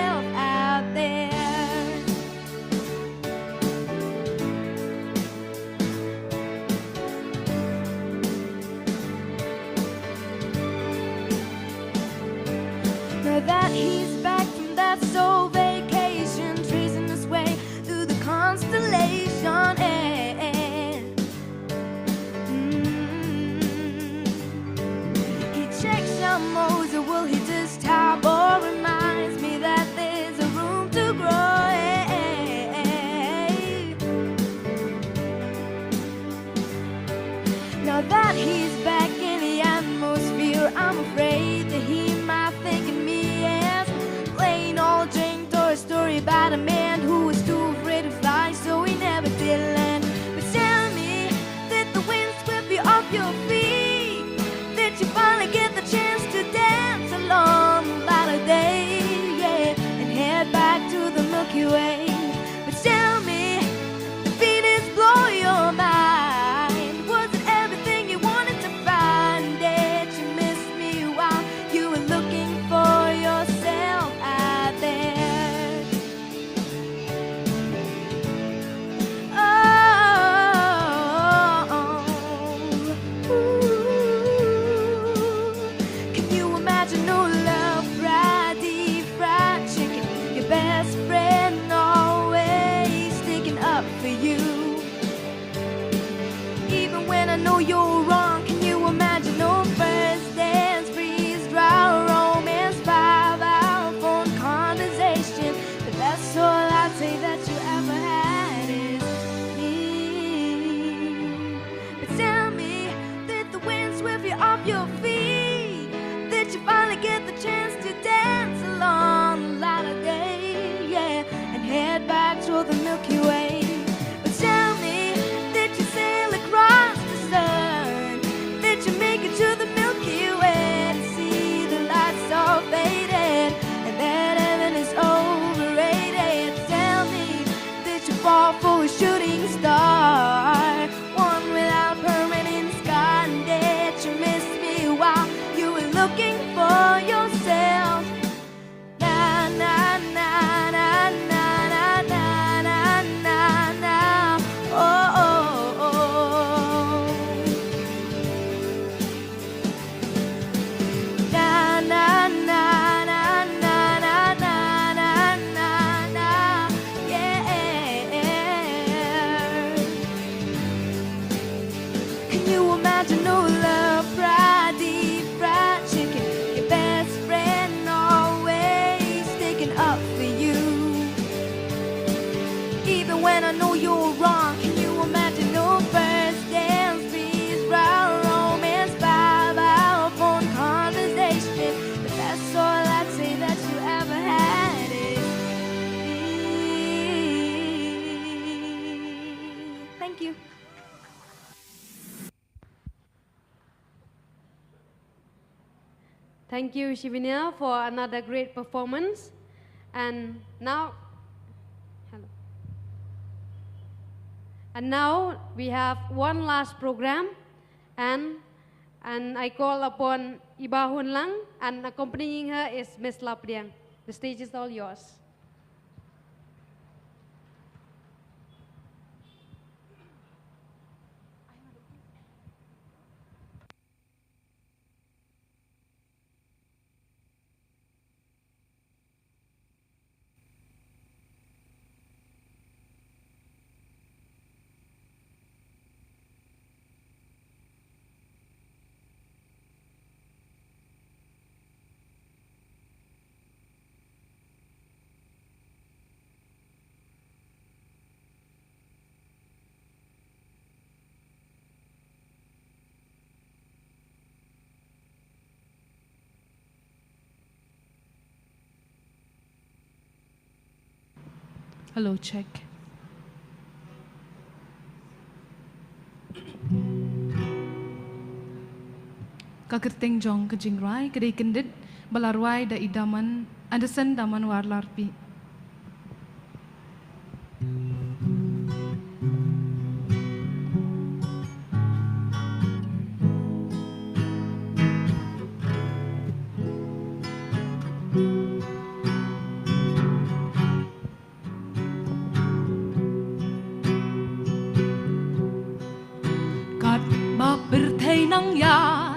that he's back in the atmosphere. I'm afraid that he might think of me as plain old Jane. Or a story about a man who was too afraid to fly, so he never did land. But tell me that the wind swept you off your feet, that you finally get the chance to dance along the light of day, yeah, and head back to the Milky Way. But tell me, the Venus blow your mind? Was it everything you wanted to find? Did you miss me while you were looking for yourself out there? Can you imagine no love, fried deep fried chicken, your best friend always sticking up for you? Even when I know you're wrong, can you imagine no first dance, freeze dry romance, 5-hour phone conversation? But that's all I'd say that you ever had is me. But tell me that the wind swept you off your feet, that you finally get the chance to dance along the light of day, yeah, and head back to the Milky Way. But tell me that you sail across the sun, that you make it to the Milky Way to see the lights all faded, and that heaven is overrated. Tell me that you fall for a shooting star, one without permanent scar, and that you miss me while you were looking for yourself. Na na na na na na na na na na. Oh oh oh. Na na na na na na na na na na. Yeah. Can you imagine no love, fried deep fried chicken, your best friend always sticking up for you? Even when I know you're wrong, can you imagine no first dance, freeze dry romance, 5-hour phone conversation? But that's all I'd say that you ever had is me. Thank you. Thank you, Shivinia, for another great performance. And now, hello. And now we have one last program, and I call upon Iba Hun Lang, and accompanying her is Miss Lapriang. The stage is all yours. Hello, check. Kakerting jong kejingrai kedai kendit balarwai da idaman andersen daman warlarpi. Kat ba berthei nang ya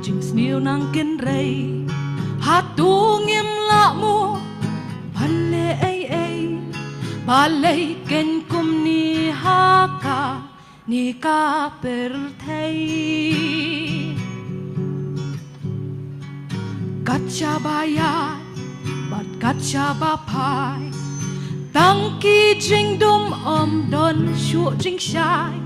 jing sniu nang kin rei hatu ngim la mu panle ai balai ken kum ni haka ni ka berthei kacha bayat bat kacha bapai tang ki jing dum om don shu jing shai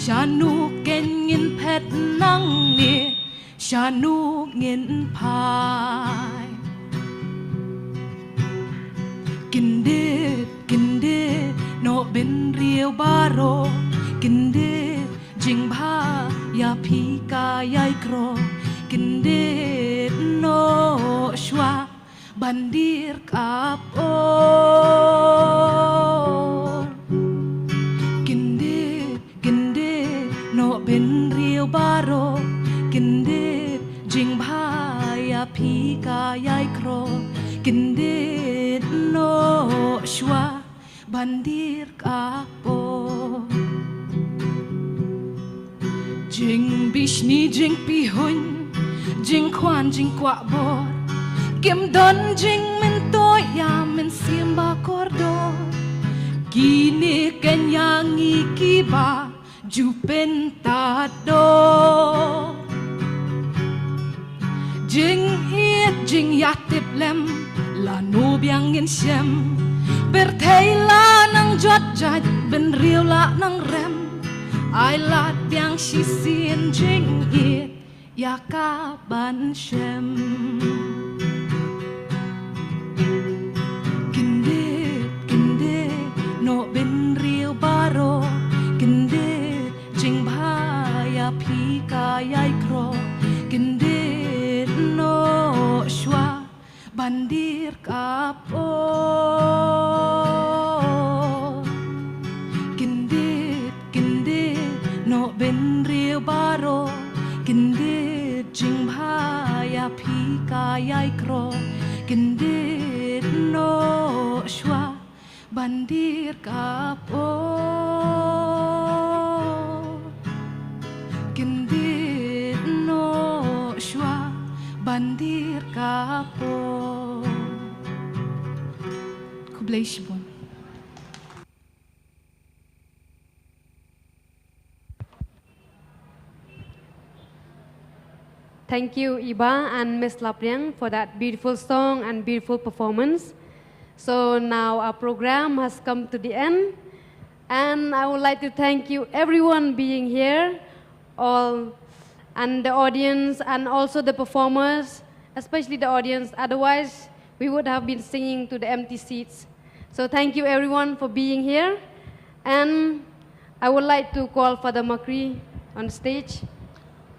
Shanuk ngin pet nang ni Shanuk ngin pai Kindit no bin riêu baro Kindit jing bha ya pi ka yai kro Kindit no shwa bandir kapo Kindit no bin riêu baro Kindit jing bha ya pi ka yai kro Kindit no shwa bandir kapo Jing bishni jing pi hun Jing kwan jing kwa bor Kim don jing min to ya min simba kordo Kini kenyangi kiba jupen tado Jing jing yatip lem la no biang in shem Bertela nang jot jat ben riu la nang rem Ai la biang shi sin jing ya ka ban shem Kindit no ben riu baro Kindit jing bha ya pi ka yai kro Kindit no shwa bandir kapo Kindit no ben riu baro Kindit jing bha ya pi ka yai kro Kindit no shwa bandir kapo Kindit no shwa bandir kapo Kublai shibon Thank you, Iba and Miss Lapriang, for that beautiful song and beautiful performance. So now our program has come to the end, and I would like to thank you, everyone being here, all, and the audience, and also the performers, especially the audience. Otherwise, we would have been singing to the empty seats. So thank you, everyone, for being here, and I would like to call Father Makri on stage.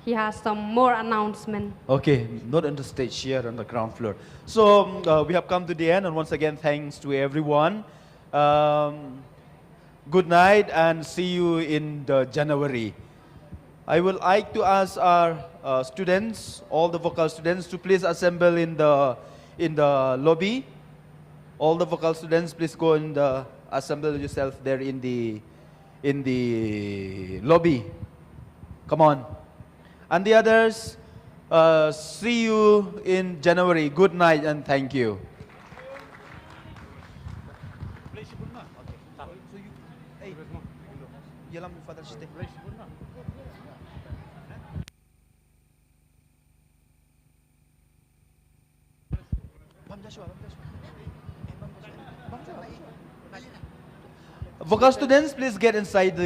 He has some more announcement. Okay, not on the stage, here on the ground floor. So we have come to the end, and once again, thanks to everyone. Good night, and see you in the January. I would like to ask our students, all the vocal students, to please assemble in the lobby. All the vocal students, please go and assemble yourself there in the lobby. Come on. And the others, see you in January. Good night and thank you. Vocal students, please get inside the